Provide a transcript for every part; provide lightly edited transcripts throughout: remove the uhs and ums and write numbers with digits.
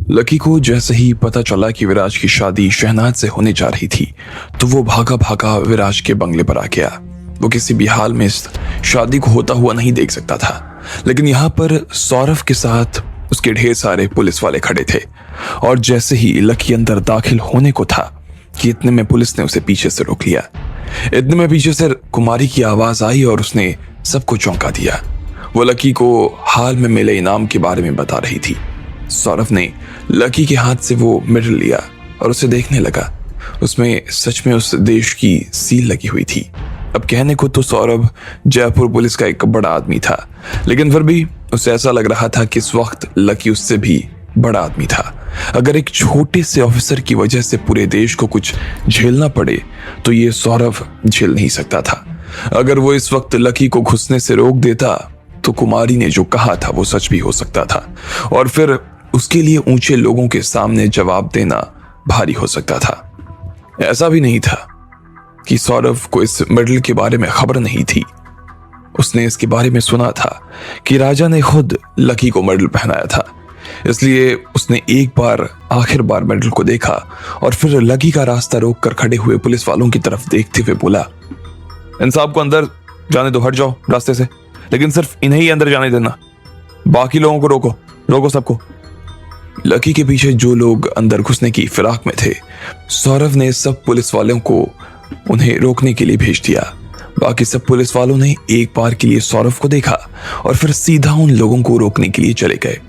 Lucky को जैसे ही पता चला कि विराज की शादी शहनाज से होने जा रही थी तो वो भागा भागा विराज के बंगले पर आ गया। वो किसी भी हाल में इस शादी को होता हुआ नहीं देख सकता था, लेकिन यहाँ पर सौरभ के साथ उसके ढेर सारे पुलिस वाले खड़े थे। और जैसे ही लकी अंदर दाखिल होने को था कि इतने में पुलिस ने उसे पीछे से रोक लिया। इतने में पीछे से कुमारी की आवाज आई और उसने सबको चौंका दिया। वो लकी को हाल में मिले इनाम के बारे में बता रही थी। सौरभ ने लकी के हाथ से वो मेडल लिया और उसे देखने लगा। उसमें सच में उस देश की सील लगी हुई थी। अब कहने को तो सौरभ जयपुर पुलिस का एक बड़ा आदमी था, लेकिन फिर भी उसे ऐसा लग रहा था कि इस वक्त लकी उससे भी बड़ा आदमी था। अगर एक छोटे से ऑफिसर की वजह से पूरे देश को कुछ झेलना पड़े तो ये सौरभ झेल नहीं सकता था। अगर वो इस वक्त लकी को घुसने से रोक देता तो कुमारी ने जो कहा था वो सच भी हो सकता था, और फिर उसके लिए ऊंचे लोगों के सामने जवाब देना भारी हो सकता था। ऐसा भी नहीं था कि सौरभ को इस मेडल के बारे में खबर नहीं थी। उसने इसके बारे में सुना था कि राजा ने खुद लकी को मेडल पहनाया था, इसलिए उसने एक बार आखिर बार मेडल को देखा और फिर लकी का रास्ता रोककर खड़े हुए पुलिस वालों की तरफ देखते हुए बोला, इन साहब को अंदर जाने दो, हट जाओ रास्ते से, लेकिन सिर्फ इन्हें ही अंदर जाने देना, बाकी लोगों को रोको, रोको सबको। लकी के पीछे जो लोग अंदर घुसने की फिराक में थे, सौरभ ने सब पुलिस वालों को उन्हें रोकने के लिए भेज दिया। बाकी सब पुलिस वालों ने एक बार के लिए सौरभ को देखा और फिर सीधा उन लोगों को रोकने के लिए चले गए।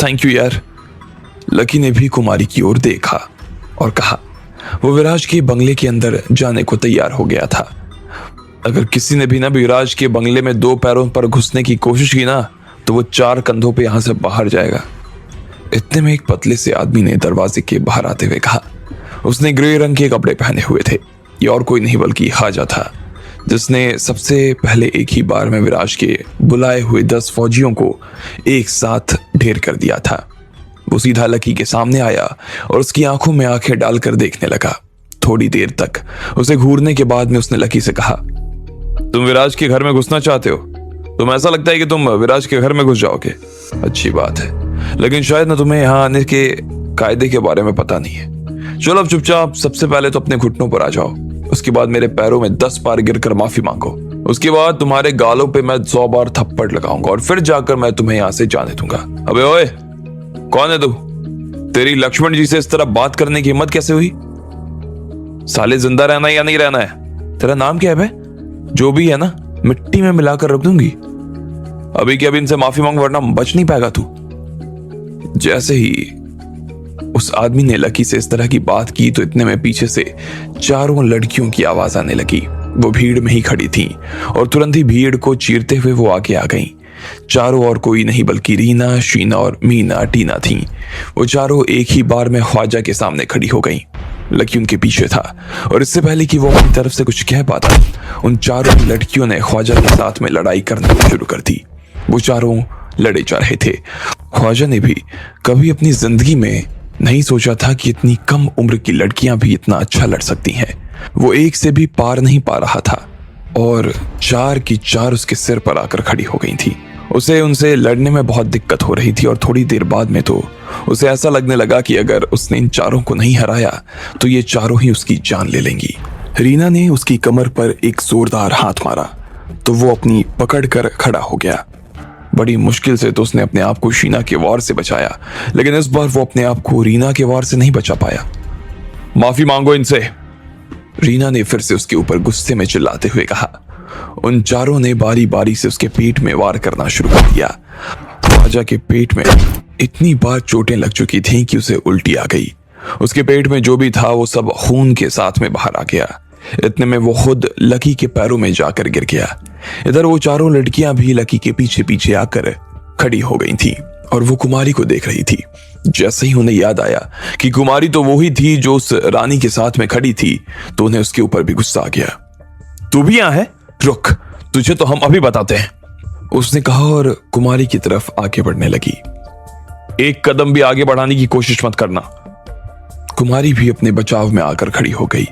थैंक यू यार। लकी ने भी कुमारी की ओर देखा और कहा। वो विराज के बंगले के अंदर जाने को तैयार हो गया था। अगर किसी ने भी ना विराज के बंगले में 2 पैरों पर घुसने की कोशिश की ना तो वो 4 कंधों पे यहां से बाहर जाएगा। इतने में एक पतले से आदमी ने दरवाजे के बाहर आते हुए कहा। उसने ग्रे रंग के कपड़े पहने हुए थे। ये और कोई नहीं बल्कि खाजा था, जिसने सबसे पहले एक ही बार में विराज के बुलाए हुए 10 फौजियों को एक साथ ढेर कर दिया था। वो सीधा लकी के सामने आया और उसकी आंखों में आंखें डालकर देखने लगा। थोड़ी देर तक उसे घूरने के बाद में उसने लकी से कहा, तुम विराज के घर में घुसना चाहते हो? तुम ऐसा लगता है कि तुम विराज के घर में घुस जाओगे। अच्छी बात है, लेकिन शायद ना तुम्हें यहाँ आने के कायदे के बारे में पता नहीं है। चलो अब चुपचाप सबसे पहले तो अपने घुटनों पर आ जाओ, उसके बाद मेरे पैरों में 10 बार गिरकर माफी मांगो। उसके बाद तुम्हारे गालों पे मैं 100 बार थप्पड़ लगाऊंगा और फिर जाकर मैं तुम्हें यहाँ से जाने दूंगा। अबे ओए, कौन है तू? तेरी लक्ष्मण जी से इस तरह बात करने की हिम्मत कैसे हुई? साले जिंदा रहना है या नहीं रहना है? तेरा नाम क्या है बे? जो भी है ना, मिट्टी में मिलाकर रख दूंगी। अभी के अभी इनसे माफी मांग, वरना बच नहीं पाएगा तू। जैसे ही उस आदमी ने लकी से इस तरह की बात की तो इतने में पीछे से 4 लड़कियों की आवाज आने लगी। वो भीड़ में ही खड़ी थी और तुरंत ही भीड़ को चीरते हुए वो आगे आ गईं। चारों और कोई नहीं बल्कि रीना, शीना और मीना टीना थीं। वो चारों एक ही बार में ख्वाजा के सामने खड़ी हो गईं। लकी उनके पीछे था और इससे पहले कि वो अपनी तरफ से कुछ कह पाता, उन चारों लड़कियों ने ख्वाजा के साथ में लड़ाई करना शुरू कर दी। वो चारों लड़े जा रहे थे। ख्वाजा ने भी कभी अपनी जिंदगी में नहीं सोचा था कि इतनी कम उम्र की लड़कियां भी इतना अच्छा लड़ सकती हैं। वो एक से भी पार नहीं पा रहा था और 4 की 4 उसके सिर पर आकर खड़ी हो गई थी। उसे उनसे लड़ने में बहुत दिक्कत हो रही थी और थोड़ी देर बाद में तो उसे ऐसा लगने लगा कि अगर उसने इन चारों को नहीं हराया तो ये चारों ही उसकी जान ले लेंगी। रीना ने उसकी कमर पर एक जोरदार हाथ मारा तो वो अपनी पकड़ कर खड़ा हो गया। बड़ी मुश्किल से तो उसने अपने आप को शीना के वार से बचाया, लेकिन इस बार वो अपने आप को रीना के वार से नहीं बचा पाया। माफी मांगो इनसे, रीना ने फिर से उसके ऊपर गुस्से में चिल्लाते हुए कहा। उन चारों ने बारी बारी से उसके पेट में वार करना शुरू कर दिया। ख्वाजा के पेट में इतनी बार चोटें लग चुकी थीं कि उसे उल्टी आ गई। उसके पेट में जो भी था वो सब खून के साथ में बाहर आ गया। इतने में वो खुद लकी के पैरों में जाकर गिर गया। इधर वो चारों लड़कियां भी लकी के पीछे पीछे आकर खड़ी हो गई थी और वो कुमारी को देख रही थी। जैसे ही उन्हें याद आया कि कुमारी तो वो ही थी जो उस रानी के साथ में खड़ी थी, तो उन्हें उसके ऊपर भी गुस्सा आ गया। तू भी यहां है? रुक, तुझे तो हम अभी बताते हैं, उसने कहा और कुमारी की तरफ आगे बढ़ने लगी। एक कदम भी आगे बढ़ाने की कोशिश मत करना। कुमारी भी अपने बचाव में आकर खड़ी हो गई।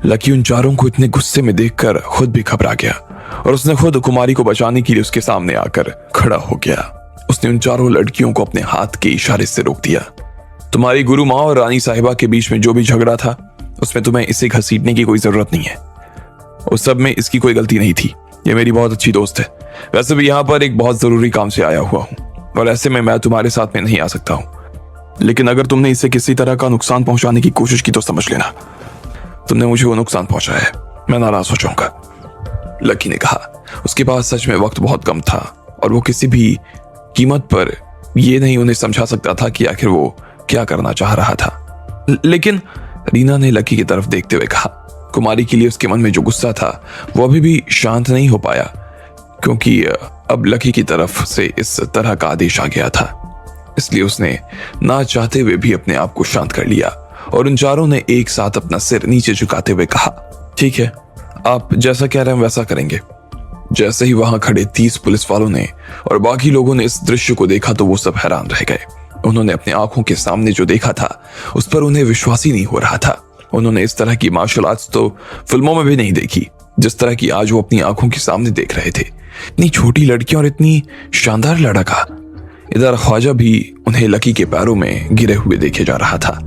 लकी उन चारों को इतने गुस्से में देखकर खुद भी घबरा गया और उसने खुद कुमारी को बचाने के लिए उसके सामने आकर खड़ा हो गया। उसने उन चारों लड़कियों को अपने हाथ के इशारे से रोक दिया। तुम्हारी गुरु माँ और रानी साहिबा के बीच में जो भी झगड़ा था उसमें तुम्हें इसे घसीटने की कोई जरूरत नहीं है। उस सब में इसकी कोई गलती नहीं थी। ये मेरी बहुत अच्छी दोस्त है। वैसे भी यहाँ पर एक बहुत जरूरी काम से आया हुआ हूँ और ऐसे में मैं तुम्हारे साथ में नहीं आ सकता हूँ। लेकिन अगर तुमने इसे किसी तरह का नुकसान पहुंचाने की कोशिश की तो समझ लेना तुमने मुझे वो नुकसान पहुंचाया है। मैं नाराज हो जाऊंगा। लकी ने कहा। उसके पास सच में वक्त बहुत कम था और वो किसी भी कीमत पर ये नहीं उन्हें समझा सकता था कि आखिर वो क्या करना चाह रहा था। लेकिन रीना ने लकी की तरफ देखते हुए कहा। कुमारी के लिए उसके मन में जो गुस्सा था वो अभी भी शांत नहीं हो पाया, क्योंकि अब लकी की तरफ से इस तरह का आदेश आ गया था। इसलिए उसने ना चाहते हुए भी अपने आप को शांत कर लिया और उन चारों ने एक साथ अपना सिर नीचे झुकाते हुए कहा, ठीक है, आप जैसा कह रहे हैं वैसा करेंगे। जैसे ही वहां खड़े 30 पुलिस वालों ने और बाकी लोगों ने इस दृश्य को देखा तो वो सब हैरान रह गए। उन्होंने अपने आंखों के सामने जो देखा था उस पर उन्हें विश्वास ही नहीं हो रहा था। उन्होंने इस तरह की मार्शल आर्ट्स तो फिल्मों में भी नहीं देखी जिस तरह की आज वो अपनी आंखों के सामने देख रहे थे। इतनी छोटी लड़कियां और इतनी शानदार लड़का। इधर ख्वाजा भी उन्हें लकी के पैरों में गिरे हुए देखे जा रहा था।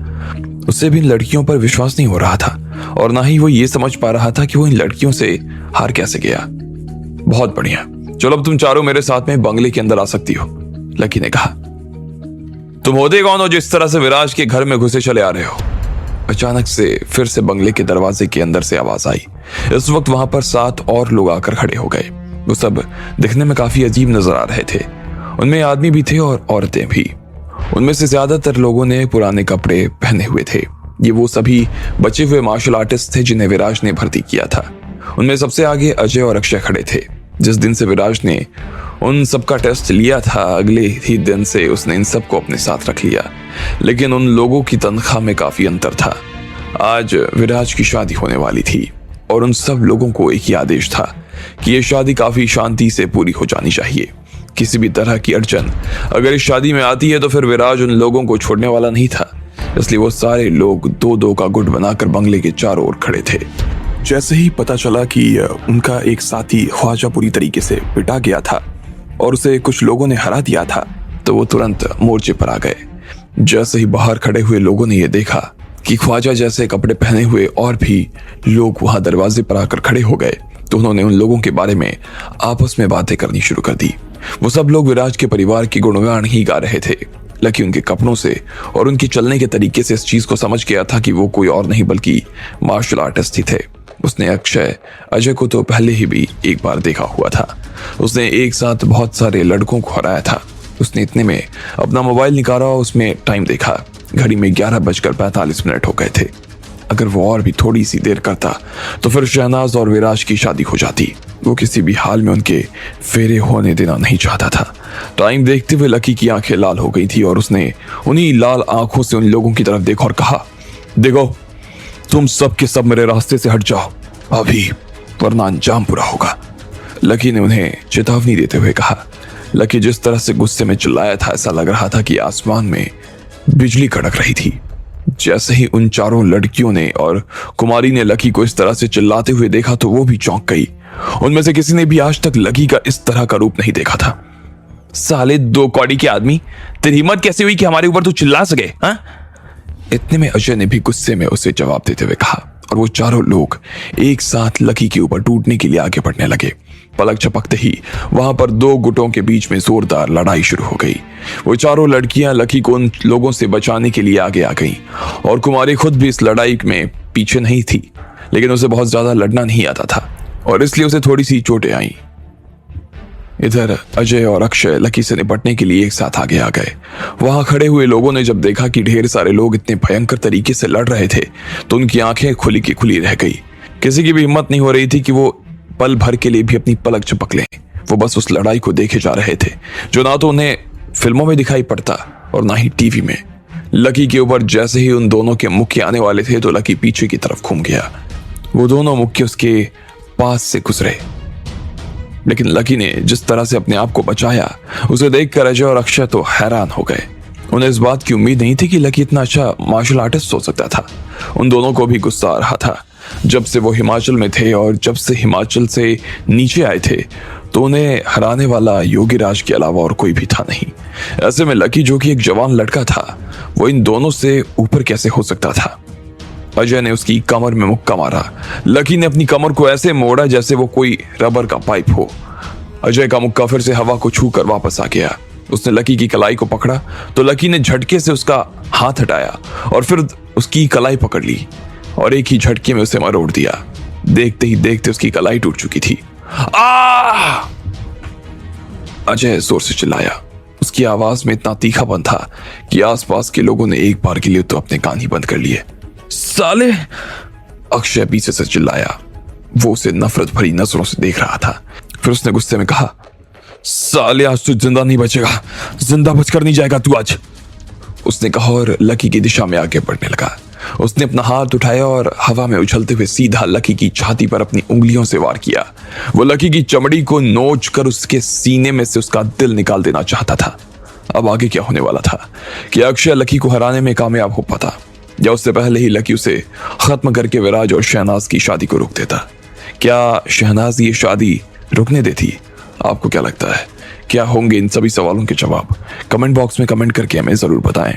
उससे भी इन लड़कियों पर विश्वास नहीं हो रहा था और ना ही वो ये समझ पा रहा था कि वो इन लड़कियों से हार कैसे गया। बहुत बढ़िया, चलो अब तुम चारों मेरे साथ में बंगले के अंदर आ सकती हो, लकी ने कहा। तुम होते कौन हो जिस तरह से विराज के घर में घुसे चले आ रहे हो? अचानक से फिर से बंगले के दरवाजे के अंदर से आवाज आई। इस वक्त वहां पर 7 और लोग आकर खड़े हो गए। वो सब दिखने में काफी अजीब नजर आ रहे थे। उनमें आदमी भी थे और औरतें भी। उनमें से ज्यादातर लोगों ने पुराने कपड़े पहने हुए थे। ये वो सभी बचे हुए मार्शल आर्टिस्ट थे जिन्हें विराज ने भर्ती किया था। उनमें सबसे आगे अजय और अक्षय खड़े थे। जिस दिन से विराज ने उन सबका टेस्ट लिया था अगले ही दिन से उसने इन सबको अपने साथ रख लिया। लेकिन उन लोगों की तनख्वाह में काफी अंतर था। आज विराज की शादी होने वाली थी और उन सब लोगों को एक ही आदेश था कि यह शादी काफी शांति से पूरी हो जानी चाहिए। किसी भी तरह की अड़चन अगर इस शादी में आती है तो फिर विराज उन लोगों को छोड़ने वाला नहीं था। इसलिए वो सारे लोग 2-2 का गुट बनाकर बंगले के चारों ओर खड़े थे। जैसे ही पता चला कि उनका एक साथी ख्वाजा पूरी तरीके से पिटा गया था और उसे कुछ लोगों ने हरा दिया था तो वो तुरंत मोर्चे पर आ गए। जैसे ही बाहर खड़े हुए लोगों ने यह देखा कि ख्वाजा जैसे कपड़े पहने हुए और भी लोग वहां दरवाजे पर आकर खड़े हो गए तो उन्होंने उन लोगों के बारे में आपस में बातें करनी शुरू कर दी। वो सब लोग विराज के परिवार की गुणगान ही गा रहे थे। लकी उनके कपड़ों से और उनके चलने के तरीके से इस चीज को समझ गया था कि वो कोई और नहीं बल्कि मार्शल आर्टिस्ट ही थे। उसने अजय को तो पहले ही भी एक बार देखा हुआ था। उसने एक साथ बहुत सारे लड़कों को हराया था। उसने इतने में अपना मोबाइल निकाला और उसमें टाइम देखा। घड़ी में 11:45 हो गए थे। अगर वो और भी थोड़ी सी देर करता तो फिर शहनाज और विराज की शादी हो जाती। वो किसी भी हाल में उनके फेरे होने देना नहीं चाहता था। टाइम देखते हुए लकी की आंखें लाल हो गई थी और उसने उन्हीं लाल आंखों से उन लोगों की तरफ देखा और कहा, देखो तुम सब के सब मेरे रास्ते से हट जाओ अभी, वरना अंजाम बुरा होगा। लकी ने उन्हें चेतावनी देते हुए कहा। लकी जिस तरह से गुस्से में चिल्लाया था ऐसा लग रहा था कि आसमान में बिजली कड़क रही थी। जैसे ही उन चारों लड़कियों ने और कुमारी ने लकी को इस तरह से चिल्लाते हुए देखा तो वो भी चौंक गई। उनमें से किसी ने भी आज तक लकी का इस तरह का रूप नहीं देखा था। साले 2 कौड़ी के आदमी, तेरी हिम्मत कैसे हुई कि हमारे ऊपर तू चिल्ला सके? हाँ? इतने में अजय ने भी गुस्से में उसे जवाब देते हुए कहा और वो चारों लोग एक साथ लकी के ऊपर टूटने के लिए आगे बढ़ने लगे। पलक झपकते ही वहां पर 2 गुटों के बीच में जोरदार लड़ाई शुरू हो गई। वो चारों लड़कियां लकी को उन लोगों से बचाने के लिए आगे आ गईं और कुमारी खुद भी इस लड़ाई में पीछे नहीं थी, लेकिन उसे बहुत ज्यादा लड़ना नहीं आता था और इसलिए उसे थोड़ी सी चोटें आईं। इधर अजय और अक्षय लकी से निपटने के लिए एक साथ आगे आ गए। वहां खड़े हुए लोगों ने जब देखा कि ढेर सारे लोग इतने भयंकर तरीके से लड़ रहे थे तो उनकी आंखें खुली की खुली रह गई। किसी की भी हिम्मत नहीं हो रही थी कि वो पल भर के लिए भी अपनी पलक झपक लें। वो बस उस लड़ाई को देखे जा रहे थे जो ना तो उन्हें फिल्मों में दिखाई पड़ता और ना ही टीवी में। लकी के ऊपर जैसे ही उन दोनों के मुक्के आने वाले थे तो लकी पीछे की तरफ घूम गया। वो दोनों मुक्के उसके पास से गुजरे, लेकिन लकी ने जिस तरह से अपने आप को बचाया उसे देखकर अजय और अक्षय तो हैरान हो गए। उन्हें इस बात की उम्मीद नहीं थी कि लकी इतना अच्छा मार्शल आर्टिस्ट हो सकता था। उन दोनों को भी गुस्सा आ रहा था। जब से वो हिमाचल में थे और जब से हिमाचल से नीचे आए थे तो उन्हें हराने वाला योगीराज के अलावा और कोई भी था नहीं। ऐसे में लकी, जो कि एक जवान लड़का था, वो इन दोनों से ऊपर कैसे हो सकता था। अजय ने उसकी कमर में मुक्का मारा। लकी ने अपनी कमर को ऐसे मोड़ा जैसे वो कोई रबर का पाइप हो। अजय का मुक्का फिर से हवा को छू कर वापस आ गया। उसने लकी की कलाई को पकड़ा तो लकी ने झटके से उसका हाथ हटाया और फिर उसकी कलाई पकड़ ली और एक ही झटके में उसे मरोड़ दिया। देखते ही देखते उसकी कलाई टूट चुकी थी। आ! अजय जोर से चिल्लाया। उसकी आवाज में इतना तीखापन था कि आसपास के लोगों ने एक बार के लिए तो अपने कान ही बंद कर लिए। साले! अक्षय पीछे से चिल्लाया। वो उसे नफरत भरी नजरों से देख रहा था। फिर उसने गुस्से में कहा, साले आज तू जिंदा नहीं बचेगा, जिंदा बचकर नहीं जाएगा तू आज। उसने कहा और लकी की दिशा में आगे बढ़ने लगा। उसने अपना हाथ उठाया और हवा में उछलते हुए सीधा लकी की छाती पर अपनी उंगलियों से वार किया। वो लकी की चमड़ी को नोच कर उसके सीने में से उसका दिल निकाल देना चाहता था। अब आगे क्या होने वाला था कि अक्षय लकी को हराने में कामयाब हो पाता या उससे पहले ही लकी उसे खत्म करके विराज और शहनाज की शादी को रोक देता। क्या शहनाज ये शादी रुकने देती? आपको क्या लगता है? क्या होंगे इन सभी सवालों के जवाब? कमेंट बॉक्स में कमेंट करके हमें जरूर बताएं।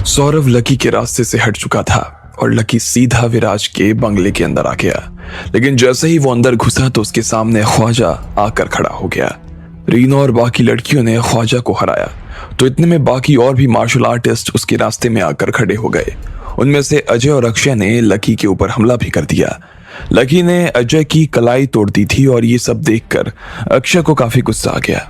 सौरभ लकी के रास्ते से हट चुका था और लकी सीधा विराज के बंगले के अंदर आ गया। लेकिन जैसे ही वो अंदर घुसा तो उसके सामने ख्वाजा आकर खड़ा हो गया। रीना और बाकी लड़कियों ने ख्वाजा को हराया तो इतने में बाकी और भी मार्शल आर्टिस्ट उसके रास्ते में आकर खड़े हो गए। उनमें से अजय और अक्षय ने लकी के ऊपर हमला भी कर दिया। लकी ने अजय की कलाई तोड़ दी थी और ये सब देखकर अक्षय को काफी गुस्सा आ गया।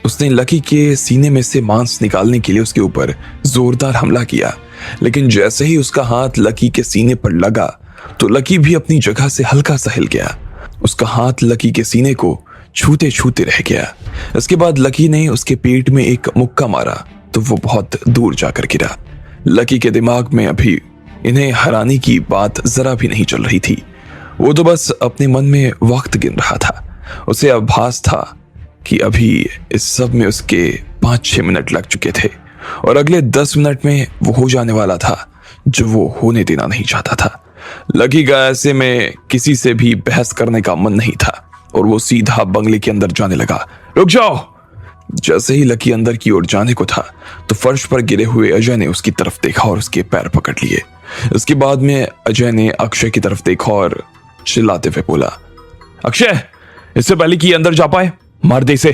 उसने लकी के सीने में से मांस निकालने के लिए उसके ऊपर जोरदार हमला किया। लेकिन जैसे ही उसका हाथ लकी के सीने पर लगा तो लकी भी अपनी जगह से हल्का सा हिल गया। उसका हाथ लकी के सीने को छूते छूते रह गया। इसके बाद लकी ने उसके पेट में एक मुक्का मारा तो वो बहुत दूर जाकर गिरा। लकी के दिमाग में अभी इन्हें हराने की बात जरा भी नहीं चल रही थी। वो तो बस अपने मन में वक्त गिन रहा था। उसे आभास था कि अभी इस सब में उसके 5-6 मिनट लग चुके थे और अगले 10 मिनट में वो हो जाने वाला था जो वो होने देना नहीं चाहता था। लकी का ऐसे में किसी से भी बहस करने का मन नहीं था और वो सीधा बंगले के अंदर जाने लगा। रुक जाओ! जैसे ही लकी अंदर की ओर जाने को था तो फर्श पर गिरे हुए अजय ने उसकी तरफ देखा और उसके पैर पकड़ लिए। इसके बाद में अजय ने अक्षय की तरफ देखा और चिल्लाते हुए बोला, अक्षय, इससे पहले कि अंदर जा पाए मार दे इसे।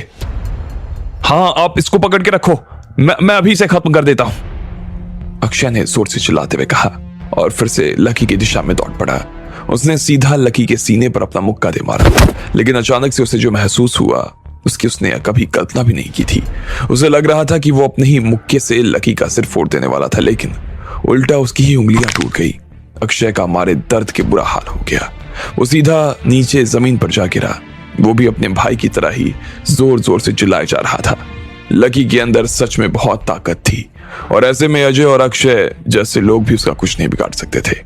हाँ, आप इसको पकड़ के रखो, मैं अभी इसे खत्म कर देता हूं। अक्षय ने जोर से चिल्लाते हुए कहा और फिर से लकी की दिशा में दौड़ पड़ा। उसने सीधा लकी के सीने पर अपना मुक्का दे मारा। लेकिन अचानक से उसे जो महसूस हुआ उसकी उसने कभी कल्पना भी नहीं की थी। उसे लग रहा था कि वो अपने ही मुक्के से लकी का सिर फोड़ देने वाला था, लेकिन उल्टा उसकी ही उंगलियां टूट गई। अक्षय का मारे दर्द के बुरा हाल हो गया। वो सीधा नीचे जमीन पर जा गिरा। वो भी अपने भाई की तरह ही जोर जोर से चिल्लाया जा रहा था। लकी के अंदर सच में बहुत ताकत थी और ऐसे में अजय और अक्षय जैसे लोग भी उसका कुछ नहीं बिगाड़ सकते थे।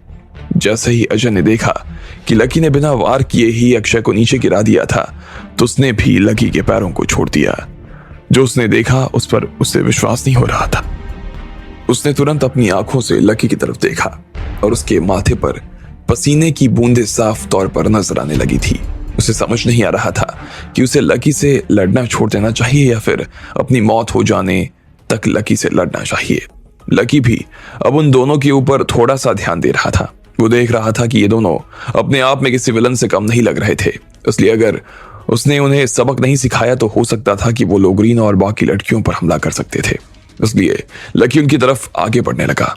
जैसे ही अजय ने देखा कि लकी ने बिना वार किए ही अक्षय को नीचे गिरा दिया था तो उसने भी लकी के पैरों को छोड़ दिया। जो उसने देखा उस पर उसे विश्वास नहीं हो रहा था। उसने तुरंत अपनी आंखों से लकी की तरफ देखा और उसके माथे पर पसीने की बूंदें साफ तौर पर नजर आने लगी थी। उसे समझ नहीं आ रहा था कि उसे लकी से लड़ना छोड़ देना चाहिए या फिर अपनी मौत हो जाने तक लकी से लड़ना चाहिए। लकी भी अब उन दोनों के ऊपर थोड़ा सा ध्यान दे रहा था। वो देख रहा था कि ये दोनों अपने आप में किसी विलन से कम नहीं लग रहे थे, इसलिए अगर उसने उन्हें सबक नहीं सिखाया तो हो सकता था कि वो लोग रीना और बाकी लड़कियों पर हमला कर सकते थे। इसलिए लकी उनकी तरफ आगे बढ़ने लगा।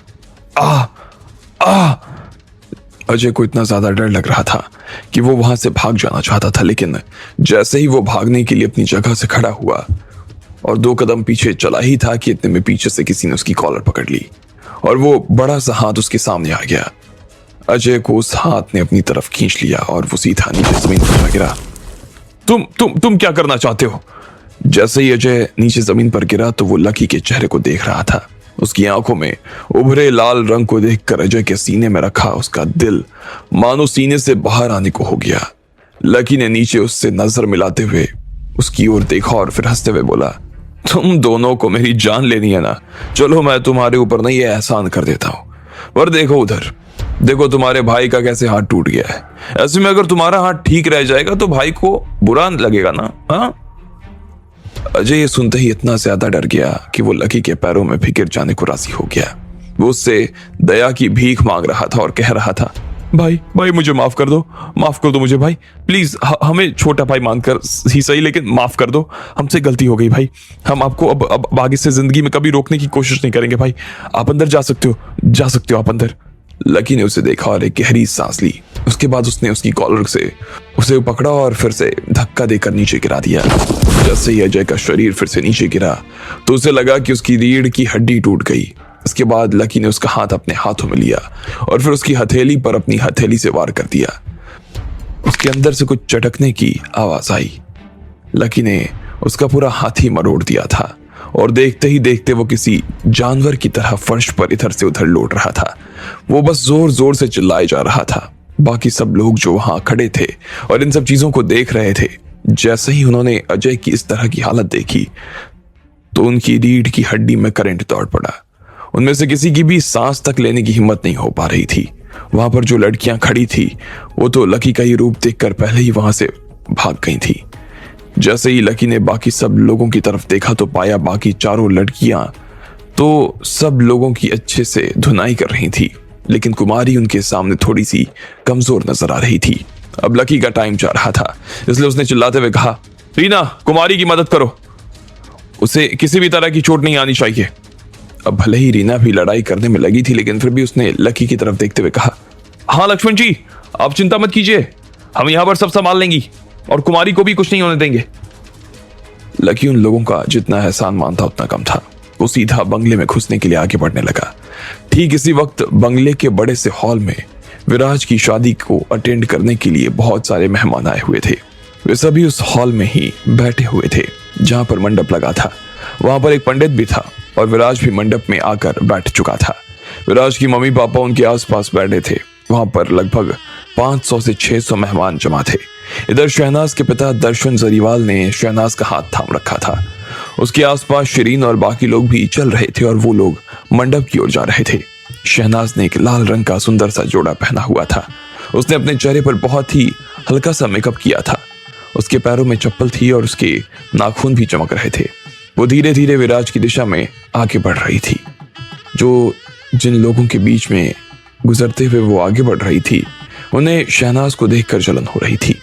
अजय को इतना ज्यादा डर लग रहा था कि वो वहां से भाग जाना चाहता था, लेकिन जैसे ही वो भागने के लिए अपनी जगह से खड़ा हुआ और 2 कदम पीछे चला ही था कि इतने में पीछे से किसी ने उसकी कॉलर पकड़ ली और वो बड़ा सा हाथ उसके सामने आ गया। अजय को उस हाथ ने अपनी तरफ खींच लिया और वो सीधा नीचे जमीन पर गिरा। तुम क्या करना चाहते हो? जैसे ही अजय नीचे जमीन पर गिरा तो वो लकी के चेहरे को देख रहा था। उसकी आंखों में उभरे लाल रंग को देखकर अजय के सीने में रखा उसका दिल मानो सीने से बाहर आने को हो गया। लकी ने नीचे उससे नजर मिलाते हुए उसकी ओर देखा और फिर हंसते हुए बोला, तुम दोनों को मेरी जान लेनी है ना? चलो मैं तुम्हारे ऊपर नहीं ये एहसान कर देता हूं, पर देखो उधर। देखो तुम्हारे भाई का कैसे हाथ टूट गया है। ऐसे में अगर तुम्हारा हाथ ठीक रह जाएगा तो भाई को बुरा लगेगा ना। हाँ। अजय ये सुनते ही इतना ज्यादा डर गया कि वो लकी के पैरों में भी गिर जाने को राजी हो गया। वो उससे दया की भीख मांग रहा था और कह रहा था, भाई भाई मुझे माफ कर दो मुझे भाई, प्लीज हमें छोटा भाई मानकर ही सही, लेकिन माफ कर दो, हमसे गलती हो गई भाई। हम आपको अब आगे से जिंदगी में कभी रोकने की कोशिश नहीं करेंगे भाई। आप अंदर जा सकते हो आप अंदर। लकी ने उसे देखा और एक गहरी सांस ली। उसके बाद उसने उसकी कॉलर से उसे पकड़ा और फिर से धक्का देकर नीचे गिरा दिया। जैसे ही अजय का शरीर फिर से नीचे गिरा तो उसे लगा कि उसकी रीढ़ की हड्डी टूट गई। इसके बाद लकी ने उसका हाथ अपने हाथों में लिया और फिर उसकी हथेली पर अपनी हथेली से वार कर दिया। उसके अंदर से कुछ चटकने की आवाज आई। लकी ने उसका पूरा हाथ ही मरोड़ दिया था और देखते ही देखते वो किसी जानवर की तरह फर्श पर इधर से उधर लौट रहा था। वो बस जोर जोर से चिल्लाए जा रहा था। बाकी सब लोग जो वहां खड़े थे और इन सब चीजों को देख रहे थे, जैसे ही उन्होंने अजय की इस तरह की हालत देखी तो उनकी रीढ़ की हड्डी में करंट दौड़ पड़ा। उनमें से किसी की भी सांस तक लेने की हिम्मत नहीं हो पा रही थी। वहां पर जो लड़कियां खड़ी थी वो तो लकी का ये रूप देखकर पहले ही वहां से भाग गई थी। जैसे ही लकी ने बाकी सब लोगों की तरफ देखा तो पाया बाकी चारों लड़कियां तो सब लोगों की अच्छे से धुनाई कर रही थी, लेकिन कुमारी उनके सामने थोड़ी सी कमजोर नजर आ रही थी। अब लकी का टाइम जा रहा था, इसलिए उसने चिल्लाते हुए कहा, रीना कुमारी की मदद करो, उसे किसी भी तरह की चोट नहीं आनी चाहिए। अब भले ही रीना भी लड़ाई करने में लगी थी, लेकिन फिर भी उसने लकी की तरफ देखते हुए कहा, हाँ लक्ष्मण जी आप चिंता मत कीजिए, हम यहां पर सब संभाल लेंगी और कुमारी को भी कुछ नहीं होने देंगे। लकी उन लोगों का जितना एहसान मानता उतना कम था। वो सीधा बंगले में घुसने के लिए आगे बढ़ने लगा। ठीक इसी वक्त बंगले के बड़े से हॉल में विराज की शादी को अटेंड करने के लिए बहुत सारे मेहमान आए हुए थे। वे सभी उस हॉल में ही बैठे हुए थे जहां पर मंडप लगा था। वहां पर एक पंडित भी था और विराज भी मंडप में आकर बैठ चुका था। विराज की मम्मी पापा उनके आसपास बैठे थे। वहां पर लगभग 500 से 600 मेहमान जमा थे। इधर शहनाज के पिता दर्शन जरीवाल ने शहनाज का हाथ थाम रखा था। उसके आसपास शिरीन और बाकी लोग भी चल रहे थे और वो लोग मंडप की ओर जा रहे थे। शहनाज ने एक लाल रंग का सुंदर सा जोड़ा पहना हुआ था। उसने अपने चेहरे पर बहुत ही हल्का सा मेकअप किया था। उसके पैरों में चप्पल थी और उसके नाखून भी चमक रहे थे। वो धीरे धीरे विराज की दिशा में आगे बढ़ रही थी। जो जिन लोगों के बीच में गुजरते हुए वो आगे बढ़ रही थी, उन्हें शहनाज को देखकर जलन हो रही थी।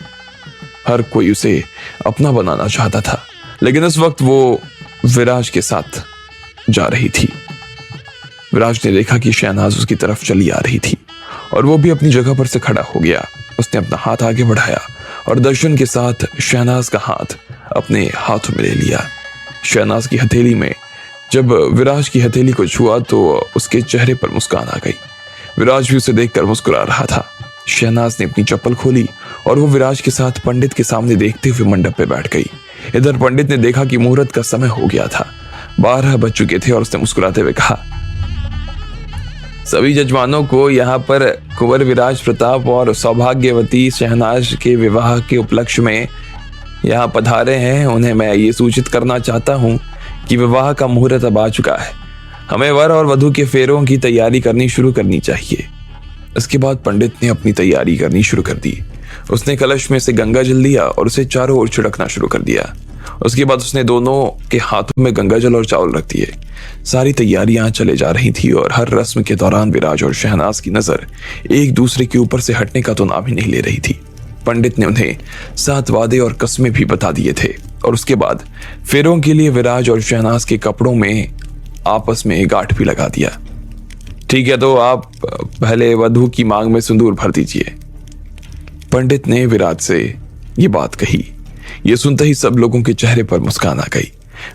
हर कोई उसे अपना बनाना चाहता था, लेकिन इस वक्त वो विराज के साथ जा रही थी। विराज ने देखा कि शहनाज उसकी तरफ चली आ रही थी और वो भी अपनी जगह पर से खड़ा हो गया। उसने अपना हाथ आगे बढ़ाया और दर्शन के साथ शहनाज का हाथ अपने हाथों में ले लिया। शहनाज की हथेली में जब विराज की हथेली को छुआ तो उसके चेहरे पर मुस्कान आ गई। विराज भी उसे देखकर मुस्कुरा रहा था। शहनाज ने अपनी चप्पल खोली और वो विराज के साथ पंडित के सामने देखते हुए मंडप पे बैठ गई। इधर पंडित ने देखा कि मुहूर्त का समय हो गया था, 12 बज चुके थे और उसने मुस्कुराते हुए कहा, सभी जजमानों को यहाँ पर कुंवर विराज प्रताप और सौभाग्यवती शहनाज के विवाह के उपलक्ष्य में यहाँ पधारे हैं, उन्हें मैं ये सूचित करना चाहता हूँ कि विवाह का मुहूर्त अब आ चुका है। हमें वर और वधू के फेरों की तैयारी करनी शुरू करनी चाहिए। इसके बाद पंडित ने अपनी तैयारी करनी शुरू कर दी। उसने कलश में से गंगा जल लिया और उसे चारों ओर छिड़कना शुरू कर दिया। उसके बाद उसने दोनों के हाथों में गंगा जल और चावल रख दिए। सारी तैयारियां चले जा रही थी और हर रस्म के दौरान विराज और शहनाज की नजर एक दूसरे के ऊपर से हटने का तो नाम ही नहीं ले रही थी। पंडित ने उन्हें 7 वादे और कस्में भी बता दिए थे और उसके बाद फेरों के लिए विराज और शहनाज के कपड़ों में आपस में गांठ भी लगा दिया। ठीक है, तो आप पहले वधू की मांग में सिंदूर भर दीजिए। पंडित ने विराज से ये बात कही। ये सुनते ही सब लोगों के चेहरे पर मुस्कान आ गई।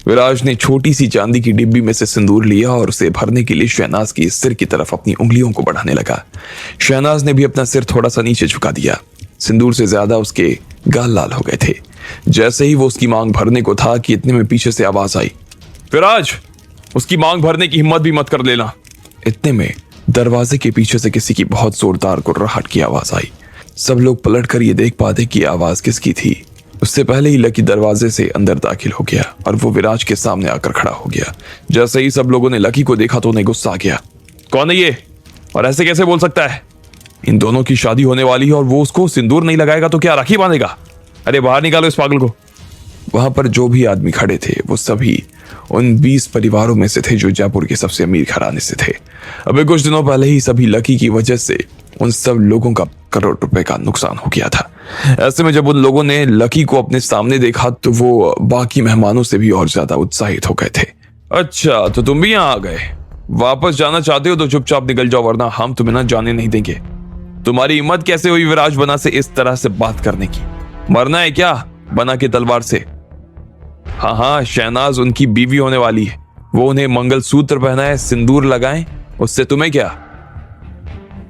विराज ने छोटी सी चांदी की डिब्बी में से सिंदूर लिया और उसे भरने के लिए शहनाज की सिर की तरफ अपनी उंगलियों को बढ़ाने लगा। शहनाज ने भी अपना सिर थोड़ा सा नीचे झुका दिया। सिंदूर से ज्यादा उसके गाल लाल हो गए थे। जैसे ही वो उसकी मांग भरने को था कि इतने में पीछे से आवाज आई, विराज उसकी मांग भरने की हिम्मत भी मत कर लेना। इतने में दरवाजे के पीछे से किसी की बहुत जोरदार गुर्राहट की आवाज आई। सब लोग पलट कर ये देख पाते कि आवाज किसकी थी। उससे पहले ही लकी दरवाजे से अंदर दाखिल हो गया और वो विराज के सामने आकर खड़ा हो गया। जैसे ही सब लोगों ने लकी को देखा तो उन्हें गुस्सा आ गया। कौन है ये और ऐसे कैसे बोल सकता है? इन दोनों की शादी होने वाली है और वो उसको सिंदूर नहीं लगाएगा तो क्या राखी बांधेगा? अरे बाहर निकालो इस पागल को। वहां पर जो भी आदमी खड़े थे वो सभी उन 20 परिवारों में से थे जो जयपुर के सबसे अमीर घराने से थे। अभी कुछ दिनों पहले ही सभी लकी की वजह से उन सब लोगों का करोड़ रुपए का नुकसान हो गया था। ऐसे में जब उन लोगों ने लकी को अपने सामने देखा तो वो बाकी मेहमानों से भी और ज्यादा उत्साहित हो गए थे। अच्छा, तो तुम भी यहाँ आ गए? वापस जाना चाहते हो तो चुपचाप निकल जाओ, वरना हम तुम्हें ना जाने नहीं देंगे। तुम्हारी हिम्मत कैसे हुई विराज बना से इस तरह से बात करने की? मरना है क्या बना के तलवार से? हाँ हाँ, शहनाज उनकी बीवी होने वाली है, वो उन्हें मंगलसूत्र पहनाए, सिंदूर लगाएं, उससे तुम्हें क्या?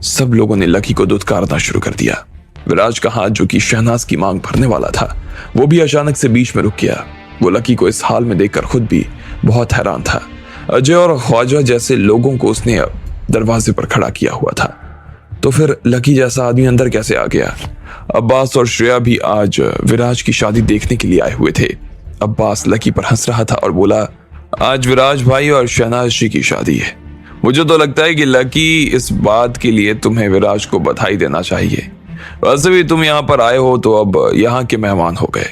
सब लोगों ने लकी को दुत्कारना शुरू कर दिया। विराज का हाथ जो कि शहनाज की मांग भरने वाला था वो भी अचानक से बीच में रुक गया। वो लकी को इस हाल में देखकर खुद भी बहुत हैरान था। अजय और ख्वाजा जैसे लोगों को उसने दरवाजे पर खड़ा किया हुआ था, तो फिर लकी जैसा आदमी अंदर कैसे आ गया? अब्बास और श्रेया भी आज विराज की शादी देखने के लिए आए हुए थे। अब्बास लकी पर हंस रहा था और बोला, आज विराज भाई और शहनाज जी की शादी है। मुझे तो लगता है कि लकी इस बात के लिए तुम्हें विराज को बधाई देना चाहिए। वैसे भी तुम यहाँ पर आए हो तो अब यहाँ के मेहमान हो गए।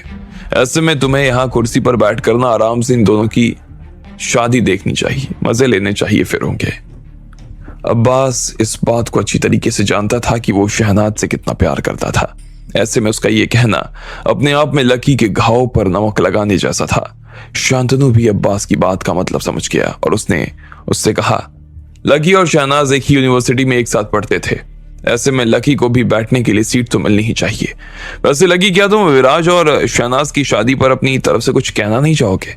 ऐसे में तुम्हें यहाँ कुर्सी पर बैठ कर ना आराम से इन दोनों की शादी देखनी चाहिए, मजे लेने चाहिए फिर होंगे। अब्बास इस बात को अच्छी तरीके से जानता था कि वो शहनाज से कितना प्यार करता था। ऐसे में उसका ये कहना अपने आप में लकी के घाव पर नमक लगाने जैसा था। शांतनु भी अब्बास की बात का मतलब समझ गया और उसने उससे कहा, लकी और शहनाज एक ही यूनिवर्सिटी में एक साथ पढ़ते थे, ऐसे में लकी को भी बैठने के लिए सीट तो मिलनी ही चाहिए। वैसे लकी, क्या तुम विराज और शहनाज की शादी पर अपनी तरफ से कुछ कहना नहीं चाहोगे?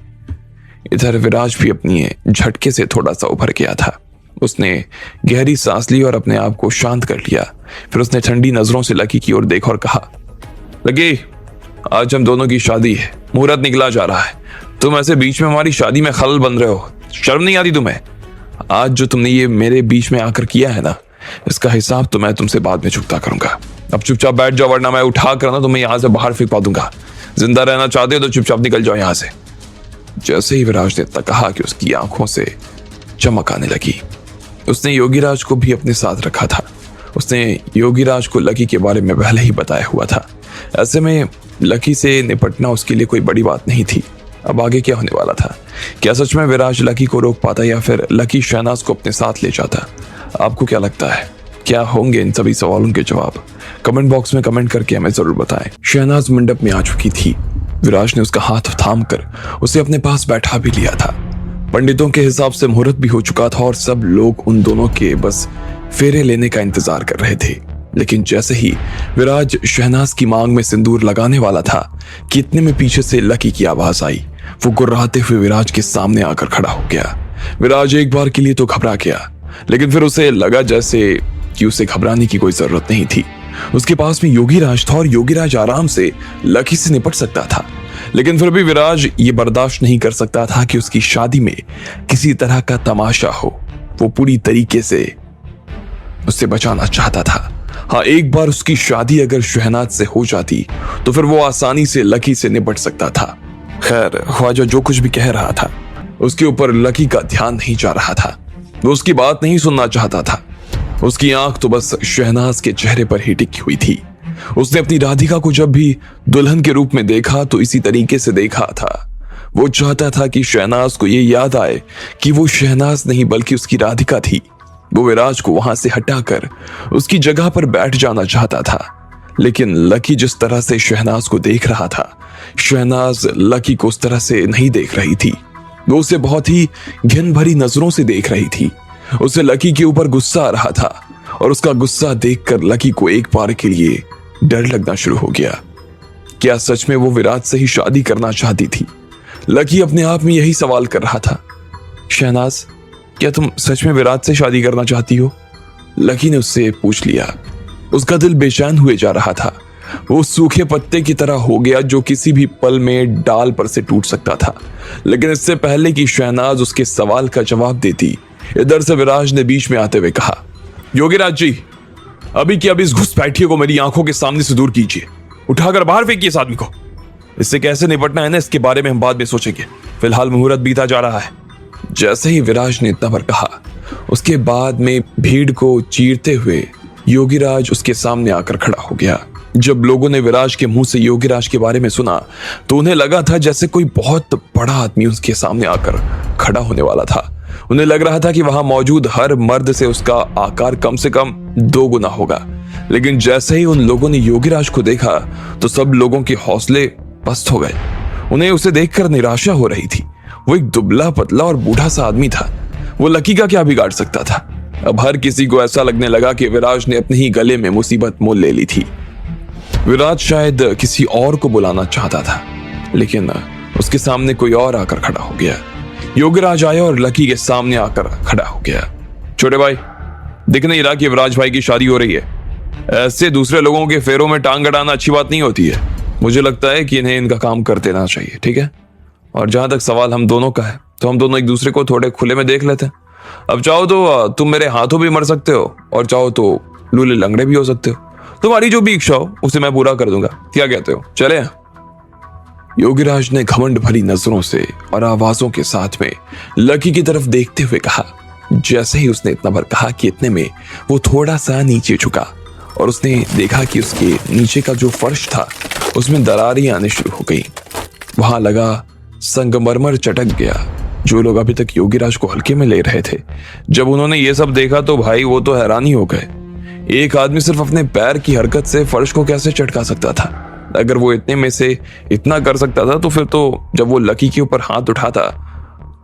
इधर विराज भी अपनी झटके से थोड़ा सा उभर गया था। उसने गहरी सांस ली और अपने आप को शांत कर लिया। फिर उसने ठंडी नजरों से लकी की ओर देखा और कहा, लकी, आज हम दोनों की शादी है, मुहूर्त निकला जा रहा है, तुम ऐसे बीच में हमारी शादी में खलल बन रहे हो, शर्म नहीं आती तुम्हें? आज जो तुमने ये मेरे बीच में आकर किया है ना, इसका हिसाब तो मैं तुमसे बाद में चुकता करूंगा। अब चुपचाप बैठ जाओ, वरना मैं उठा कर ना तुम्हें यहां से बाहर फेंकवा दूंगा। जिंदा रहना चाहते हो तो चुपचाप निकल जाओ यहां से। जैसे ही विराज ने इतना कहा कि उसकी आंखों से चमक आने लगी। उसने योगीराज को भी अपने साथ रखा था। उसने योगीराज को लकी के बारे में पहले ही बताया हुआ था। ऐसे में लकी से निपटना उसके लिए कोई बड़ी बात नहीं थी। अब आगे क्या होने वाला था? क्या सच में विराज लकी को रोक पाता या फिर लकी शहनाज को अपने साथ ले जाता? आपको क्या लगता है? क्या होंगे इन सभी सवालों के जवाब? कमेंट बॉक्स में कमेंट करके हमें जरूर बताएं। शहनाज मंडप में आ चुकी थी। विराज ने उसका हाथ थाम कर उसे अपने पास बैठा भी लिया था। पंडितों के हिसाब से मुहूर्त भी हो चुका था और सब लोग उन दोनों के बस फेरे लेने का इंतजार कर रहे थे। लेकिन जैसे ही विराज शहनाज की मांग में सिंदूर लगाने वाला था कि इतने में पीछे से लकी की आवाज आई। वो गुर्राते हुए विराज के सामने आकर खड़ा हो गया। विराज एक बार के लिए तो घबरा गया, लेकिन फिर उसे लगा जैसे कि उसे घबराने की कोई जरूरत नहीं थी। उसके पास में योगीराज था और योगीराज आराम से लकी से निपट सकता था। लेकिन फिर भी विराज ये बर्दाश्त नहीं कर सकता था कि उसकी शादी में किसी तरह का तमाशा हो। वो पूरी तरीके से उससे बचाना चाहता था। हाँ, एक बार उसकी शादी अगर शहनाज से हो जाती तो फिर वो आसानी से लकी से निपट सकता था। खैर, ख्वाजा जो कुछ भी कह रहा था उसके ऊपर लकी का ध्यान नहीं जा रहा था। वो उसकी बात नहीं सुनना चाहता था। उसकी आंख तो बस शहनाज के चेहरे पर ही टिकी हुई थी। उसने अपनी राधिका को जब भी दुल्हन के रूप में देखा तो इसी तरीके से देखा था। वो चाहता था कि शहनाज को ये याद आए कि वो शहनाज नहीं बल्कि उसकी राधिका थी। वो विराज को वहां से हटाकर उसकी जगह पर बैठ जाना चाहता था। लेकिन लकी जिस तरह से शहनाज को देख रहा था, शहनाज लकी को उस तरह से नहीं देख रही थी। वो उसे बहुत ही घिन भरी नजरों से देख रही थी। उसे लकी के ऊपर गुस्सा आ रहा था और उसका गुस्सा देखकर लकी को एक बार के लिए डर लगना शुरू हो गया। क्या सच में वो विराज से ही शादी करना चाहती थी? लकी अपने आप में यही सवाल कर रहा था। शहनाज, क्या तुम सच में विराज से शादी करना चाहती हो? लकी ने उससे पूछ लिया। उसका दिल बेचैन हुए जा रहा था। वो सूखे पत्ते की तरह हो गया जो किसी भी पल में डाल पर से टूट सकता था। लेकिन इससे पहले कि शहनाज उसके सवाल का जवाब देती, इधर से विराज ने बीच में आते हुए कहा, योगीराज जी, अभी की अभी इस घुसपैठिए को मेरी आंखों के सामने से दूर कीजिए। उठाकर बाहर फेंकिए इस आदमी को। इससे कैसे निपटना है ना, इसके बारे में हम बाद में सोचेंगे। फिलहाल मुहूर्त बीता जा रहा है। जैसे ही विराज ने इतना पर कहा, उसके बाद में भीड़ को चीरते हुए योगीराज उसके सामने आकर खड़ा हो गया। जब लोगों ने विराज के मुंह से योगीराज के बारे में सुना तो उन्हें लगा था जैसे कोई बहुत बड़ा आदमी उसके सामने आकर खड़ा होने वाला था। उन्हें लग रहा था कि वहां मौजूद हर मर्द से उसका आकार कम से कम 2 गुना होगा। लेकिन जैसे ही उन लोगों ने योगीराज को देखा तो सब लोगों के हौसले पस्त हो गए। उन्हें उसे देखकर निराशा हो रही थी। वो एक दुबला पतला और बूढ़ा सा आदमी था। वो लकी का क्या बिगाड़ सकता था। अब हर किसी को ऐसा लगने लगा कि विराज ने अपने ही गले में मुसीबत मोल ले ली थी। विराज शायद किसी और को बुलाना चाहता था, लेकिन उसके सामने कोई और आकर खड़ा हो गया। योगीराज आया और लकी के सामने आकर खड़ा हो गया। छोटे भाई, दिख नहीं रहा कि विराज भाई की शादी हो रही है? ऐसे दूसरे लोगों के फेरों में टांग अड़ाना अच्छी बात नहीं होती है। मुझे लगता है कि इन्हें इनका काम कर देना चाहिए, ठीक है? और जहां तक सवाल हम दोनों का है तो हम दोनों एक दूसरे को थोड़े खुले में देख लेते हैं। अब चाहो तो तुम मेरे हाथों भी मर सकते हो और चाहो तो लूले लंगड़े भी हो सकते हो। तुम्हारी जो भी इच्छा हो उसे मैं पूरा कर दूंगा। क्या कहते हो, चले? योगीराज ने घमंड भरी नजरों से और आवाजों के साथ में लकी की तरफ देखते हुए कहा। जैसे ही उसने इतना भर कहा कि इतने में वो थोड़ा सा नीचे झुका और उसने देखा कि उसके नीचे का जो फर्श था उसमें दरारें आने शुरू हो गई। वहां लगा संगमरमर चटक गया। जो लोग अभी तक योगीराज को हल्के में ले रहे थे, जब उन्होंने ये सब देखा तो भाई वो तो हैरान ही हो गए। एक आदमी सिर्फ अपने पैर की हरकत से फर्श को कैसे चटका सकता था? अगर वो इतने में से इतना कर सकता था तो फिर तो जब वो लकी के ऊपर हाथ उठाता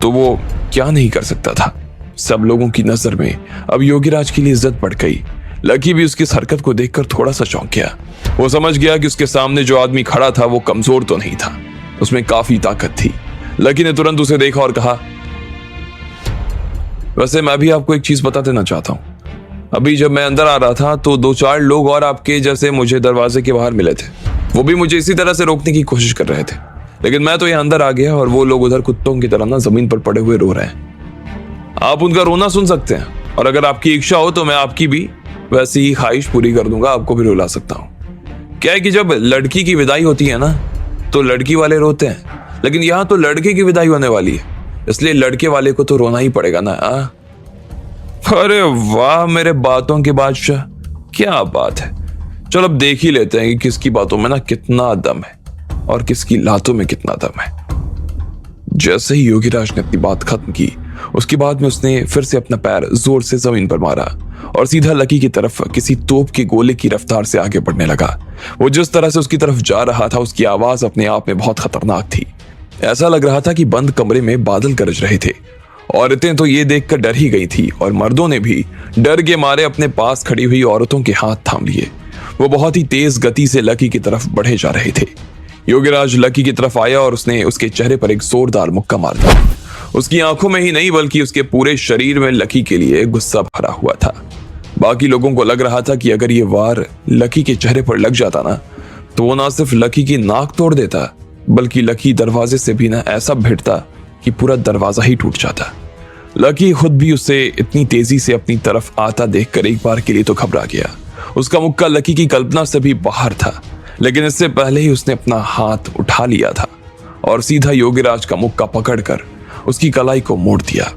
तो वो क्या नहीं कर सकता था। सब लोगों की नजर में अब योगीराज के लिए इज्जत बढ़ गई। लकी भी उसकी इस हरकत को देखकर थोड़ा सा चौंक गया। वो समझ गया कि उसके सामने जो आदमी खड़ा था वो कमजोर तो नहीं था, उसमें काफी ताकत थी। लकी ने तुरंत उसे देखा और कहा, वैसे मैं भी आपको एक चीज बता देना चाहता हूं। अभी जब मैं अंदर आ रहा था तो 2-4 लोग और आपके जैसे मुझे दरवाजे के बाहर मिले थे। वो भी मुझे इसी तरह से रोकने की कोशिश कर रहे थे, लेकिन मैं तो यहाँ अंदर आ गया और वो लोग उधर कुत्तों की तरह ना जमीन पर पड़े हुए रो रहे हैं। आप उनका रोना सुन सकते हैं और अगर आपकी इच्छा हो तो मैं आपकी भी वैसी ही ख्वाहिश पूरी कर दूंगा, आपको भी रुला सकता हूँ। क्या है कि जब लड़की की विदाई होती है ना तो लड़की वाले रोते हैं, लेकिन यहाँ तो लड़के की विदाई होने वाली है, इसलिए लड़के वाले को तो रोना ही पड़ेगा ना। अरे वाह मेरे बातों के बादशाह, क्या बात है। चलो अब देख ही लेते हैं कि किसकी बातों में ना कितना दम है और किसकी लातों में कितना दम है। जैसे ही योगीराज ने अपनी बात खत्म की उसके बाद में उसने फिर से अपना पैर जोर से जमीन पर मारा और सीधा लकी की तरफ किसी तोप के गोले की रफ्तार से आगे बढ़ने लगा। वो जिस तरह से उसकी तरफ जा रहा था उसकी आवाज अपने आप में बहुत खतरनाक थी। ऐसा लग रहा था कि बंद कमरे में बादल गरज रहे थे। औरतें तो ये देखकर डर ही गई थी और मर्दों ने भी डर के मारे अपने पास खड़ी हुई औरतों के हाथ थाम लिए। वो बहुत ही तेज गति से लकी की तरफ बढ़े जा रहे थे। योगीराज लकी की तरफ आया और उसने उसके चेहरे पर एक जोरदार मुक्का मार दिया। उसकी आंखों में ही नहीं बल्कि उसके पूरे शरीर में लकी के लिए गुस्सा भरा हुआ था। बाकी लोगों को लग रहा था कि अगर ये वार लकी के चेहरे पर लग जाता ना तो वो ना सिर्फ लकी की नाक तोड़ देता बल्कि लकी दरवाजे से भी ना ऐसा भिड़ता कि पूरा दरवाजा ही टूट जाता। लकी खुद भी उसे इतनी तेजी से अपनी तरफ आता देखकर एक बार के लिए तो घबरा गया। उसका मुक्का लकी की कल्पना से भी बाहर था, लेकिन इससे पहले ही उसने अपना हाथ उठा लिया था और सीधा योगीराज का मुक्का पकड़कर उसकी कलाई को मोड़ दिया।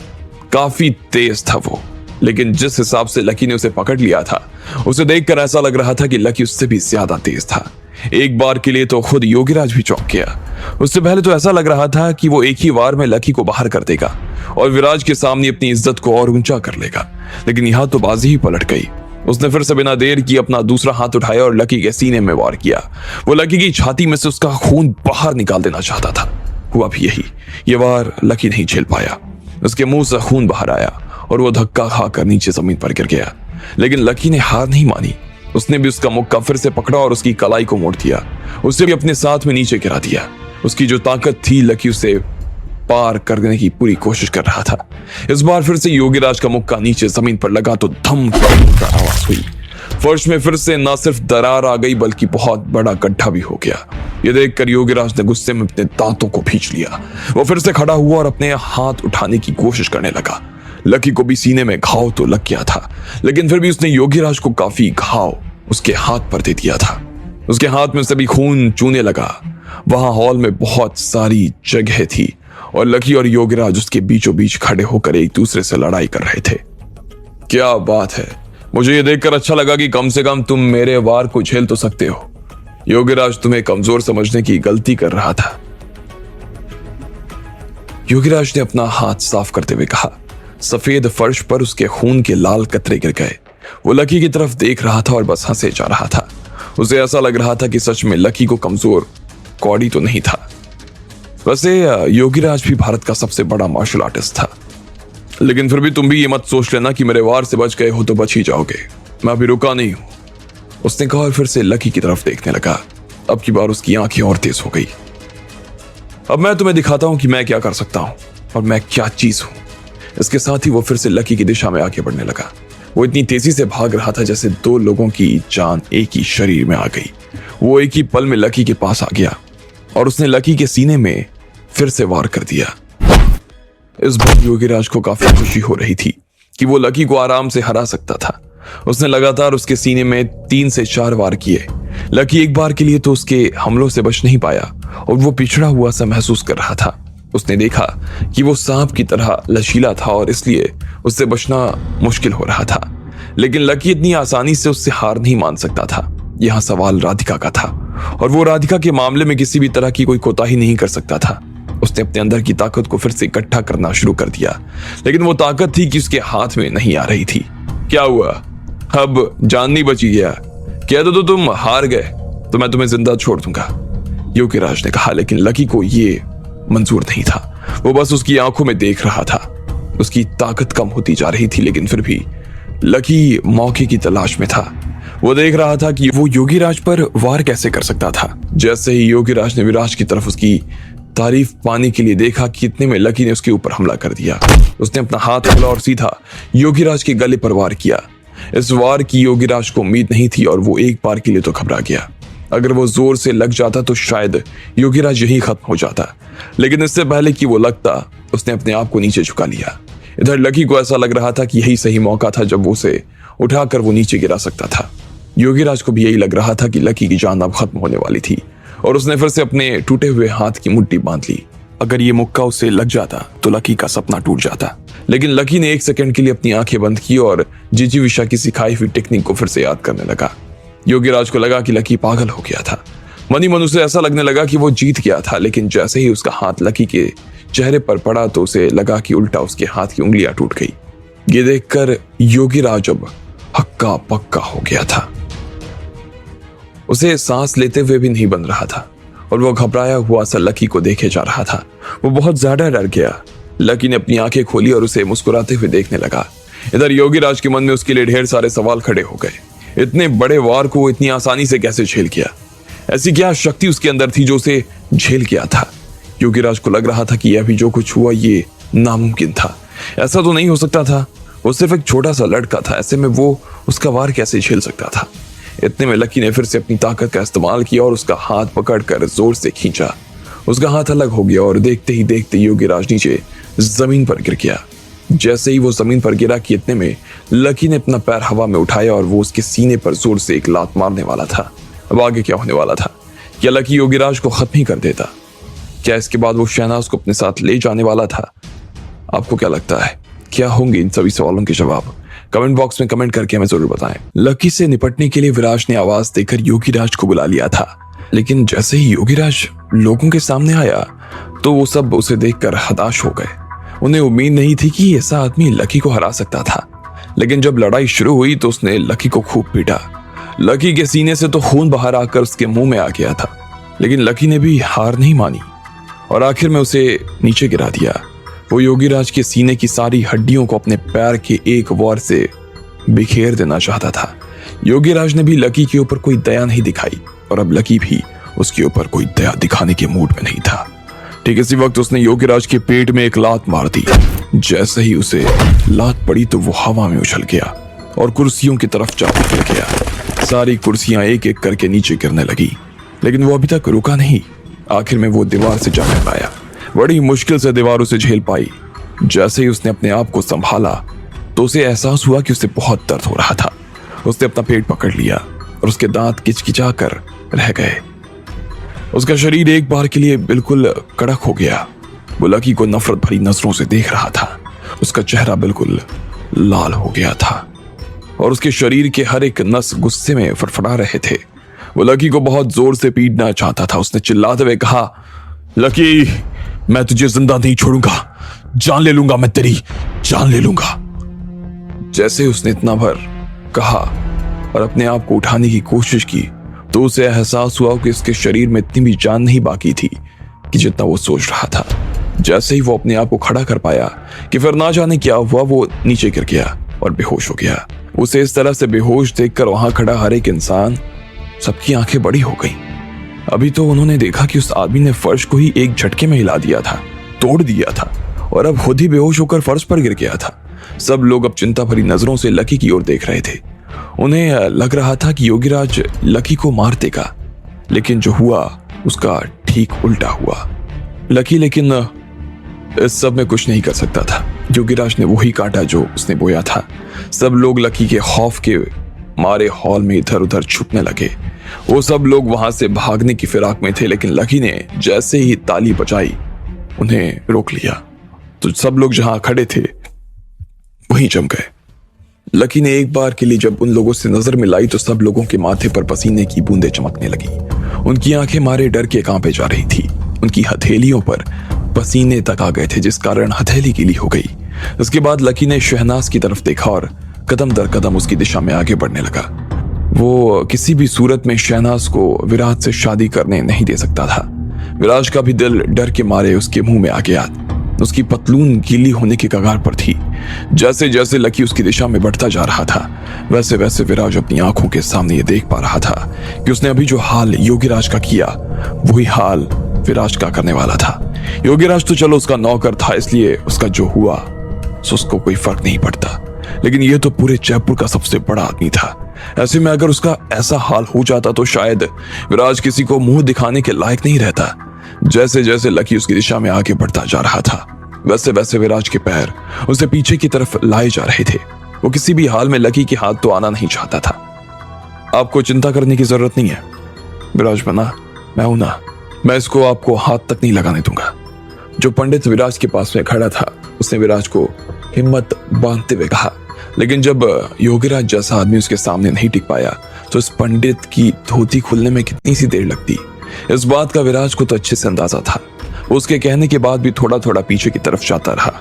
काफी तेज था वो, लेकिन जिस हिसाब से लकी ने उसे पकड़ लिया था उसे देखकर ऐसा लग रहा था कि लकी उससे भी ज्यादा तेज था। एक बार के लिए तो खुद योगीराज भी चौंक गया। उससे पहले तो ऐसा लग रहा था कि वो एक ही वार में लकी को बाहर कर देगा और विराज के सामने अपनी इज्जत को और ऊंचा कर लेगा, लेकिन यहाँ तो बाजी ही पलट गई। उसने फिर से बिना देर की अपना दूसरा हाथ उठाया और लकी के सीने में वार किया। वो लकी की छाती में से उसका खून बाहर निकाल देना चाहता था। हुआ भी यही। ये वार लकी नहीं झेल पाया। उसके मुंह से खून बाहर आया और वो धक्का खाकर नीचे जमीन पर गिर गया, लेकिन लकी ने हार नहीं मानी। उसने भी उसका मुक्का फिर से पकड़ा और उसकी कलाई को मोड़ दिया। उसे भी अपने साथ में नीचे गिरा दिया। उसकी जो ताकत थी लकी उसे पार करने की पूरी कोशिश कर रहा था। इस बार फिर से योगीराज का मुक्का नीचे जमीन पर लगा तो धम कर आवाज हुई। फर्श में फिर से न सिर्फ दरार आ गई बल्कि बहुत बड़ा गड्ढा भी हो गया। ये देखकर योगीराज ने गुस्से में अपने दांतों को खींच लिया। वो फिर से खड़ा हुआ और अपने हाथ उठाने की कोशिश करने लगा। लकी को भी सीने में घाव तो लग गया था, लेकिन फिर भी उसने योगीराज को काफी घाव उसके हाथ पर दे दिया था। उसके हाथ में से भी खून चूने लगा। वहां हॉल में बहुत सारी जगह थी और लकी और योगीराज उसके बीचों बीच खड़े होकर एक दूसरे से लड़ाई कर रहे थे। क्या बात है, मुझे ये देखकर अच्छा लगा कि कम से कम तुम मेरे वार को झेल तो सकते हो। योगीराज तुम्हें कमजोर समझने की गलती कर रहा था। योगीराज ने अपना हाथ साफ करते हुए कहा। सफेद फर्श पर उसके खून के लाल कतरे गिर गए। वो लकी की तरफ देख रहा था और बस हंसे जा रहा था। उसे ऐसा लग रहा था कि सच में लकी को कमजोर कौड़ी तो नहीं था। वैसे योगीराज भी भारत का सबसे बड़ा मार्शल आर्टिस्ट था, लेकिन फिर भी तुम भी ये मत सोच लेना कि मेरे वार से बच गए हो तो बच ही जाओगे। मैं अभी रुका नहीं हूं, उसने कहा और फिर से लकी की तरफ देखने लगा। अब की बार उसकी आंखें और तेज हो गई। अब मैं तुम्हें दिखाता हूं कि मैं क्या कर सकता हूं और मैं क्या चीज हूं। इसके साथ ही वो फिर से लकी की दिशा में आगे बढ़ने लगा। वो इतनी तेजी से भाग रहा था जैसे दो लोगों की जान एक ही शरीर में आ गई। वो एक ही पल में लकी के पास आ गया और उसने लकी के सीने में फिर से वार कर दिया। इस बार योगीराज को काफी खुशी हो रही थी कि वो लकी को आराम से हरा सकता था। उसने लगातार उसके सीने में 3 से 4 वार किए। लकी एक बार के लिए तो उसके हमलों से बच नहीं पाया और वो पिछड़ा हुआ सा महसूस कर रहा था। उसने देखा कि वो सांप की तरह लचीला था और इसलिए उससे बचना मुश्किल हो रहा था। लेकिन लकी इतनी आसानी से उससे हार नहीं मान सकता था। यहाँ सवाल राधिका का था और वो राधिका के मामले में किसी भी तरह की कोई कोताही नहीं कर सकता था। उसने अपने अंदर की ताकत को फिर से इकट्ठा करना शुरू कर दिया, लेकिन वो ताकत थी कि उसके हाथ में नहीं आ रही थी। क्या हुआ? अब जान नहीं बची गया? कह दो तो तुम हार गए तो मैं तुम्हें जिंदा छोड़ दूंगा, योगीराज ने कहा। लेकिन लकी को ये मंजूर नहीं था। वो बस उसकी आंखों में देख रहा था। उसकी ताकत कम होती जा रही थी, लेकिन फिर भी लकी मौके की तलाश में था। वो देख रहा था कि वो योगीराज पर वार कैसे कर सकता था। जैसे ही योगीराज ने विराज की तरफ उसकी तारीफ पाने के लिए देखा कि इतने में लकी ने उसके ऊपर हमला कर दिया। उसने अपना हाथ खोला और सीधा योगीराज के गले पर वार किया। इस वार की योगीराज को उम्मीद नहीं थी और वो एक बार के लिए तो घबरा गया। अगर वो जोर से लग जाता तो शायद योगीराज यही खत्म हो जाता, लेकिन इससे पहले कि वो लगता उसने अपने आप को नीचे झुका लिया। इधर लकी को ऐसा लग रहा था कि यही सही मौका था जब वो उसे उठाकर वो नीचे गिरा सकता था। योगीराज को भी यही लग रहा था कि लकी की जान अब खत्म होने वाली थी और उसने फिर से अपने टूटे हुए हाथ की मुट्ठी बांध ली। अगर ये मुक्का उसे लग जाता तो लकी का सपना टूट जाता। लेकिन लकी ने 1 सेकंड के लिए अपनी आंखें बंद की और जिजीविषा की सिखाई हुई टेक्निक को फिर से याद करने लगा। योगीराज को लगा कि लकी पागल हो गया था। मनी मन उसे ऐसा लगने लगा कि वो जीत गया था, लेकिन जैसे ही उसका हाथ लकी के चेहरे पर पड़ा तो उसे लगा कि उल्टा उसके हाथ की उंगलियां टूट गई। ये देखकर योगीराज अब हक्का पक्का हो गया था। उसे सांस लेते हुए भी नहीं बन रहा था और वो घबराया हुआ सा लकी को देखे जा रहा था। वो बहुत ज्यादा डर गया। लकी ने अपनी आंखें खोली और उसे मुस्कुराते हुए देखने लगा। इधर योगीराज के मन में उसके लिए ढेर सारे सवाल खड़े हो गए। इतने बड़े वार को वो इतनी आसानी से कैसे झेल गया? ऐसी क्या शक्ति उसके अंदर थी जो उसे झेल गया था? योगीराज को लग रहा था कि यह भी जो कुछ हुआ ये नामुमकिन था। ऐसा तो नहीं हो सकता था। वो सिर्फ एक छोटा सा लड़का था, ऐसे में वो उसका वार कैसे झेल सकता था? इतने में लकी ने फिर से अपनी ताकत का इस्तेमाल किया और उसका हाथ पकड़कर जोर से खींचा। उसका हाथ अलग हो गया और देखते ही देखते योगीराज नीचे जमीन पर गिर गया। जैसे ही वो जमीन पर गिरा कि इतने में लकी ने अपना पैर हवा में उठाया और वो उसके सीने पर जोर से एक लात मारने वाला था। अब आगे क्या होने वाला था? क्या लकी योगीराज को खत्म ही कर देता? क्या इसके बाद वो शहनाज को अपने साथ ले जाने वाला था? आपको क्या लगता है, क्या होंगे इन सभी सवालों के जवाब? कमेंट बॉक्स में कमेंट करके हमें जरूर बताएं। लकी से निपटने के लिए विराज ने आवाज देकर योगीराज को बुला लिया था, लेकिन जैसे ही योगीराज लोगों के सामने आया तो वो सब उसे देखकर हताश हो गए। उन्हें उम्मीद नहीं थी कि ऐसा आदमी लकी को हरा सकता था। लेकिन जब लड़ाई शुरू हुई तो उसने लकी को खूब पीटा। लकी के सीने से तो खून बाहर आकर उसके मुंह में आ गया था, लेकिन लकी ने भी हार नहीं मानी और आखिर में उसे नीचे गिरा दिया। वो योगीराज के सीने की सारी हड्डियों को अपने पैर के एक वार से बिखेर देना चाहता था। योगीराज ने भी लकी के ऊपर कोई दया नहीं दिखाई और अब लकी भी उसके ऊपर कोई दया दिखाने के मूड में नहीं था। ठीक इसी वक्त उसने योगीराज के पेट में एक लात मार दी। जैसे ही उसे लात पड़ी तो वो हवा में उछल गया और कुर्सियों की तरफ जा गिर गया। सारी कुर्सियां एक एक करके नीचे गिरने लगी, लेकिन वो अभी तक रुका नहीं। आखिर में वो दीवार से जा पाया। बड़ी मुश्किल से दीवार उसे झेल पाई। जैसे ही उसने अपने आप को संभाला तो उसे एहसास हुआ कि उसे बहुत दर्द हो रहा था। उसने अपना पेट पकड़ लिया और उसके दांत किचकिचा कर रह गए। उसका शरीर एक बार के लिए बिल्कुल कड़क हो गया। वो लकी को नफरत भरी नजरों से देख रहा था। उसका चेहरा बिल्कुल लाल हो गया था। और उसके शरीर के हर एक नस गुस्से में फड़फड़ा रहे थे। वो लकी को बहुत जोर से पीटना चाहता था। उसने चिल्लाते हुए कहा, लकी, मैं तुझे जिंदा नहीं छोड़ूंगा, जान ले लूंगा, मैं तेरी जान ले लूंगा। जैसे उसने इतना भर कहा और अपने आप को उठाने की कोशिश की तो उसे एहसास हुआ कि उसके शरीर में इतनी भी जान नहीं बाकी थी कि जितना वो सोच रहा था। जैसे ही वो अपने आप को खड़ा कर पाया कि फिर ना जाने क्या हुआ, वो नीचे गिर गया और बेहोश हो गया। उसे इस तरह से बेहोश देखकर वहां खड़ा हर एक इंसान, सबकी आंखें बड़ी हो गईं। अभी तो उन्होंने देखा कि उस आदमी ने फर्श को ही एक झटके में हिला दिया था, तोड़ दिया था और अब खुद ही बेहोश होकर फर्श पर गिर गया था। सब लोग अब चिंता भरी नजरों से लकी की ओर देख रहे थे। उन्हें लग रहा था कि योगीराज लकी को मार देगा, लेकिन जो हुआ उसका ठीक उल्टा हुआ। लकी लेकिन इस सब में कुछ नहीं कर सकता था। योगीराज ने वही काटा जो उसने बोया था। सब लोग लकी के खौफ के मारे हॉल में इधर उधर छुपने लगे। वो सब लोग वहां से भागने की फिराक में थे, लेकिन लकी ने जैसे ही ताली बजाई उन्हें रोक लिया तो सब लोग जहां खड़े थे वहीं जम गए। लकी ने एक बार के लिए जब उन लोगों से नजर मिलाई तो सब लोगों के माथे पर पसीने की बूंदें चमकने लगी। उनकी आंखें मारे डर के कांपे जा रही थी। उनकी हथेलियों पर पसीने तक आ गए थे, जिस कारण हथेली गीली हो गई। उसके बाद लकी ने शहनाज की तरफ देखा और कदम दर कदम उसकी दिशा में आगे बढ़ने लगा। वो किसी भी सूरत में शहनाज को विराज से शादी करने नहीं दे सकता था। विराज का भी दिल डर के मारे उसके मुंह में आ गया। उसकी पतलून गीली होने की कगार पर थी। जैसे जैसे लकी उसकी दिशा में बढ़ता जा रहा था, वैसे वैसे विराज अपनी आंखों के सामने ये देख पा रहा था कि उसने अभी जो हाल योगीराज का किया, वही हाल विराज का करने वाला था। योगीराज तो चलो उसका नौकर था, इसलिए उसका जो हुआ सो उसको कोई फर्क नहीं पड़ता, लेकिन ये तो पूरे जयपुर का सबसे बड़ा आदमी था। ऐसे में अगर उसका ऐसा हाल हो जाता तो शायद विराज किसी को मुंह दिखाने के लायक नहीं रहता। जैसे जैसे लकी उसकी दिशा में आगे बढ़ता जा रहा था, वैसे वैसे विराज के पैर उसे पीछे की तरफ लाए जा रहे थे। वो किसी भी हाल में लकी के हाथ तो आना नहीं चाहता था। आपको चिंता करने की जरूरत नहीं है, विराज बना मैं हूं ना, मैं इसको आपको हाथ तक नहीं लगाने दूंगा। जो पंडित विराज के पास में खड़ा था उसने विराज को हिम्मत बांधते हुए कहा, लेकिन जब योगीराज जैसा आदमी उसके सामने नहीं टिक पाया तो इस पंडित की धोती खुलने में कितनी सी देर लगती। इस बात का विराज को तो अच्छे से अंदाजा था। उसके कहने के बाद भी थोड़ा थोड़ा पीछे की तरफ जाता रहा,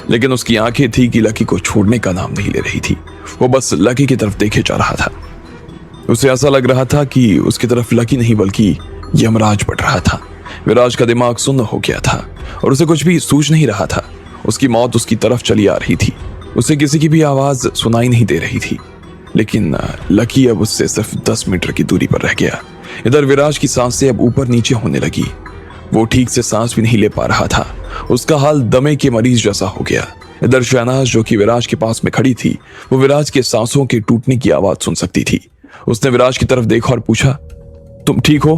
लेकिन उसकी आंखें थी कि लकी को छोड़ने का नाम नहीं ले रही थी। वो बस लकी की तरफ देखे जा रहा था। उसे ऐसा लग रहा था कि उसकी तरफ लकी नहीं बल्कि यमराज बढ़ रहा था। विराज का दिमाग सुन्न हो गया था और उसे कुछ भी सूझ नहीं रहा था। उसकी मौत उसकी तरफ चली आ रही थी। उसे किसी की भी आवाज सुनाई नहीं दे रही थी, लेकिन लकी अब उससे सिर्फ 10 मीटर की दूरी पर रह गया। इधर विराज की सांसें अब ऊपर नीचे होने लगी। वो ठीक से सांस भी नहीं ले पा रहा था। उसका हाल दमे के मरीज जैसा हो गया। इधर शहनाज जो कि विराज के पास में खड़ी थी, वो विराज के सांसों के टूटने की आवाज सुन सकती थी। उसने विराज की तरफ देखा और पूछा, तुम ठीक हो?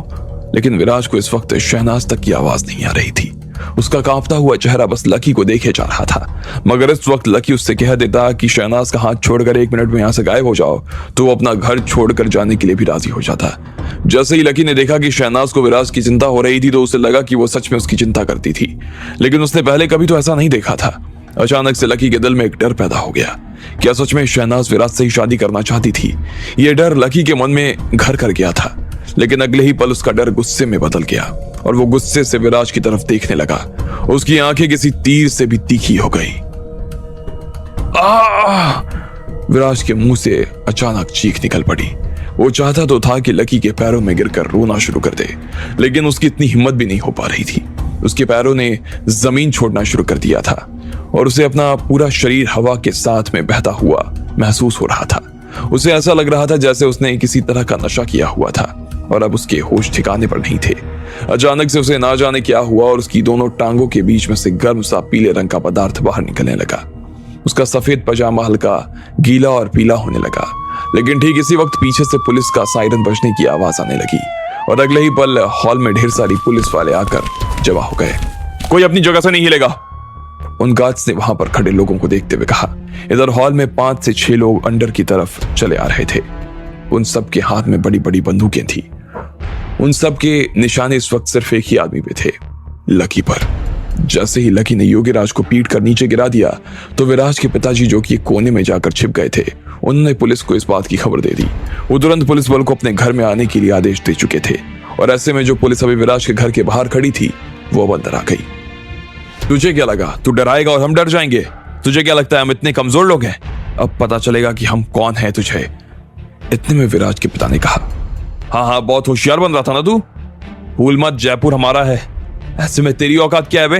लेकिन विराज को इस वक्त शहनाज तक की आवाज नहीं आ रही थी। उसका कांपता हुआ चेहरा बस लकी को देखे जा रहा था। मगर इस वक्त लकी उससे कह देता कि शहनाज का हाथ छोड़कर 1 मिनट में यहां से गायब हो जाओ, तो वो अपना घर छोड़कर जाने के लिए भी राजी हो जाता। जैसे ही लकी ने देखा कि शहनाज को विराज की चिंता हो रही थी तो उसे लगा कि वो सच में उसकी चिंता करती थी, लेकिन उसने पहले कभी तो ऐसा नहीं देखा था। अचानक से लकी के दिल में एक डर पैदा हो गया। क्या सच में शहनाज विराज से ही शादी करना चाहती थी? यह डर लकी के मन में घर कर गया था, लेकिन अगले ही पल उसका डर गुस्से में बदल गया और वो गुस्से से विराज की तरफ देखने लगा। उसकी आंखें किसी तीर से भी तीखी हो गई। विराज के मुंह से अचानक चीख निकल पड़ी। वो चाहता तो था कि लकी के पैरों में गिरकर रोना शुरू कर दे, लेकिन उसकी इतनी हिम्मत भी नहीं हो पा रही थी। उसके पैरों ने जमीन छोड़ना शुरू कर दिया था और उसे अपना पूरा शरीर हवा के साथ में बहता हुआ महसूस हो रहा था। उसे ऐसा लग रहा था जैसे उसने किसी तरह का नशा किया हुआ था और अब उसके होश ठिकाने पर नहीं थे। अचानक से उसे ना जाने क्या हुआ और उसकी दोनों टांगों के बीच में से गर्म सा पीले रंग का पदार्थ बाहर निकलने लगा। उसका सफेद पजामा हल्का गीला और पीला होने लगा, लेकिन ठीक इसी वक्त पीछे से पुलिस का सायरन बजने की आवाज आने लगी और अगले ही पल हॉल में ढेर सारी पुलिस वाले आकर जमा हो गए। कोई अपनी जगह से नहीं हिलेगा, उन गार्ड्स ने वहां पर खड़े लोगों को देखते हुए कहा। इधर हॉल में 5 से 6 लोग अंदर की तरफ चले आ रहे थे। उन सब के हाथ में बड़ी बड़ी बंदूकें थी। उन सब के निशाने इस वक्त सिर्फ एक ही आदमी पे थे, लकी पर। जैसे ही लकी ने योगीराज को पीट कर नीचे गिरा दिया तो विराज के पिताजी, जो कि एक कोने में जाकर छिप गए थे, उन्होंने पुलिस को इस बात की खबर दे दी। वो तुरंत पुलिस बल को अपने घर में आने के लिए आदेश दे चुके थे और ऐसे में जो पुलिस अभी विराज के घर के बाहर खड़ी थी वो अब अंदर आ गई। तुझे क्या लगा तू डराएगा और हम डर जाएंगे? तुझे क्या लगता है हम इतने कमजोर लोग हैं? अब पता चलेगा कि हम कौन हैं तुझे। इतने में विराज के पिता ने कहा, हाँ, बहुत होशियार बन रहा था ना तू। भूल मत, जयपुर हमारा है। ऐसे में तेरी औकात क्या है बे?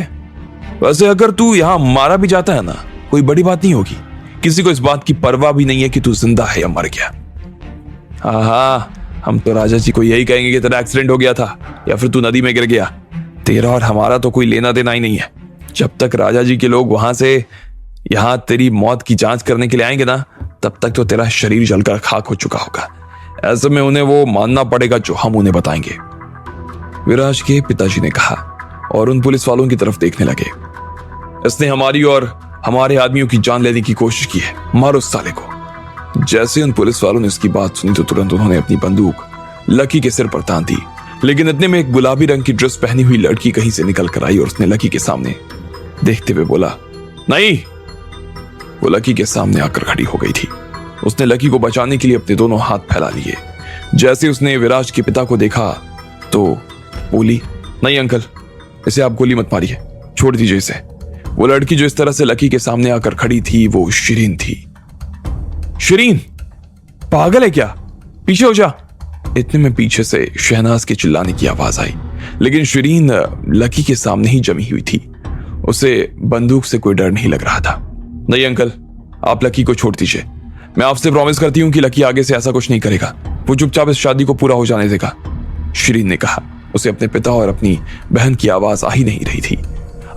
वैसे अगर तू यहाँ मारा भी जाता है ना, कोई बड़ी बात नहीं होगी। किसी को इस बात की परवाह भी नहीं है कि तू जिंदा है या मर गया। हाँ, हम तो राजा जी को यही कहेंगे कि तेरा एक्सीडेंट हो गया था या फिर तू नदी में गिर गया। तेरा और हमारा तो कोई लेना देना ही नहीं है। जब तक राजा जी के लोग वहां से यहाँ तेरी मौत की जांच करने के लिए आएंगे ना, तब तक तो तेरा शरीर जलकर खाक हो चुका होगा। ऐसे में उन्हें वो मानना पड़ेगा जो हम उन्हें बताएंगे, विराज के पिताजी ने कहा और उन पुलिस वालों की तरफ देखने लगे। इसने हमारी और हमारे आदमियों की जान लेने की कोशिश की है, मारो उस साले को। जैसे उन पुलिस वालों ने इसकी बात सुनी तो तुरंत उन्होंने अपनी बंदूक लकी के सिर पर तान दी। लेकिन इतने में एक गुलाबी रंग की ड्रेस पहनी हुई लड़की कहीं से निकल कर आई और उसने लकी के सामने देखते हुए बोला, नहीं। वो लकी के सामने आकर खड़ी हो गई थी। उसने लकी को बचाने के लिए अपने दोनों हाथ फैला लिए। जैसे उसने विराज के पिता को देखा तो बोली, नहीं अंकल, इसे आप गोली मत मारिए, छोड़ दीजिए इसे। वो लड़की जो इस तरह से लकी के सामने आकर खड़ी थी वो शिरीन थी। शिरीन, पागल है क्या? पीछे हो जा। इतने में पीछे से शहनाज के चिल्लाने की आवाज आई। लेकिन शिरीन लकी के सामने ही जमी हुई थी। उसे बंदूक से कोई डर नहीं लग रहा था। नहीं अंकल, आप लकी को छोड़ दीजिए। मैं आपसे प्रॉमिस करती हूं कि लकी आगे से ऐसा कुछ नहीं करेगा। वो चुपचाप इस शादी को पूरा हो जाने देगा, शिरीन ने कहा। उसे अपने पिता और अपनी बहन की आवाज आ ही नहीं रही थी।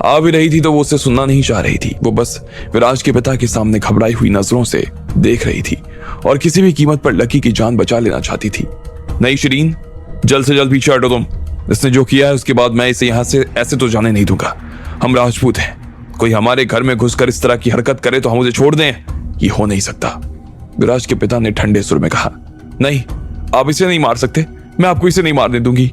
आ भी रही थी तो वो उसे सुनना नहीं चाह रही थी। वो बस विराज के पिता के सामने घबराई हुई नजरों से देख रही थी और किसी भी कीमत पर लकी की जान बचा लेना चाहती थी। नहीं शिरीन, जल्द से जल्द पीछे हटो तुम। इसने जो किया है उसके बाद मैं इसे यहां से ऐसे तो जाने नहीं दूंगा। हम राजपूत हैं, कोई हमारे घर में घुसकर इस तरह की हरकत करे तो हम उसे छोड़ दें? ये हो नहीं सकता, विराज के पिता ने ठंडे सुर में कहा। नहीं, आप इसे नहीं मार सकते, मैं आपको इसे नहीं मारने दूंगी।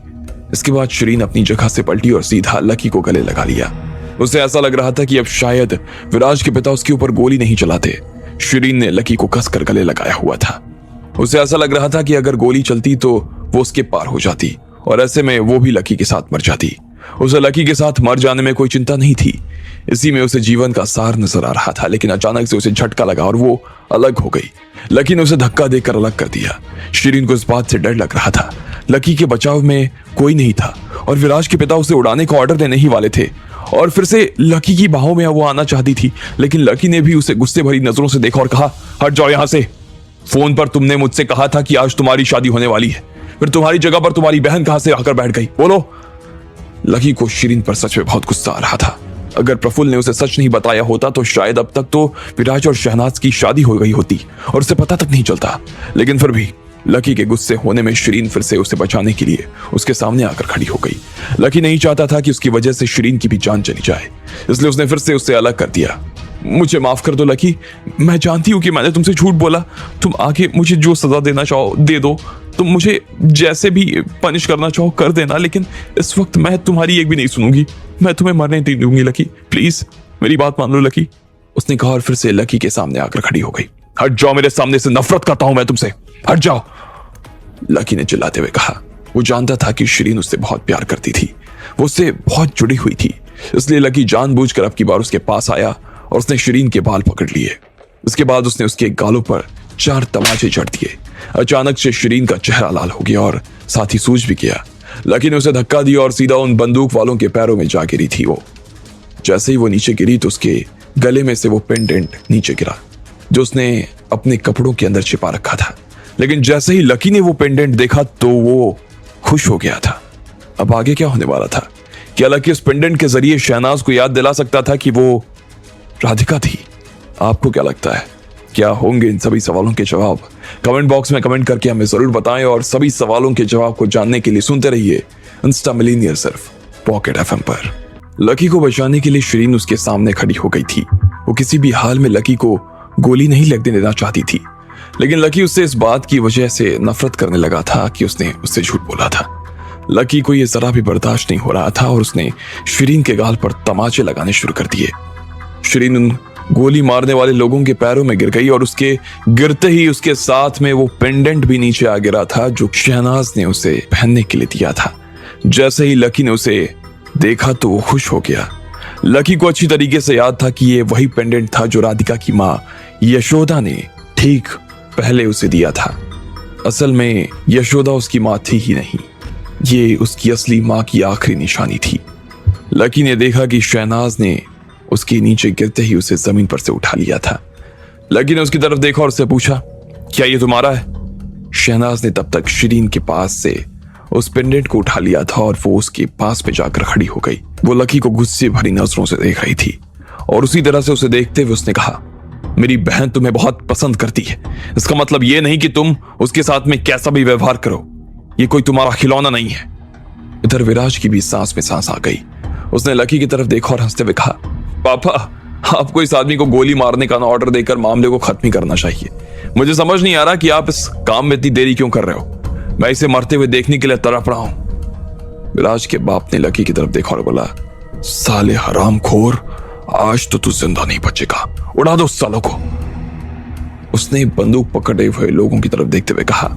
इसके बाद शिरीन अपनी जगह से पलटी और सीधा लकी को गले लगा लिया। उसे ऐसा लग रहा था कि अब शायद विराज के पिता उसके ऊपर गोली नहीं चलाते। शिरीन ने लकी को कसकर गले लगाया हुआ था। उसे ऐसा लग रहा था कि अगर गोली चलती तो वो उसके पार हो जाती और ऐसे में वो भी लकी के साथ मर जाती। उसे लकी के साथ मर जाने में कोई चिंता नहीं थी, इसी में उसे जीवन का सार नजर आ रहा था। लेकिन अचानक से उसे झटका लगा और वो अलग हो गई। लकी ने उसे धक्का देकर अलग कर दिया। शिरीन को इस बात से डर लग रहा था। लकी के बचाव में कोई नहीं था और विराज के पिता उसे उड़ाने का ऑर्डर देने ही वाले थे और फिर से लकी की बाहों में वो आना चाहती थी। लेकिन लकी ने भी उसे गुस्से भरी नजरों से देखा और कहा, हट जाओ यहां से। फोन पर तुमने मुझसे कहा था कि आज तुम्हारी शादी होने वाली है, फिर तुम्हारी जगह पर तुम्हारी बहन कहां से आकर बैठ गई? बोलो। लकी को शिरीन पर सच में बहुत गुस्सा आ रहा था। अगर प्रफुल्ल ने उसे सच नहीं बताया होता तो शायद अब तक तो विराज और शहनाज की शादी हो गई होती और उसे पता तक नहीं चलता। लेकिन फिर भी लकी के गुस्से होने में शिरीन फिर से उसे बचाने के लिए उसके सामने आकर खड़ी हो गई। लकी नहीं चाहता था कि उसकी वजह से शिरीन की भी जान चली जाए, इसलिए उसने फिर से उससे अलग कर दिया। मुझे माफ कर दो लकी, मैं जानती हूँ कि मैंने तुमसे झूठ बोला। तुम आगे मुझे जो सजा देना चाहो दे दो, तुम मुझे जैसे भी पनिश करना चाहो कर देना, लेकिन इस वक्त मैं तुम्हारी एक भी नहीं सुनूंगी। मैं तुम्हें मरने नहीं दूंगी लकी, प्लीज मेरी बात मान लो लकी, उसने कहा और फिर से लकी के सामने आकर खड़ी हो गई। हट जाओ मेरे सामने से, नफरत करता हूं मैं तुमसे, हट जाओ, लकी ने चिल्लाते हुए कहा। वो जानता था कि शिरीन उससे बहुत प्यार करती थी, वो उससे बहुत जुड़ी हुई थी, इसलिए लकी जानबूझकर अब की बार उसके पास आया और उसने शिरीन के बाल पकड़ लिए। उसके बाद उसने उसके गालों पर 4 तमाचे जड़ दिए। अचानक से शिरीन का चेहरा लाल हो गया और साथ ही सूज भी गया। लकी ने उसे धक्का दिया और सीधा उन बंदूक वालों के पैरों में जा गिरी थी। वो जैसे ही वो नीचे गिरी तो उसके गले में से वो पेंडेंट नीचे गिरा जो उसने अपने कपड़ों के अंदर छिपा रखा था। लेकिन जैसे ही लकी ने वो पेंडेंट देखा तो वो खुश हो गया था। अब आगे क्या होने वाला था? क्या लकी उस पेंडेंट के जरिए शहनाज को याद दिला सकता था कि वो राधिका थी? आपको क्या लगता है, क्या होंगे इन सभी सवालों के जवाब? कमेंट बॉक्स में कमेंट करके हमें जरूर बताएं और सभी सवालों के जवाब को जानने के लिए सुनते रहिए इंस्टा मिलीनियर सिर्फ पॉकेट एफएम पर। लकी को बचाने के लिए शिरीन उसके सामने खड़ी हो गई थी। वो किसी भी हाल में लकी को गोली नहीं लगने देना चाहती थी, लेकिन लकी उससे इस बात की वजह से नफरत करने लगा था कि उसने उससे झूठ बोला था। लकी को ये जरा भी बर्दाश्त नहीं हो रहा था और उसने शिरीन के गाल पर तमाचे लगाने शुरू कर दिए। शिरीन उन गोली मारने वाले लोगों के पैरों में गिर गई और उसके गिरते ही उसके साथ में वो पेंडेंट भी नीचे आ गिरा था जो शहनाज ने उसे पहनने के लिए दिया था। जैसे ही लकी ने उसे देखा तो वो खुश हो गया। लकी को अच्छी तरीके से याद था कि ये वही पेंडेंट था जो राधिका की माँ यशोदा ने ठीक पहले उसे दिया था। असल में यशोदा उसकी माँ थी ही नहीं, ये उसकी असली माँ की आखिरी निशानी थी। लकी ने देखा कि शहनाज ने उसके नीचे गिरते ही उसे जमीन पर से उठा लिया था। लकी ने उसकी तरफ देखा और उससे पूछा, क्या ये तुम्हारा है? शहनाज ने तब तक शिरीन के पास से उस पेंडेंट को उठा लिया था और वो उसके पास पे जाकर खड़ी हो गई। वो लकी को गुस्से भरी नजरों से देख रही थी और उसी तरह से उसे देखते हुए उसने कहा, मेरी बहन तुम्हें बहुत पसंद करती है, इसका मतलब ये नहीं कि तुम उसके साथ में कैसा भी व्यवहार करो, ये कोई तुम्हारा खिलौना नहीं है। इधर विराज की भी सांस में सांस आ गई। उसने लकी की तरफ देखा और हंसते हुए कहा, पापा आपको इस आदमी को गोली मारने का ऑर्डर देकर मामले को खत्म ही करना चाहिए। मुझे समझ नहीं आ रहा कि आप इस काम में इतनी देरी क्यों कर रहे हो। मैं इसे मरते हुए देखने के लिए तड़प रहा हूं। विराज के बाप ने लकी की तरफ देखा और बोला, साले हरामखोर, आज तो तू जिंदा नहीं बचेगा, उड़ा दो उस सालों को। उसने बंदूक पकड़े हुए लोगों की तरफ देखते हुए कहा।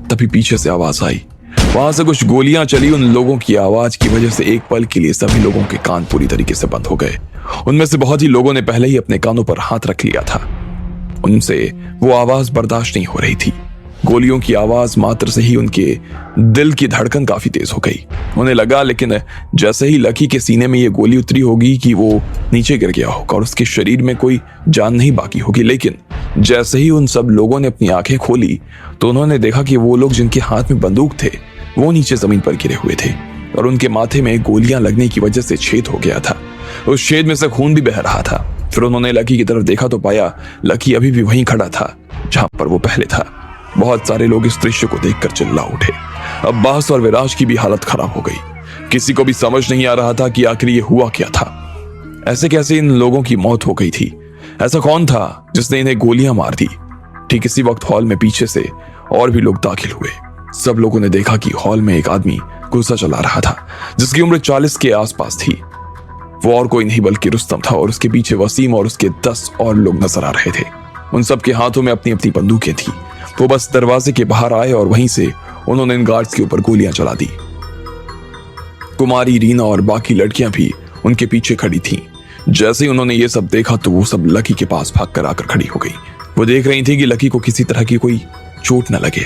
तभी पीछे से आवाज आई। वहां से कुछ गोलियां चली। उन लोगों की आवाज की वजह से एक पल के लिए सभी लोगों के कान पूरी तरीके से बंद हो गए। उनमें से बहुत ही लोगों ने पहले ही अपने कानों पर हाथ रख लिया था। उनसे वो आवाज बर्दाश्त नहीं हो रही थी। गोलियों की आवाज मात्र से ही उनके दिल की धड़कन काफी तेज हो गई। उन्हें लगा लेकिन जैसे ही लकी के सीने में ये गोली उतरी होगी कि वो नीचे गिर गया होगा और उसके शरीर में कोई जान नहीं बाकी होगी। लेकिन जैसे ही उन सब लोगों ने अपनी आंखें खोली तो उन्होंने देखा कि वो लोग जिनके हाथ में बंदूक थे वो नीचे जमीन पर गिरे हुए थे और उनके माथे में गोलियां लगने की वजह से छेद हो गया था। उस छेद में से खून भी बह रहा था। फिर उन्होंने लकी की तरफ देखा तो पाया लकी अभी भी वहीं खड़ा था जहां पर वो पहले था। बहुत सारे लोग इस दृश्य को देखकर चिल्ला उठे। अब्बास और विराज की भी हालत खराब हो गई। किसी को भी समझ नहीं आ रहा था कि आखिर ये हुआ क्या था। ऐसे कैसे इन लोगों की मौत हो गई थी? ऐसा कौन था जिसने इन्हें गोलियां मार दी? ठीक इसी वक्त हॉल में पीछे से और भी लोग दाखिल हुए। सब लोगों ने देखा कि हॉल में एक आदमी गुस्सा चला रहा था जिसकी उम्र 40 के आसपास थी। वो और कोई नहीं बल्कि रुस्तम था और उसके पीछे वसीम और उसके 10 और लोग नजर आ रहे थे। उन सब के हाथों में अपनी अपनी बंदूकें थी। वो बस दरवाजे के बाहर आए और वहीं से उन्होंने इन गार्ड्स के ऊपर गोलियां चला दी। कुमारी, रीना और बाकी लड़कियां भी उनके पीछे खड़ी थीं। जैसे ही उन्होंने ये सब देखा तो वो सब लकी के पास भागकर आकर खड़ी हो गई। वो देख रही थी कि लकी को किसी तरह की कोई चोट न लगे।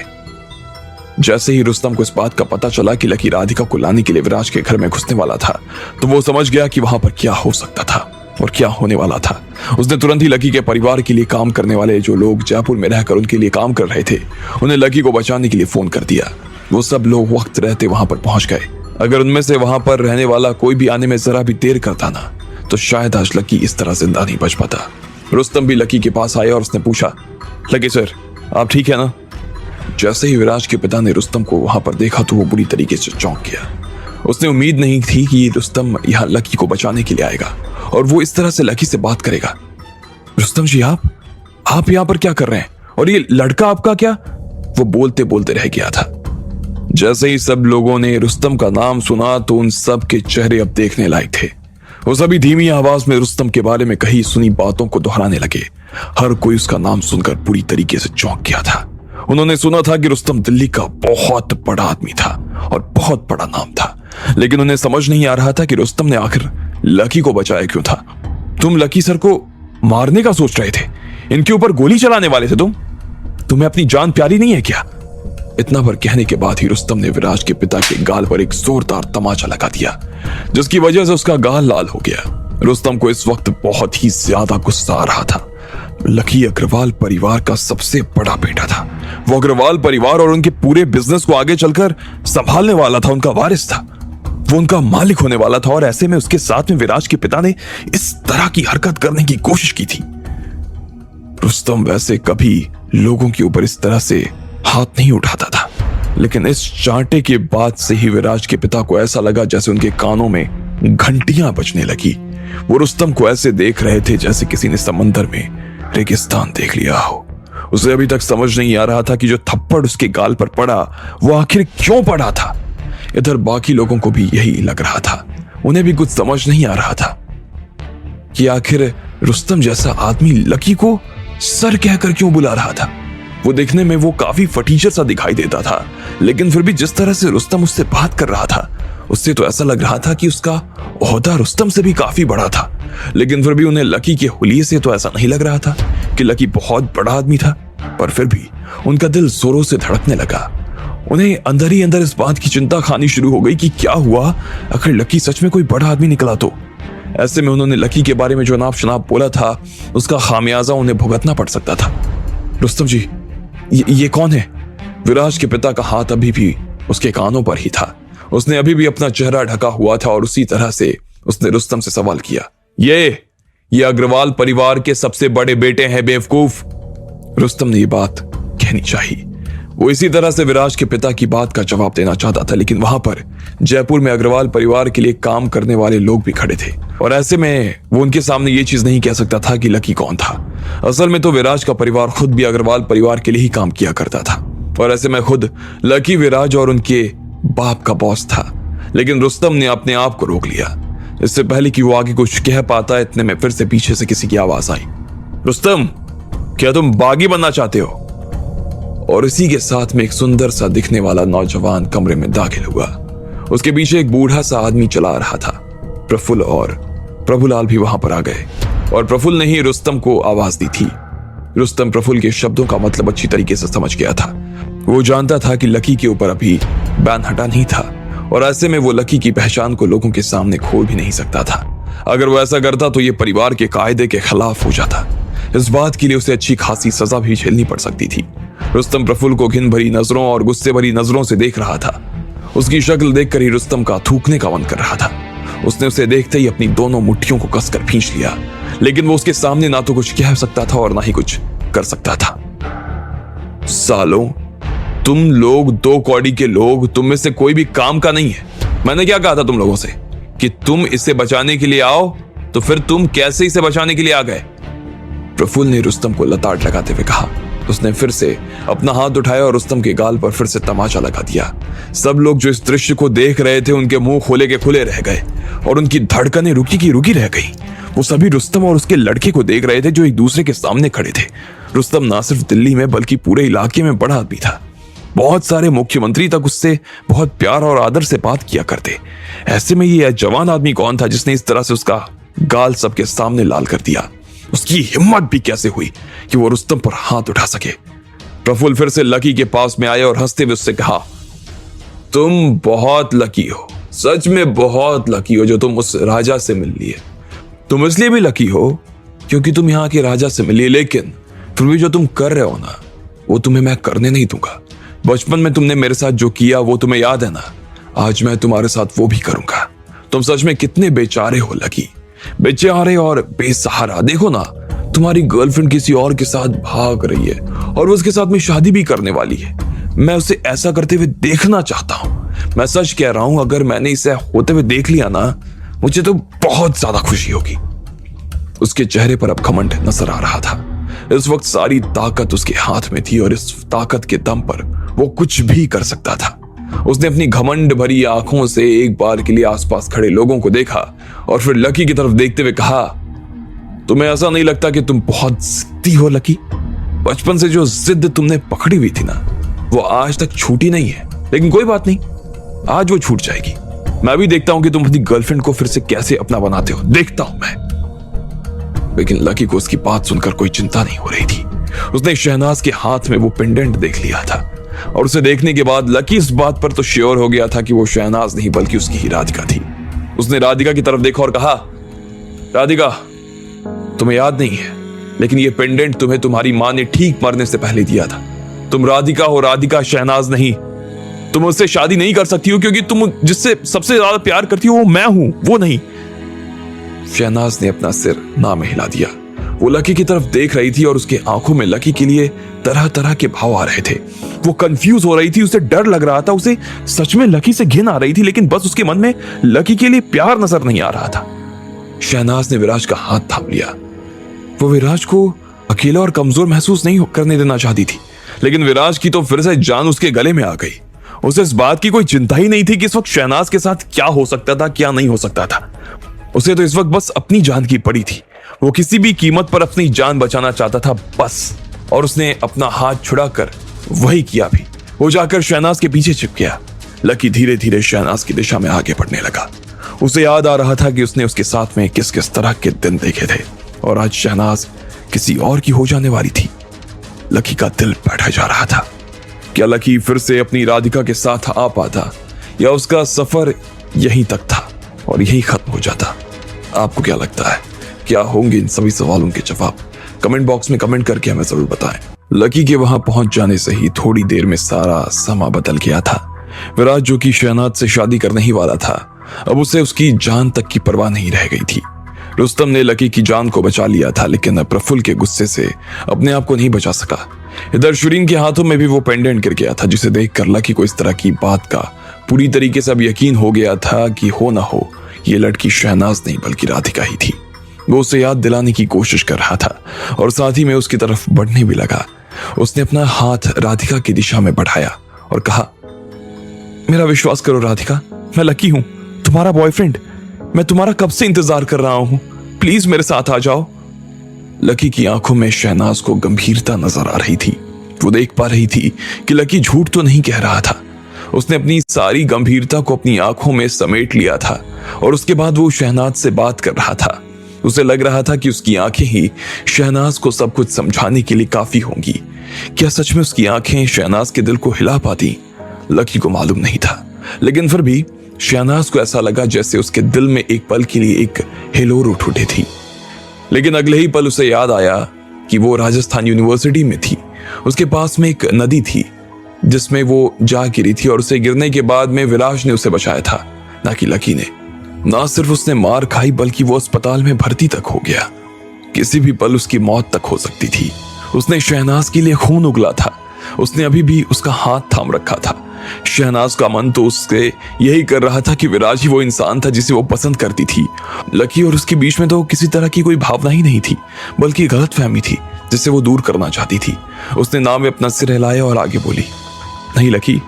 जैसे ही रुस्तम को इस बात का पता चला कि लकी राधिका को लाने के लिए विराज के घर में घुसने वाला था तो वो समझ गया कि वहां पर क्या हो सकता था और क्या होने वाला था। उसने तुरंत ही लकी के परिवार के लिए काम करने वाले जो लोग जयपुर में रहकर उनके लिए काम कर रहे थे उन्हें लकी को बचाने के लिए फोन कर दिया। वो सब लोग वक्त रहते वहां पर पहुंच गए। अगर उनमें से वहां पर रहने वाला कोई भी आने में जरा भी देर करता ना तो शायद आज लकी इस तरह जिंदा नहीं बच पाता। रुस्तम भी लकी के पास आया और उसने पूछा, लकी सर आप ठीक है ना? जैसे ही विराज के पिता ने रुस्तम को वहां पर देखा तो वो बुरी तरीके से चौंक गया। उसने उम्मीद नहीं थी कि रुस्तम यहाँ लकी को बचाने के लिए आएगा और वो इस तरह से लकी से बात करेगा। रुस्तम जी आप यहाँ पर क्या कर रहे हैं? और ये लड़का आपका क्या? वो बोलते बोलते रह गया था। जैसे ही सब लोगों ने रुस्तम का नाम सुना तो उन सब के चेहरे अब देखने लायक थे। वो सभी धीमी आवाज में रुस्तम के बारे में कही सुनी बातों को दोहराने लगे। हर कोई उसका नाम सुनकर पूरी तरीके से चौंक गया था। उन्होंने सुना था कि रुस्तम दिल्ली का बहुत बड़ा आदमी था और बहुत बड़ा नाम था, लेकिन उन्हें समझ नहीं आ रहा था कि रुस्तम ने आखिर लकी को बचाया क्यों था। तुम लकी सर को मारने का सोच रहे थे? इनके ऊपर गोली चलाने वाले थे तुम्हें अपनी जान प्यारी नहीं है क्या? इतना पर कहने के बाद ही रुस्तम ने विराज के पिता के गाल पर एक जोरदार तमाचा लगा दिया जिसकी वजह से उसका गाल लाल हो गया। रुस्तम को इस वक्त बहुत ही ज्यादा गुस्सा आ रहा था। लकी अग्रवाल परिवार का सबसे बड़ा बेटा था। वो अग्रवाल परिवार और उनके पूरे बिजनेस को आगे चलकर संभालने वाला था, उनका वारिस था, वो उनका मालिक होने वाला था। और ऐसे में उसके साथ में विराज के पिता ने इस तरह की हरकत करने की कोशिश की थी। रुस्तम वैसे कभी लोगों के ऊपर इस तरह से हाथ नहीं उठाता था, लेकिन इस चांटे के बाद से ही विराज के पिता को ऐसा लगा जैसे उनके कानों में घंटियां बजने लगी। वो रुस्तम को ऐसे देख रहे थे जैसे किसी ने समंदर में रेगिस्तान देख लिया हो। उसे अभी तक समझ नहीं आ रहा था कि जो थप्पड़ उसके गाल पर पड़ा वो आखिर क्यों पड़ा था। इधर बाकी लोगों को भी यही लग रहा था, उन्हें भी कुछ समझ नहीं आ रहा था कि आखिर रुस्तम जैसा आदमी लकी को सर कहकर क्यों बुला रहा था। वो देखने में वो काफी फटीचर सा दिखाई देता था, लेकिन फिर भी जिस तरह से रुस्तम उससे बात कर रहा था उससे तो ऐसा लग रहा था कि उसका ओहदा रुस्तम से भी काफी बड़ा था। लेकिन फिर भी उन्हें लकी के हुलिये से तो ऐसा नहीं लग रहा था कि लकी बहुत बड़ा आदमी था। पर फिर भी उनका दिल जोरों से धड़कने लगा। उन्हें अंदर ही अंदर इस बात की चिंता खानी शुरू हो गई कि क्या हुआ अगर लकी सच में कोई बड़ा आदमी निकला तो। ऐसे में उन्होंने लकी के बारे में जो नाप शनाप बोला था उसका खामियाजा उन्हें भुगतना पड़ सकता था। रुस्तम जी, ये कौन है? विराज के पिता का हाथ अभी भी उसके कानों पर ही था। उसने अभी भी अपना चेहरा ढका हुआ था और उसी तरह से उसने रुस्तम से सवाल किया, ये अग्रवाल परिवार के सबसे बड़े बेटे हैं बेवकूफ। रुस्तम ने ये बात कहनी चाहिए। वो इसी तरह से विराज के पिता की बात का जवाब देना चाहता था, लेकिन वहां पर जयपुर में अग्रवाल परिवार के लिए काम करने वाले लोग भी खड़े थे और ऐसे में वो उनके सामने ये चीज नहीं कह सकता था कि लकी कौन था। असल में तो विराज का परिवार खुद भी अग्रवाल परिवार के लिए ही काम किया करता था और ऐसे में खुद लकी विराज और उनके बाप का बॉस था। लेकिन रुस्तम ने अपने आप को रोक लिया। इससे पहले कि वो आगे कुछ कह पाता, इतने में फिर से पीछे से किसी की आवाज आई, रुस्तम, क्या तुम बागी बनना चाहते हो? और इसी के साथ में एक सुंदर सा दिखने वाला नौजवान कमरे में दाखिल हुआ। उसके पीछे एक बूढ़ा सा आदमी चला रहा था। प्रफुल्ल और प्रभुलाल भी वहां पर आ गए और प्रफुल्ल ने ही रुस्तम को आवाज दी थी। रुस्तम प्रफुल्ल के शब्दों का मतलब अच्छी तरीके से समझ गया था। वो जानता था कि लकी के ऊपर अभी बैन हटा नहीं था और ऐसे में वो लकी की पहचान को लोगों के सामने खोल भी नहीं सकता था। अगर वो ऐसा करता तो ये परिवार के कायदे के खिलाफ हो जाता। इस बात के लिए उसे अच्छी खासी सजा भी झेलनी पड़ सकती थी। रुस्तम प्रफुल्ल को घिन भरी नजरों और गुस्से भरी नजरों से देख रहा था। उसकी शक्ल देखकर ही रुस्तम का थूकने का मन कर रहा था। उसने उसे देखते ही अपनी दोनों मुट्ठियों को कसकर खींच लिया, लेकिन वो उसके सामने ना तो कुछ कह सकता था और ना ही कुछ कर सकता था। सालों, तुम लोग 2 कौड़ी के लोग, तुम में से कोई भी काम का नहीं है। मैंने क्या कहा था तुम लोगों से कि तुम इसे बचाने के लिए आओ, तो फिर तुम कैसे इसे बचाने के लिए आ गए? प्रफुल्ल ने रुस्तम को लताड़ लगाते हुए कहा। उसने फिर से अपना हाथ उठाया और रुस्तम के गाल पर फिर से तमाचा लगा दिया। सब लोग जो इस दृश्य को देख रहे थे उनके मुंह खोले के खुले रह गए और उनकी धड़कनें रुकी की रुकी रह गई। वो सभी रुस्तम और उसके लड़के को देख रहे थे जो एक दूसरे के सामने खड़े थे। रुस्तम ना सिर्फ दिल्ली में बल्कि पूरे इलाके में बड़ा आदमी था। बहुत सारे मुख्यमंत्री तक उससे बहुत प्यार और आदर से बात किया करते। ऐसे में ये जवान आदमी कौन था जिसने इस तरह से उसका गाल सबके सामने लाल कर दिया? उसकी हिम्मत भी कैसे हुई कि वो रुस्तम पर हाथ उठा सके? प्रफुल्ल फिर से लकी के पास में आए और हंसते हुए उससे कहा, तुम बहुत लकी हो, सच में बहुत लकी हो जो तुम उस राजा से मिल लिए। तुम इसलिए भी लकी हो क्योंकि तुम यहाँ के राजा से मिली, लेकिन फिर भी जो तुम कर रहे हो ना, वो तुम्हें मैं करने नहीं दूंगा। बचपन में तुमने मेरे साथ जो किया वो तुम्हें याद है ना? आज मैं तुम्हारे साथ वो भी करूंगा। तुम सच में कितने बेचारे हो लकी, बेचारे और बेसहारा। देखो ना, तुम्हारी गर्लफ्रेंड किसी और के साथ भाग रही है और वो उसके साथ में शादी भी करने वाली है। मैं उसे ऐसा करते हुए देखना चाहता हूं। मैं सच कह रहा हूं, अगर मैंने इसे होते हुए देख लिया ना, मुझे तो बहुत ज्यादा खुशी होगी। उसके चेहरे पर अब घमंड नजर आ रहा था। इस वक्त सारी ताकत उसके हाथ में थी और इस ताकत के दम पर वो कुछ भी कर सकता था। उसने अपनी घमंड भरी आंखों से एक बार के लिए आसपास खड़े लोगों को देखा और फिर लकी की तरफ देखते हुए कहा, तुम्हें ऐसा नहीं लगता कि तुम बहुत जिद्दी हो लकी? बचपन से जो जिद तुमने पकड़ी हुई थी ना, वो आज तक छूटी नहीं है। लेकिन कोई बात नहीं, आज वो छूट जाएगी। मैं भी देखता हूं कि तुम अपनी गर्लफ्रेंड को फिर से कैसे अपना बनाते हो, देखता हूं मैं। लेकिन लकी को उसकी बात सुनकर कोई चिंता नहीं हो रही थी। उसने शहनाज के हाथ में वो पेंडेंट देख लिया था और उसे देखने के बाद लकी इस बात पर तो श्योर हो गया था कि वो शहनाज नहीं बल्कि उसकी ही राधिका थी। उसने राधिका की तरफ देखा और कहा, राधिका, तुम्हें याद नहीं है, लेकिन ये पेंडेंट तुम्हें तुम्हारी मां ने ठीक मरने से पहले दिया था। तुम राधिका हो, राधिका शहनाज नहीं। तुम उससे शादी नहीं कर सकती हो क्योंकि तुम जिससे सबसे ज्यादा प्यार करती हो वो मैं हूं, वो नहीं। शहनाज ने अपना सिर ना में हिला दिया। वो लकी की तरफ देख रही थी और उसके आंखों में लकी के लिए तरह तरह के भाव आ रहे थे। वो कंफ्यूज हो रही थी, उसे डर लग रहा था, उसे सच में लकी से घिन आ रही थी, लेकिन बस उसके मन में लकी के लिए प्यार नजर नहीं आ रहा था। शहनाज ने विराज का हाथ थाम लिया। वो विराज को अकेला और कमजोर महसूस नहीं करने देना चाहती थी। लेकिन विराज की तो फिर से जान उसके गले में आ गई। उसे इस बात की कोई चिंता ही नहीं थी कि इस वक्त शहनाज के साथ क्या हो सकता था, क्या नहीं हो सकता था। उसे तो इस वक्त बस अपनी जान की पड़ी थी। वो किसी भी कीमत पर अपनी जान बचाना चाहता था बस। और उसने अपना हाथ छुड़ाकर वही किया भी। वो जाकर शहनाज के पीछे छिप गया। लकी धीरे धीरे शहनाज की दिशा में आगे बढ़ने लगा। उसे याद आ रहा था कि उसने उसके साथ में किस किस तरह के दिन देखे थे और आज शहनाज किसी और की हो जाने वाली थी। लकी का दिल बैठा जा रहा था। क्या लकी फिर से अपनी राधिका के साथ आ पाता या उसका सफर यहीं तक था और यहीं खत्म हो जाता? आपको क्या लगता है, क्या होंगे इन सभी सवालों के जवाब? कमेंट बॉक्स में कमेंट करके हमें जरूर बताएं। लकी के वहां पहुंच जाने से ही थोड़ी देर में सारा समा बदल गया था। विराज जो कि शहनाज से शादी करने ही वाला था, अब उसे उसकी जान तक की परवाह नहीं रह गई थी। रुस्तम ने लकी की जान को बचा लिया था, लेकिन प्रफुल्ल के गुस्से से अपने आप को नहीं बचा सका। इधर शिरीन के हाथों में भी वो पेंडेंट गिर गया था, जिसे देखकर लकी को इस तरह की बात का पूरी तरीके से अब यकीन हो गया था कि हो ना हो ये लड़की शहनाज नहीं बल्कि राधिका ही थी। वो उसे याद दिलाने की कोशिश कर रहा था और साथ ही में उसकी तरफ बढ़ने भी लगा। उसने अपना हाथ राधिका की दिशा में बढ़ाया और कहा, मेरा विश्वास करो राधिका, मैं लकी हूं, तुम्हारा बॉयफ्रेंड। मैं तुम्हारा कब से इंतजार कर रहा हूं, प्लीज मेरे साथ आ जाओ। लकी की आंखों में शहनाज को गंभीरता नजर आ रही थी। वो देख पा रही थी कि लकी झूठ तो नहीं कह रहा था। उसने अपनी सारी गंभीरता को अपनी आंखों में समेट लिया था और उसके बाद वो शहनाज से बात कर रहा था। उसे लग रहा था कि उसकी आंखें ही शहनाज को सब कुछ समझाने के लिए काफी होंगी। क्या सच में उसकी आंखें शहनाज के दिल को हिला पाती? लकी को मालूम नहीं था, लेकिन फिर भी शहनाज को ऐसा लगा जैसे उसके दिल में एक पल के लिए एक हिलोर उठ उठी थी। लेकिन अगले ही पल उसे याद आया कि वो राजस्थान यूनिवर्सिटी में थी। उसके पास में एक नदी थी जिसमें वो जा गिरी थी और उसे गिरने के बाद में विराज ने उसे बचाया था, ना कि लकी ने। ना सिर्फ उसने मार खाई बल्कि वो अस्पताल में भर्ती तक हो गया। किसी भी पल उसकी मौत तक हो सकती थी। उसने शहनाज के लिए खून उगला था। उसने अभी भी उसका हाथ थाम रखा था। शहनाज का मन तो उससे यही कर रहा था कि विराज ही वो इंसान था जिसे वो पसंद करती थी। लकी और उसके बीच में तो किसी तरह की कोई भावना ही नहीं थी, बल्कि गलतफहमी थी जिसे वो दूर करना चाहती थी। उसने नाम में अपना सिर हिलाया और आगे बोली, नहीं लकी,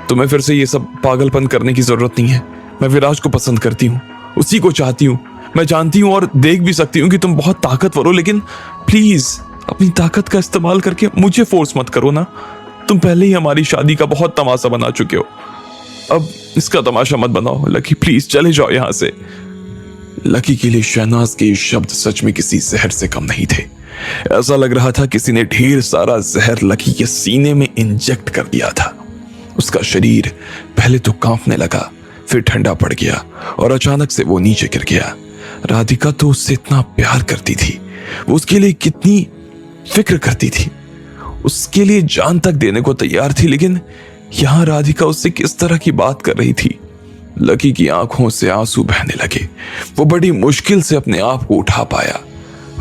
तुम्हें फिर से ये सब पागलपन करने की जरूरत नहीं है। मैं विराज को पसंद करती हूँ, उसी को चाहती हूँ। मैं जानती हूँ और देख भी सकती हूँ कि तुम बहुत ताकतवर हो, लेकिन प्लीज अपनी ताकत का इस्तेमाल करके मुझे फोर्स मत करो ना। तुम पहले ही हमारी शादी का बहुत तमाशा बना चुके हो, अब इसका तमाशा मत बनाओ। लकी प्लीज चले जाओ यहाँ से। लकी के लिए शहनाज के शब्द सच में किसी जहर से कम नहीं थे। ऐसा लग रहा था किसी ने ढेर सारा जहर लकी के सीने में इंजेक्ट कर दिया था। उसका शरीर पहले तो कांपने लगा, फिर ठंडा पड़ गया और अचानक से वो नीचे गिर गया। राधिका तो उससे इतना प्यार करती थी, वो उसके लिए कितनी फिक्र करती थी, उसके लिए जान तक देने को तैयार थी, लेकिन यहां राधिका उससे किस तरह की बात कर रही थी। लकी की आंखों से आंसू बहने लगे। वो बड़ी मुश्किल से अपने आप को उठा पाया।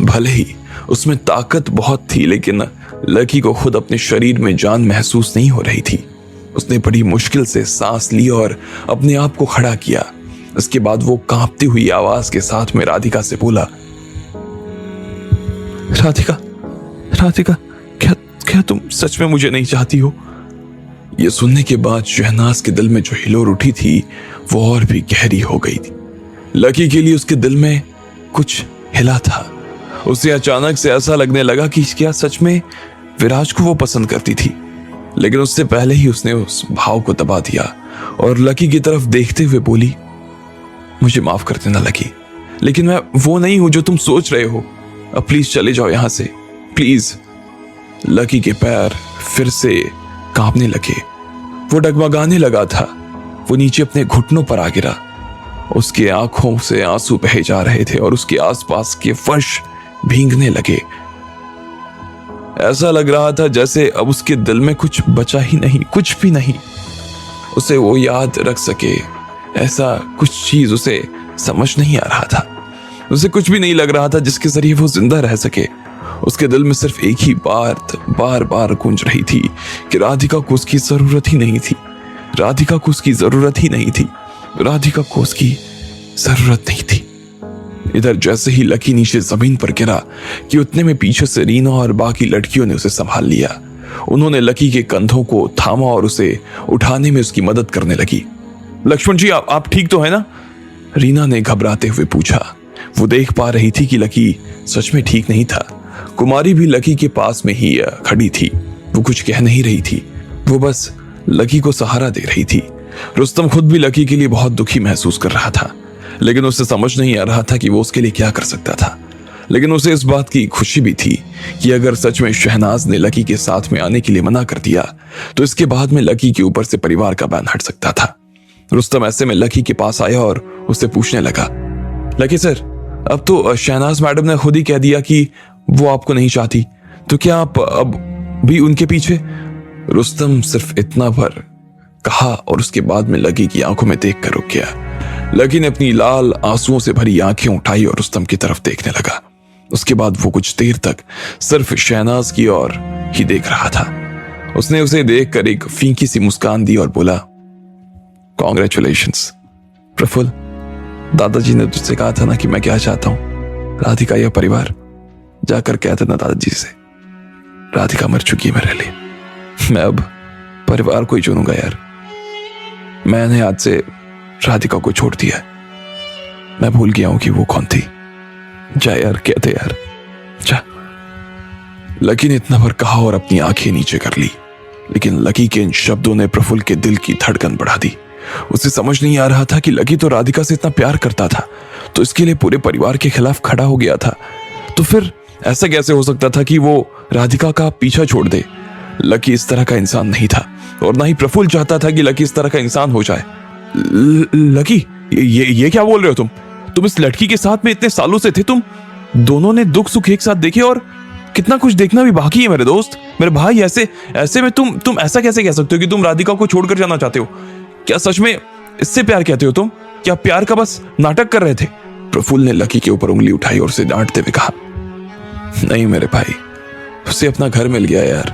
भले ही उसमें ताकत बहुत थी, लेकिन लकी को खुद अपने शरीर में जान महसूस नहीं हो रही थी। उसने बड़ी मुश्किल से सांस ली और अपने आप को खड़ा किया। इसके बाद वो कांपती हुई आवाज के साथ में राधिका से बोला, राधिका, राधिका, क्या तुम सच में मुझे नहीं चाहती हो? यह सुनने के बाद शहनाज के दिल में जो हिलोर उठी थी वो और भी गहरी हो गई थी। लकी के लिए उसके दिल में कुछ हिला था। उसे अचानक से ऐसा लगने लगा कि क्या सच में विराज को वो पसंद करती थी, लेकिन उससे पहले ही उसने उस भाव को दबा दिया और लकी की तरफ देखते हुए बोली, मुझे माफ कर देना लकी, लेकिन मैं वो नहीं हूं जो तुम सोच रहे हो। अब प्लीज चले जाओ यहां से, प्लीज। लकी के पैर फिर से कांपने लगे। वो डगमगाने लगा था। वो नीचे अपने घुटनों पर आ गिरा। उसके आंखों से आंसू बहे जा रहे थे और उसके आसपास के फर्श भींगने लगे। ऐसा लग रहा था जैसे अब उसके दिल में कुछ बचा ही नहीं, कुछ भी नहीं उसे वो याद रख सके। ऐसा कुछ चीज उसे समझ नहीं आ रहा था। उसे कुछ भी नहीं लग रहा था जिसके जरिए वो जिंदा रह सके। उसके दिल में सिर्फ एक ही बात बार बार गूंज रही थी कि राधिका को उसकी जरूरत ही नहीं थी। राधिका को उसकी जरूरत ही नहीं थी। राधिका को उसकी जरूरत नहीं थी। इधर जैसे ही लकी नीचे जमीन पर गिरा कि उतने में पीछे से रीना और बाकी लड़कियों ने उसे संभाल लिया। उन्होंने लकी के कंधों को थामा और उसे उठाने में उसकी मदद करने लगी। लक्ष्मण जी, आप ठीक तो है ना? रीना ने घबराते हुए पूछा। वो देख पा रही थी कि लकी सच में ठीक नहीं था। कुमारी भी लकी के पास में ही खड़ी थी। वो कुछ कह नहीं रही थी, वो बस लकी को सहारा दे रही थी। रुस्तम खुद भी लकी के लिए बहुत दुखी महसूस कर रहा था, लेकिन उसे समझ नहीं आ रहा था कि वो उसके लिए क्या कर सकता था। लेकिन उसे इस बात की खुशी भी थी कि अगर सच में शहनाज ने लकी के साथ में आने के लिए मना कर दिया तो इसके बाद में लकी के ऊपर से परिवार का बैन हट सकता था। रुस्तम ऐसे में लकी के पास आया और उससे पूछने लगा, लकी सर, अब तो शहनाज मैडम ने खुद ही कह दिया कि वो आपको नहीं चाहती, तो क्या आप अब भी उनके पीछे? रुस्तम सिर्फ इतना भर कहा और उसके बाद में लकी की आंखों में देखकर रुक गया। लकी ने अपनी लाल आंसुओं से भरी आंखें उठाई और रुस्तम की तरफ देखने लगा। उसके बाद वो कुछ देर तक सिर्फ शहनाज की ओर ही देख रहा था। उसने उसे देखकर एक फीकी सी मुस्कान दी और बोला, कॉन्ग्रेचुलेशंस प्रफुल्ल, दादाजी ने तुझसे कहा था ना कि मैं क्या चाहता हूं। राधिका या परिवार, जाकर कह देना दादाजी से, राधिका मर चुकी है मेरे लिए, मैं अब परिवार को ही चुनूंगा यार। मैंने आज से राधिका को छोड़ दिया है, मैं भूल गया हूं कि वो कौन थी। जा यार, कहते यार, जा। लकी ने इतना भर कहा और अपनी आंखें नीचे कर ली, लेकिन लकी के इन शब्दों ने प्रफुल्ल के दिल की धड़कन बढ़ा दी। उसे समझ नहीं आ रहा था कि लकी तो राधिका से इतना प्यार करता था, तो इसके लिए पूरे परिवार के खिलाफ खड़ा हो गया था। तो फिर ऐसा कैसे हो सकता था कि वो राधिका का पीछा छोड़ दे? लकी इस तरह का इंसान नहीं था और ना ही प्रफुल्ल चाहता था कि लकी इस तरह का इंसान हो जाए। लकी, ये क्या बोल रहे हो तुम इस लड़की के साथ में इतने सालों से थे, तुम दोनों ने दुख सुख एक साथ देखे और कितना कुछ देखना भी बाकी है मेरे दोस्त, मेरे भाई। ऐसे में तुम ऐसा कैसे कह सकते हो कि तुम राधिका को छोड़कर जाना चाहते हो? क्या सच में इससे प्यार कहते हो तुम? क्या प्यार का बस नाटक कर रहे थे? प्रफुल्ल ने लकी के ऊपर उंगली उठाई और उसे डांटते हुए कहा, नहीं मेरे भाई, उसे अपना घर मिल गया यार।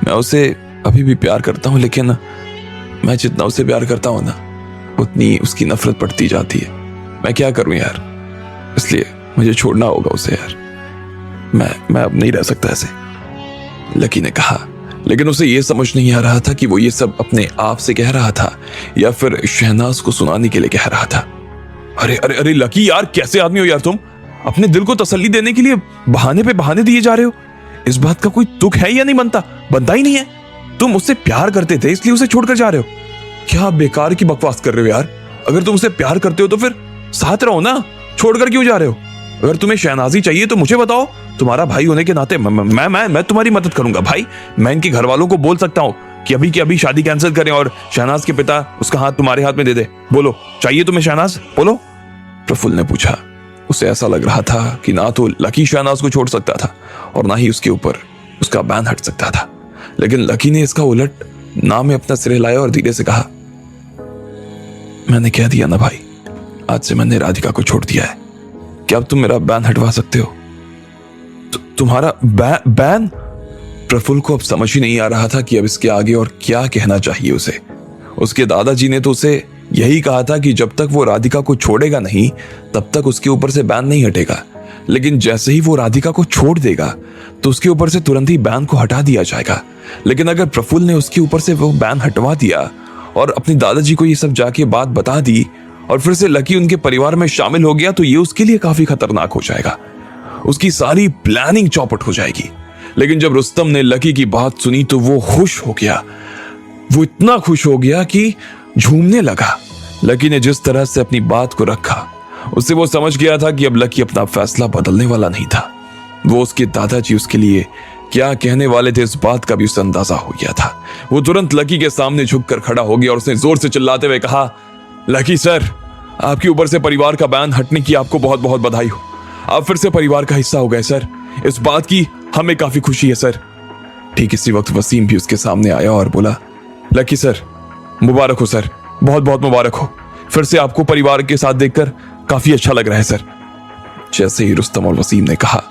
मैं उसे अभी भी प्यार करता हूं, लेकिन मैं जितना उसे प्यार करता हूं ना, उतनी उसकी नफरत बढ़ती जाती है। मैं क्या करूं यार, इसलिए मुझे छोड़ना होगा उसे यार। मैं अब नहीं रह सकता ऐसे, लकी ने कहा। लेकिन उसे यह समझ नहीं आ रहा था कि वो ये सब अपने आप से कह रहा था या फिर शहनाज को सुनाने के लिए कह रहा था। अरे अरे अरे लकी यार, कैसे आदमी हो यार तुम? अपने दिल को तसल्ली देने के लिए बहाने पे बहाने दिए जा रहे हो। इस बात का कोई दुख है या नहीं बनता ही नहीं है। तुम उससे प्यार करते थे इसलिए उसे छोड़कर जा रहे हो। क्या बेकार की बकवास कर रहे हो यार। अगर तुम उसे प्यार करते हो तो फिर साथ रहो ना, छोड़कर क्यों जा रहे हो? अगर तुम्हें शहनाजी चाहिए तो मुझे बताओ, तुम्हारा भाई होने के नाते मैं तुम्हारी मदद करूंगा भाई। मैं इनके घर वालों को बोल सकता हूँ कि अभी की अभी शादी कैंसिल करें और शहनाज के पिता उसका हाथ तुम्हारे हाथ में दे दे। बोलो, चाहिए तुम्हें शहनाज? बोलो, प्रफुल्ल ने पूछा। उसे ऐसा लग रहा था कि ना तो लकी शहनाज को छोड़ सकता था और ना ही उसके ऊपर उसका बैन हट सकता था। लेकिन लकी ने इसका उलट ना में अपना सिर हिलाया और धीरे से कहा, मैंने कह दिया ना भाई, आज से मैंने राधिका को छोड़ दिया है। क्या अब तुम मेरा बैन हटवा सकते हो? तुम्हारा बैन? प्रफुल्ल को अब समझ ही नहीं आ रहा था कि अब इसके आगे और क्या कहना चाहिए उसे। उसके दादाजी ने तो उसे यही कहा था कि जब तक वो राधिका को छोड़ेगा नहीं तब तक उसके ऊपर से बैन नहीं हटेगा। लेकिन जैसे ही वो राधिका को छोड़ देगा तो उसके ऊपर से तुरंत ही बैन को हटा दिया जाएगा। लेकिन अगर प्रफुल्ल ने उसके ऊपर से वो बैन हटवा दिया और अपने दादाजी को ये सब जाके बात बता दी और फिर से लकी उनके परिवार में शामिल हो गया तो ये उसके लिए काफी खतरनाक हो जाएगा। उसकी सारी प्लानिंग चौपट हो जाएगी। लेकिन जब रुस्तम ने लकी की बात सुनी तो वो खुश हो गया। वो इतना खुश हो गया कि झूमने लगा। लकी ने जिस तरह से अपनी बात को रखा उससे वो समझ गया था कि अब लकी अपना फैसला बदलने वाला नहीं था। वो उसके दादाजी उसके लिए क्या कहने वाले थे इस बात का भी उसे अंदाजा हो गया था। वो तुरंत लकी के सामने झुककर खड़ा हो गया और उसने जोर से चिल्लाते हुए कहा, लकी सर, आपके ऊपर से परिवार का बैन हटने की आपको बहुत बहुत बधाई हो। आप फिर से परिवार का हिस्सा हो गए सर। इस बात की हमें काफी खुशी है सर। ठीक इसी वक्त वसीम भी उसके सामने आया और बोला, लकी सर, मुबारक हो सर, बहुत बहुत मुबारक हो। फिर से आपको परिवार के साथ देखकर काफी अच्छा लग रहा है सर। जैसे ही रुस्तम और वसीम ने कहा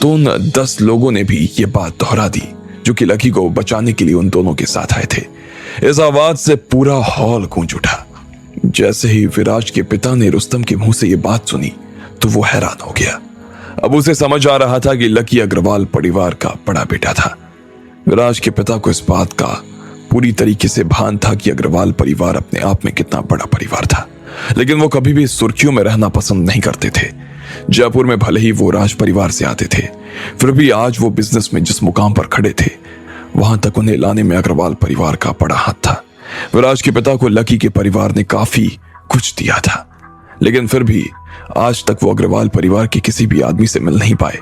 तो उन 10 लोगों ने भी ये बात दोहरा दी जो कि लकी को बचाने के लिए उन दोनों के साथ आए थे। इस आवाज से पूरा हॉल गूंज उठा। जैसे ही विराज के पिता ने रुस्तम के मुंह से ये बात सुनी तो वो हैरान हो गया। अब उसे समझ आ रहा था कि लकी अग्रवाल परिवार का बड़ा बेटा था। विराज के पिता को इस बात का पूरी तरीके से भान था कि अग्रवाल परिवार अपने आप में कितना बड़ा परिवार था, लेकिन वो कभी भी सुर्खियों में रहना पसंद नहीं करते थे। जयपुर में भले ही वो राज परिवार से आते थे, फिर भी आज वो बिजनेस में जिस मुकाम पर खड़े थे, वहां तक उन्हें लाने में अग्रवाल परिवार का बड़ा हाथ था। विराज के पिता को लकी के परिवार ने काफी कुछ दिया था, लेकिन फिर भी आज तक वो अग्रवाल परिवार के किसी भी आदमी से मिल नहीं पाए।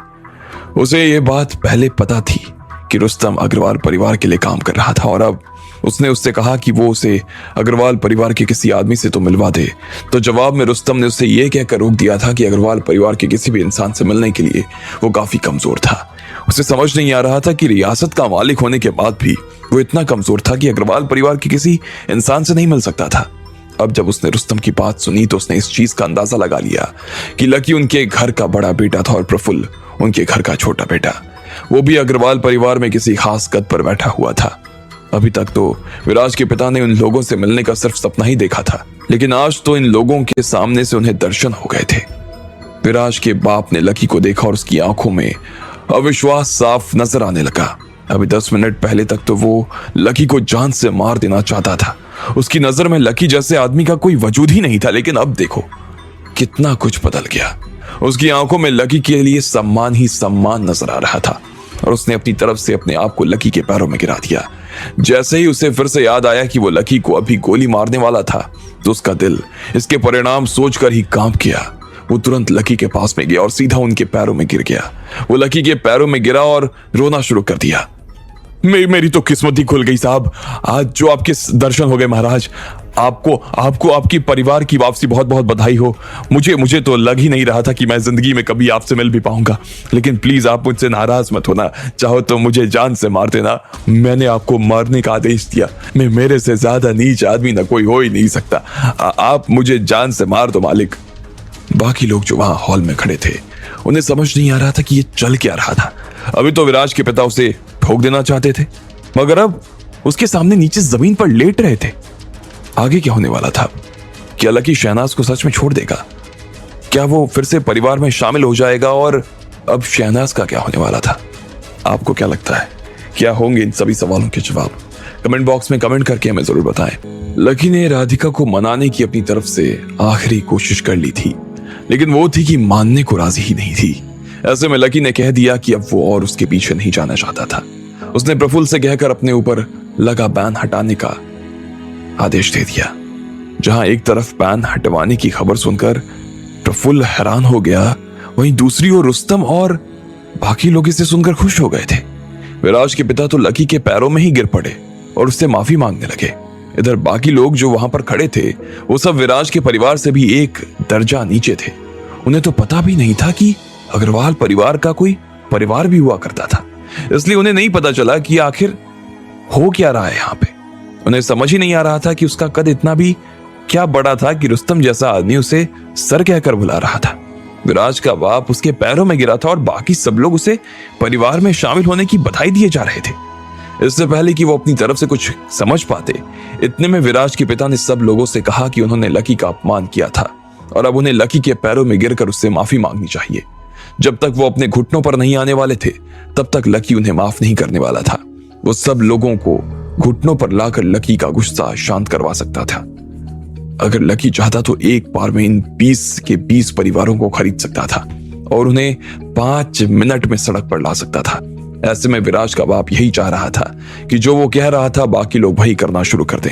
उसे ये बात पहले पता थी कि रुस्तम अग्रवाल परिवार के लिए काम कर रहा था, और अब उसने उससे कहा कि वो उसे अग्रवाल परिवार के किसी आदमी से तो मिलवा दे, तो जवाब में रुस्तम ने उसे ये कहकर रोक दिया था कि अग्रवाल परिवार के किसी भी इंसान से मिलने के लिए वो काफी कमजोर था। उसे समझ नहीं आ रहा था कि रियासत का मालिक होने के बाद भी वो इतना कमजोर था कि अग्रवाल परिवार के किसी इंसान से नहीं मिल सकता था। अब जब उसने रुस्तम की बात सुनी तो उसने इस चीज का अंदाजा लगा लिया कि लकी उनके घर का बड़ा बेटा था और प्रफुल्ल उनके घर का छोटा बेटा। वो भी अग्रवाल परिवार में किसी खास पद पर बैठा हुआ था। अभी तक तो विराज के पिता ने उन लोगों से मिलने का सिर्फ सपना ही देखा था, लेकिन आज तो इन लोगों के सामने से उन्हें दर्शन हो गए थे। विराज के बाप ने लकी को देखा और उसकी आंखों में अविश्वास साफ नजर आने लगा। अभी 10 मिनट पहले तक तो वो लकी को जान से मार देना चाहता था। उसकी नजर में लकी जैसे आदमी का कोई वजूद ही नहीं था, लेकिन अब देखो कितना कुछ बदल गया। उसकी आंखों में लकी के लिए सम्मान ही सम्मान नजर आ रहा था, और उसने अपनी तरफ से अपने आप को लकी के पैरों में गिरा दिया। जैसे ही उसे फिर से याद आया कि वो लकी को अभी गोली मारने वाला था, तो उसका दिल इसके परिणाम सोचकर ही कांप गया। वो तुरंत लकी के पास में गया और सीधा उनके पैरों में गिर गया। वो लकी के पैरों में गिरा और रोना शुरू कर दिया। मेरी तो किस्मत ही खुल गई साहब, आज जो आपके दर्शन हो गए महाराज। आपको आपकी परिवार की वापसी बहुत बहुत बधाई हो। मुझे तो लग ही नहीं रहा था कि मैं जिंदगी में कभी आपसे मिल भी पाऊंगा, लेकिन प्लीज आप मुझसे नाराज मत होना। चाहो तो मुझे जान से मार देना, मैंने आपको मारने का आदेश दिया। मेरे से ज्यादा नीच आदमी ना कोई हो ही नहीं सकता। आप मुझे जान से मार दो मालिक। बाकी लोग जो वहां हॉल में खड़े थे, उन्हें समझ नहीं आ रहा था कि ये चल क्या रहा था। अभी तो विराज के पिता उसे ठोक देना चाहते थे, मगर अब उसके सामने नीचे जमीन पर लेट रहे थे। आगे क्या होने वाला था? क्या लकी शहनाज को सच में छोड़ देगा? क्या वो फिर से परिवार में शामिल हो जाएगा? और अब शहनाज का क्या होने वाला था? आपको क्या लगता है, क्या होंगे इन सभी सवालों के जवाब? कमेंट बॉक्स में कमेंट करके हमें जरूर बताएं। लकी ने राधिका को मनाने की अपनी तरफ से आखिरी कोशिश कर ली थी, लेकिन वो थी कि मानने को राजी ही नहीं थी। ऐसे में लकी ने कह दिया कि अब वो और उसके पीछे नहीं जाना चाहता था। उसने प्रफुल्ल से कहकर अपने ऊपर लगा बैन हटाने का आदेश दे दिया। जहां एक तरफ बैन हटवाने की खबर सुनकर प्रफुल्ल हैरान हो गया, वहीं दूसरी ओर रुस्तम और बाकी लोग इसे सुनकर खुश हो गए थे। विराज के पिता तो लकी के पैरों में ही गिर पड़े और उससे माफी मांगने लगे। इधर बाकी लोग जो वहां पर खड़े थे, वो सब विराज के परिवार से भी एक दर्जा नीचे थे। उन्हें तो पता भी नहीं था कि अग्रवाल परिवार का कोई परिवार भी हुआ करता था, इसलिए उन्हें नहीं पता चला कि आखिर हो क्या रहा है यहाँ पे। उन्हें समझ ही नहीं आ रहा था कि उसका कद इतना भी क्या बड़ा था कि रुस्तम जैसा आदमी उसे सर कहकर बुला रहा था। विराज का बाप उसके पैरों में गिरा था और बाकी सब लोग उसे परिवार में शामिल होने की बधाई दिए जा रहे थे। इससे पहले कि वो अपनी तरफ से कुछ समझ पाते, इतने में विराज के पिता ने सब लोगों से कहा कि उन्होंने लकी का अपमान किया था और अब उन्हें लकी के पैरों में गिरकर उससे माफी मांगनी चाहिए। जब तक वो अपने घुटनों पर नहीं आने वाले थे, तब तक लकी उन्हें माफ नहीं करने वाला था। वो सब लोगों को घुटनों पर लाकर लकी का गुस्सा शांत करवा सकता था। अगर लकी चाहता तो एक बार में इन 20 के 20 परिवारों को खरीद सकता था और उन्हें 5 मिनट में सड़क पर ला सकता था। ऐसे में विराज का बाप यही चाह रहा था कि जो वो कह रहा था बाकी लोग वही करना शुरू कर दें,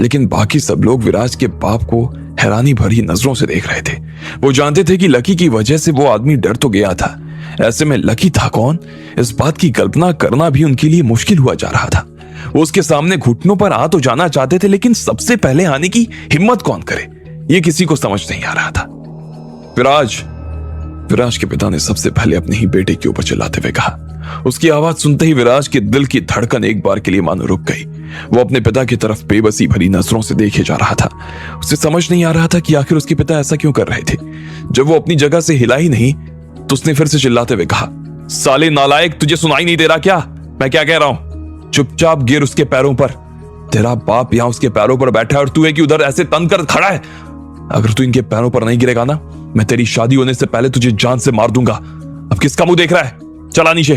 लेकिन बाकी सब लोग विराज के बाप को हैरानी भरी नजरों से देख रहे थे। वो जानते थे कि लकी की वजह से वो आदमी डर तो गया था, ऐसे में लकी था कौन, इस बात की कल्पना करना भी उनके लिए मुश्किल हुआ जा रहा था। वो उसके सामने घुटनों पर आ तो जाना चाहते थे, लेकिन सबसे पहले आने की हिम्मत कौन करे, ये किसी को समझ नहीं आ रहा था। विराज के पिता ने सबसे पहले अपने ही बेटे के ऊपर चिल्लाते हुए कहा। उसकी आवाज सुनते ही विराज के दिल की धड़कन एक बार के लिए मानो रुक गई। वो अपने पिता की तरफ बेबसी भरी नजरों से देखे जा रहा था। उसे समझ नहीं आ रहा था कि आखिर उसके पिता ऐसा क्यों कर रहे थे। जब वो अपनी जगह से हिला ही नहीं, तो उसने फिर से चिल्लाते हुए कहा, साले नालायक, तुझे सुनाई नहीं दे रहा क्या मैं क्या कह रहा हूं? चुपचाप गिर उसके पैरों पर। तेरा बाप यहां उसके पैरों पर बैठा है और तू है कि उधर ऐसे तन कर खड़ा है। अगर तू इनके पैरों पर नहीं गिरेगा ना, मैं तेरी शादी होने से पहले तुझे जान से मार दूंगा। अब किसका मुंह देख रहा है? चला नीचे,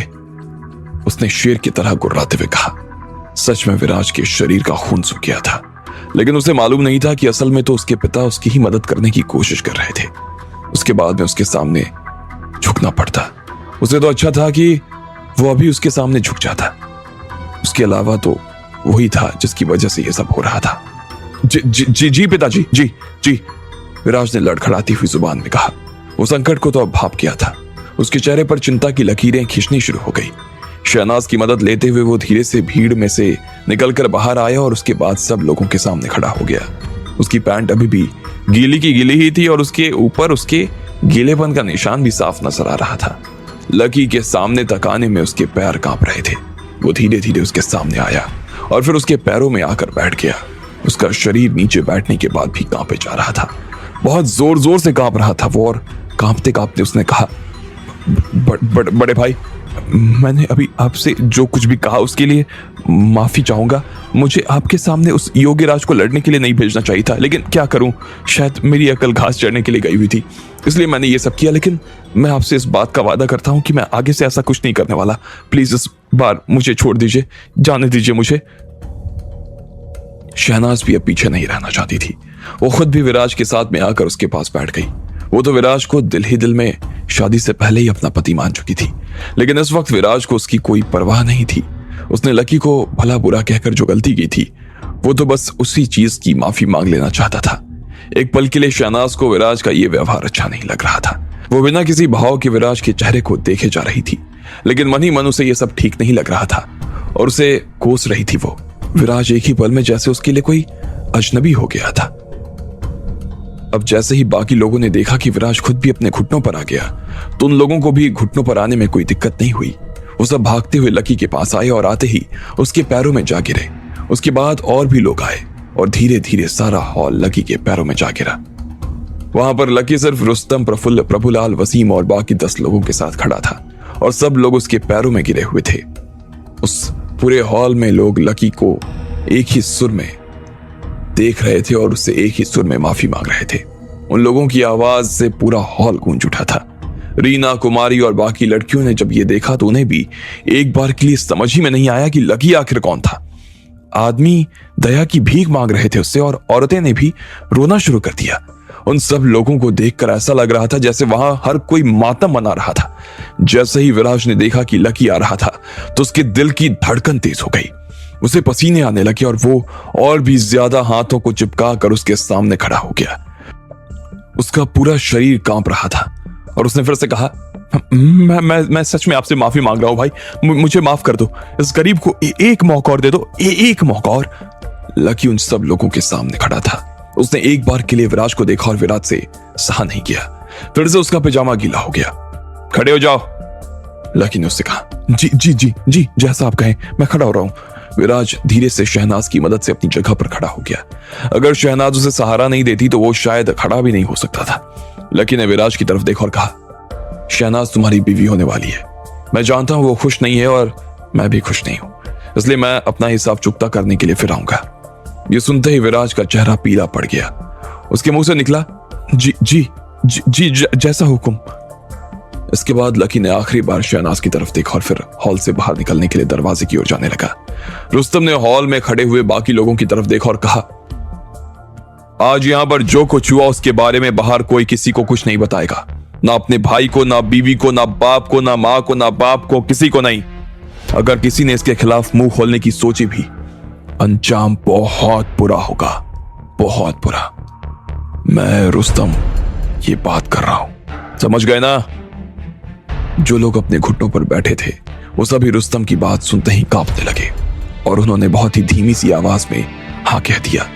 उसने शेर की तरह गुर्राते हुए कहा। सच में विराज के शरीर का खून सूख गया था, लेकिन उसे मालूम नहीं था कि असल में तो उसके पिता उसकी ही मदद करने की कोशिश कर रहे थे। उसके बाद में उसके सामने झुकना पड़ता। उसे तो अच्छा था कि वो अभी उसके सामने झुक जाता। उसके अलावा तो वही था जिसकी वजह से यह सब हो रहा था। जी पिताजी, जी जी, विराज ने लड़खड़ाती हुई जुबान में कहा। वो संकट को तो अब भाप गया था। उसके चेहरे पर चिंता की लकीरें खींचनी शुरू हो गई। शहनाज की मदद लेते हुए वो धीरे से भीड़ में से निकलकर बाहर आया और उसके बाद सब लोगों के सामने खड़ा हो गया। उसकी पैंट अभी भी गीली की गीली ही थी और उसके ऊपर उसके गीलेपन का निशान भी साफ नजर आ रहा था। लकी के सामने तक आने में उसके पैर कांप रहे थे। वो धीरे धीरे उसके सामने आया और फिर उसके पैरों में आकर बैठ गया। उसका शरीर नीचे बैठने के बाद भी कांपे जा रहा था। बहुत जोर जोर से कांप रहा था वो, और कांपते कांपते उसने कहा, बड़े भाई, मैंने अभी आपसे जो कुछ भी कहा उसके लिए माफी चाहूंगा। मुझे आपके सामने उस योगीराज को लड़ने के लिए नहीं भेजना चाहिए था, लेकिन क्या करूं, शायद मेरी अकल घास चढ़ने के लिए गई हुई थी, इसलिए मैंने ये सब किया। लेकिन मैं आपसे इस बात का वादा करता हूं कि मैं आगे से ऐसा कुछ नहीं करने वाला। प्लीज इस बार मुझे छोड़ दीजिए, जाने दीजिए मुझे। शहनाज भी अब पीछे नहीं रहना चाहती थी। वो खुद भी विराज के साथ में आकर उसके पास बैठ गई। वो तो विराज को दिल ही दिल में शादी से पहले ही अपना पति मान चुकी थी, लेकिन इस वक्त विराज को उसकी कोई परवाह नहीं थी। उसने लकी को भला बुरा कहकर जो गलती की थी, वो तो बस उसी चीज की माफी मांग लेना चाहता था। एक पल के लिए शहनाज को विराज का ये व्यवहार अच्छा नहीं लग रहा था। वो बिना किसी भाव के विराज के चेहरे को देखे जा रही थी, लेकिन मन ही मन उसे ये सब ठीक नहीं लग रहा था और उसे कोस रही थी। वो विराज एक ही पल में जैसे उसके लिए कोई अजनबी हो गया था। अब जैसे ही बाकी लोगों ने देखा कि विराज खुद भी अपने घुटनों पर आ गया, तो उन लोगों को भी घुटनों पर आने में कोई दिक्कत नहीं हुई। वो सब भागते हुए लकी के पास आए और आते ही उसके पैरों में जा गिरे। उसके बाद और भी लोग आए और धीरे धीरे सारा हॉल लकी के पैरों में जा गिरा। वहां पर लकी सिर्फ रुस्तम, प्रफुल्ल, प्रभुलाल, वसीम और बाकी 10 लोगों के साथ खड़ा था और सब लोग उसके पैरों में गिरे हुए थे। उस पूरे हॉल में लोग लकी को एक ही सुर में देख रहे थे और उससे एक ही सुर में माफी मांग रहे थे। उन लोगों की आवाज से पूरा हॉल गूंज उठा था। रीना, कुमारी और बाकी लड़कियों ने जब ये देखा तो उन्हें भी एक बार के लिए समझ ही में नहीं आया कि लकी आखिर कौन था। आदमी दया की भीख मांग रहे थे उससे और औरतें ने भी रोना शुरू कर दिया। उन सब लोगों को देखकर ऐसा लग रहा था जैसे वहां हर कोई मातम मना रहा था। जैसे ही विराज ने देखा कि लकी आ रहा था तो उसके दिल की धड़कन तेज हो गई। उसे पसीने आने लगे और वो और भी ज्यादा हाथों को चिपका कर उसके सामने खड़ा हो गया। उसका पूरा शरीर कांप रहा था और उसने फिर से कहा, मैं सच में आपसे माफी मांग रहा हूं भाई, मुझे माफ कर दो। इस गरीब को एक मौका और दे दो, एक मौका और। लकी उन सब लोगों के सामने खड़ा था। उसने एक बार के लिए विराज को देखा और विराज से सहा नहीं किया। फिर से उसका पैजामा गीला हो गया। खड़े हो जाओ, लकी ने उससे कहा। जी जी जी जी, जैसा आप कहें, मैं खड़ा हो रहा हूं। विराज धीरे से शहनाज की मदद से अपनी जगह पर खड़ा हो गया। अगर शहनाज उसे सहारा नहीं देती तो वो शायद खड़ा भी नहीं हो सकता था। लकी ने विराज की तरफ देखा और कहा, शहनाज तुम्हारी बीवी होने वाली है। मैं जानता हूं वो खुश नहीं है और मैं भी खुश नहीं हूं, इसलिए मैं अपना हिसाब चुकता करने के लिए फिर आऊंगा। ये सुनते ही विराज का चेहरा पीला पड़ गया। उसके मुंह से निकला, जी जी जी, जी जैसा हुक्म। इसके बाद लकी ने आखिरी बार शहनाज की तरफ देखा और फिर हॉल से बाहर निकलने के लिए दरवाजे की ओर जाने लगा। रुस्तम ने हॉल में खड़े हुए बाकी लोगों की तरफ देखा और कहा, आज यहां पर जो कुछ हुआ उसके बारे में बाहर कोई किसी को कुछ नहीं बताएगा, ना अपने भाई को, ना बीवी को, ना बाप को, ना मां को, ना बाप को, किसी को नहीं। अगर किसी ने इसके खिलाफ मुंह खोलने की सोची भी, अंजाम बहुत बुरा होगा, बहुत बुरा। मैं रुस्तम ये बात कर रहा हूं, समझ गए ना? जो लोग अपने घुटनों पर बैठे थे वो सभी रुस्तम की बात सुनते ही कांपने लगे और उन्होंने बहुत ही धीमी सी आवाज में हाँ कह दिया।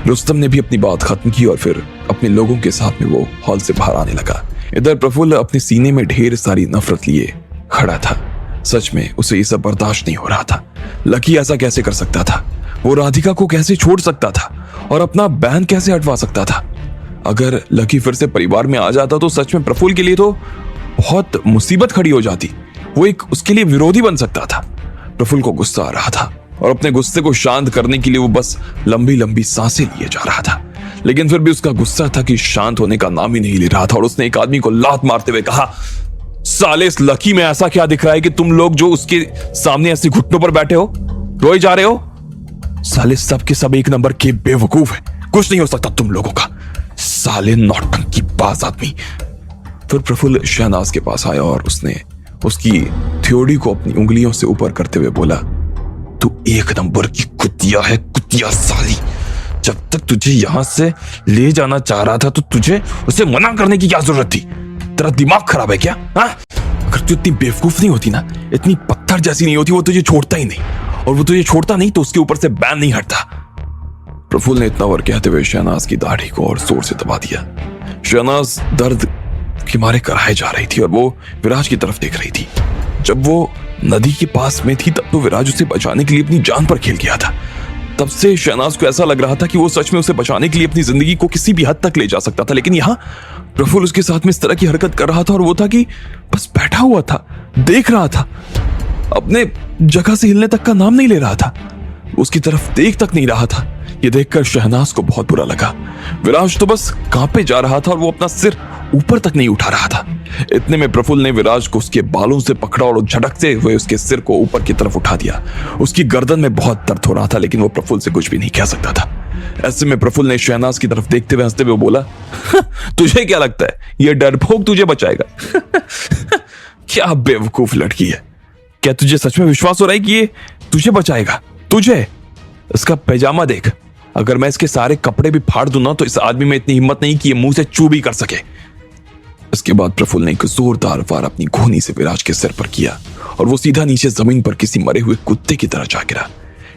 रुस्तम ने भी अपनी बात खत्म की और फिर अपने लोगों के साथ में वो हॉल से बाहर आने लगा। इधर प्रफुल्ल अपने सीने में ढेर सारी नफरत लिए खड़ा था। सच में उसे ये सब बर्दाश्त नहीं हो रहा था। लकी ऐसा कैसे कर सकता था? वो राधिका को कैसे छोड़ सकता था और अपना बहन कैसे हटवा सकता था? अगर लकी फिर से परिवार में आ जाता तो सच में प्रफुल्ल के लिए तो बहुत मुसीबत खड़ी हो जाती। वो एक उसके लिए विरोधी बन सकता था। प्रफुल्ल को गुस्सा आ रहा था और अपने गुस्से को शांत करने के लिए वो बस लंबी लंबी सांसें लिए जा रहा था। लेकिन फिर भी उसका गुस्सा था कि शांत होने का नाम ही नहीं ले रहा था और उसने एक आदमी को लात मारते हुए कहा, साले इस लकी में ऐसा क्या दिख रहा है कि तुम लोग जो उसके सामने ऐसे घुटनों पर बैठे हो, रोए जा रहे हो? साले सब के सब एक नंबर के बेवकूफ है, कुछ नहीं हो सकता तुम लोगों का, साले नौटंकी बाज आदमी। फिर प्रफुल्ल शहनाज के पास आया और उसने उसकी थ्योड़ी को अपनी उंगलियों से ऊपर करते हुए बोला, तू एक नंबर की कुतिया है, कुतिया साली। जब तक तुझे यहां से ले जाना चाह रहा था तो तुझे उसे मना करने की क्या जरूरत थी? तेरा दिमाग खराब है क्या? हाँ, अगर तू इतनी बेवकूफ नहीं होती ना, इतनी पत्थर जैसी नहीं होती, वो तुझे छोड़ता ही नहीं, और वो तुझे छोड़ता नहीं तो उसके ऊपर से बैन नहीं हटता। प्रफुल्ल ने इतना वर कहते हुए शहनाज की दाढ़ी को और जोर से दबा दिया। शहनाज दर्द के मारे कराए जा रही थी और वो विराज की तरफ देख रही थी। जब वो नदी के पास में थी तब तो विराज उसे बचाने के लिए अपनी जान पर खेल गया था। तब से शहनाज को ऐसा लग रहा था कि वो सच में उसे बचाने के लिए अपनी जिंदगी को किसी भी हद तक ले जा सकता था, लेकिन यहाँ प्रफुल्ल उसके साथ में इस तरह की हरकत कर रहा था और वो था कि बस बैठा हुआ था, देख रहा था, अपने जगह से हिलने तक का नाम नहीं ले रहा था, उसकी तरफ देख तक नहीं रहा था। ये देखकर शहनाज को बहुत बुरा लगा। विराज तो बस कांपे जा रहा था और वो अपना सिर ऊपर तक नहीं उठा रहा था। इतने में प्रफुल्ल ने विराज को उसके बालों से पकड़ा और झटकते हुए उसके सिर को ऊपर की तरफ उठा दिया। उसकी गर्दन में बहुत दर्द हो रहा था, लेकिन वो प्रफुल्ल से कुछ भी नहीं कह सकता था। ऐसे में प्रफुल्ल ने शहनाज की तरफ देखते हुए हंसते हुए बोला, तुझे क्या लगता है ये डरपोक तुझे बचाएगा? क्या बेवकूफ लड़की है, क्या तुझे सच में विश्वास हो रहा है कि ये तुझे बचाएगा? तुझे? इसका पैजामा देख, अगर मैं इसके सारे कपड़े भी फाड़ दूं ना तो इस आदमी में इतनी हिम्मत नहीं कि ये मुंह से चू भी कर सके। इसके बाद प्रफुल्ल ने एक जोरदार वार अपनी घूनी से विराज के सिर पर किया और वो सीधा नीचे जमीन पर किसी मरे हुए कुत्ते की तरह जा गिरा।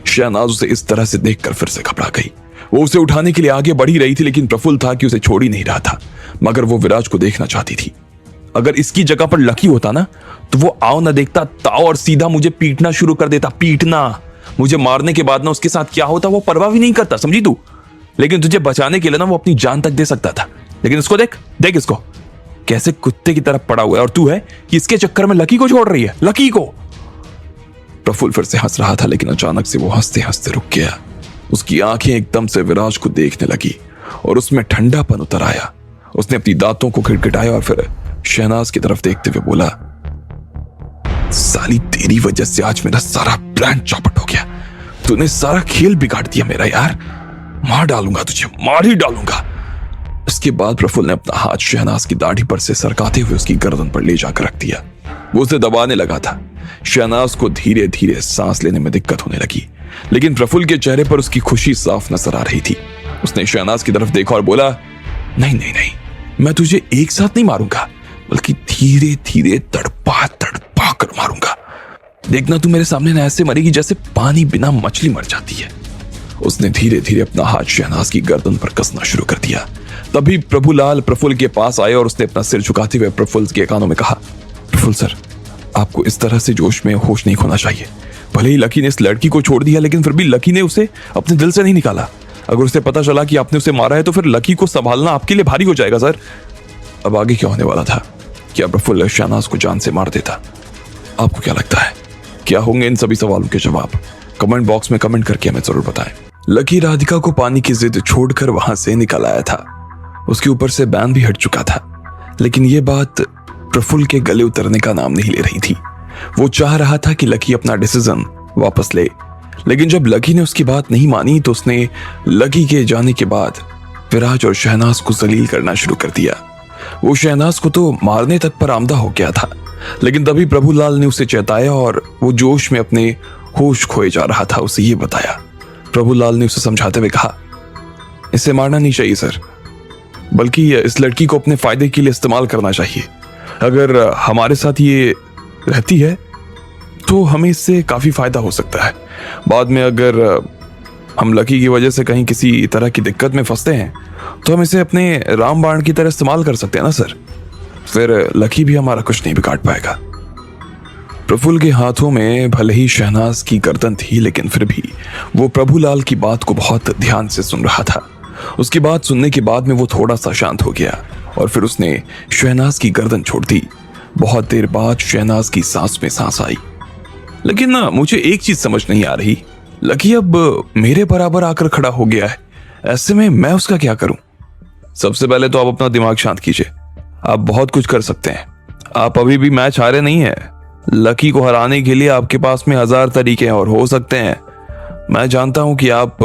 शहनाज उसे इस तरह से देखकर फिर से घबरा गई। वो उसे उठाने के लिए आगे बढ़ी रही थी, लेकिन प्रफुल्ल था कि उसे छोड़ ही नहीं रहा था, मगर वो विराज को देखना चाहती थी। अगर इसकी जगह पर लकी होता ना तो वो आओ ना देखता ताओ और सीधा मुझे पीटना शुरू कर देता। पीटना, मुझे मारने के बाद ना उसके साथ क्या होता वो परवाह भी नहीं करता, समझी तू? लेकिन तुझे बचाने के लिए ना वो अपनी जान तक दे सकता था। लेकिन इसको देख, देख इसको कैसे कुत्ते की तरफ पड़ा हुआ है, और तू है कि इसके चक्कर में लकी को छोड़ रही है, लकी को। प्रफुल्ल फिर से हंस रहा था, लेकिन अचानक से वो हंसते हंसते रुक गया। उसकी आंखें एकदम से विराज को देखने लगी और उसमें ठंडापन उतर आया। उसने अपनी दांतों को खिटखिटाया और फिर शहनाज की तरफ देखते हुए बोला, साली तेरी वजह से आज मेरा सारा प्लान चौपट हो गया। तूने सारा खेल बिगाड़ दिया मेरा यार, मार डालूंगा तुझे, मार ही डालूंगा। इसके बाद प्रफुल्ल ने अपना हाथ शहनाज की दाढ़ी पर से सरकाते हुए उसकी गर्दन पर ले जाकर रख दिया। वो उसे दबाने लगा था। शहनाज को धीरे धीरे सांस लेने में दिक्कत होने लगी, लेकिन प्रफुल्ल के चेहरे पर उसकी खुशी साफ नजर आ रही थी। उसने शहनाज की तरफ देखा और बोला, नहीं नहीं नहीं, मैं तुझे एक साथ नहीं मारूंगा, बल्कि धीरे धीरे तड़पा तड़पा कर मारूंगा। देखना तू मेरे सामने ना ऐसे मरेगी जैसे पानी बिना मछली मर जाती है। उसने धीरे धीरे अपना हाथ शहनाज की गर्दन पर कसना शुरू कर दिया। तभी प्रभुलाल प्रफुल्ल के पास आए और उसने अपना सिर झुकाते हुए प्रफुल्ल के कानों में कहा, प्रफुल्ल सर, आपको इस तरह से जोश में होश नहीं खोना चाहिए। भले ही लकी ने इस लड़की को छोड़ दिया, लेकिन फिर भी लकी ने उसे अपने दिल से नहीं निकाला। अगर उसे पता चला कि आपने उसे मारा है तो फिर लकी को संभालना आपके लिए भारी हो जाएगा सर। अब आगे क्या होने वाला था? क्या प्रफुल्ल शहनाज को जान से मार देता? आपको क्या लगता है, क्या होंगे इन सभी सवालों के जवाब? कमेंट बॉक्स में कमेंट करके हमें जरूर बताएं। लकी राधिका को पानी की जिद छोड़कर वहां से निकल आया था। उसके ऊपर से बैन भी हट चुका था, लेकिन यह बात प्रफुल्ल के गले उतरने का नाम नहीं ले रही थी। वो चाह रहा था कि लकी अपना डिसीजन वापस ले, लेकिन जब लकी ने उसकी बात नहीं मानी तो उसने लकी के जाने के बाद विराज और शहनाज को जलील करना शुरू कर दिया। वो शहनाज को तो मारने तक पर आमदा हो गया था, लेकिन तभी प्रभुलाल ने उसे चेताया और वो जोश में अपने होश खोए जा रहा था। उसे ये बताया। प्रभुलाल ने उसे समझाते हुए कहा, इसे मारना नहीं चाहिए सर, बल्कि इस लड़की को अपने फायदे के लिए इस्तेमाल करना चाहिए। अगर हमारे साथ ये रहती है तो हमें इससे काफी फायदा हो सकता है। बाद में अगर हम लकी की वजह से कहीं किसी तरह की दिक्कत में फंसते हैं तो हम इसे अपने रामबाण की तरह इस्तेमाल कर सकते हैं ना सर। फिर लकी भी हमारा कुछ नहीं बिगाड़ पाएगा। प्रफुल्ल के हाथों में भले ही शहनाज की गर्दन थी, लेकिन फिर भी वो प्रभुलाल की बात को बहुत ध्यान से सुन रहा था। उसकी बात सुनने के बाद में वो थोड़ा सा शांत हो गया और फिर उसने शहनाज की गर्दन छोड़ दी। बहुत देर बाद शहनाज की सांस में सांस आई। लेकिन ना मुझे एक चीज समझ नहीं आ रही, लकी अब मेरे बराबर आकर खड़ा हो गया है, ऐसे में मैं उसका क्या करूं? सबसे पहले तो आप अपना दिमाग शांत कीजिए। आप बहुत कुछ कर सकते हैं। आप अभी भी मैच हारे नहीं है। लकी को हराने के लिए आपके पास में 1000 तरीके हैं और हो सकते हैं। मैं जानता हूं कि आप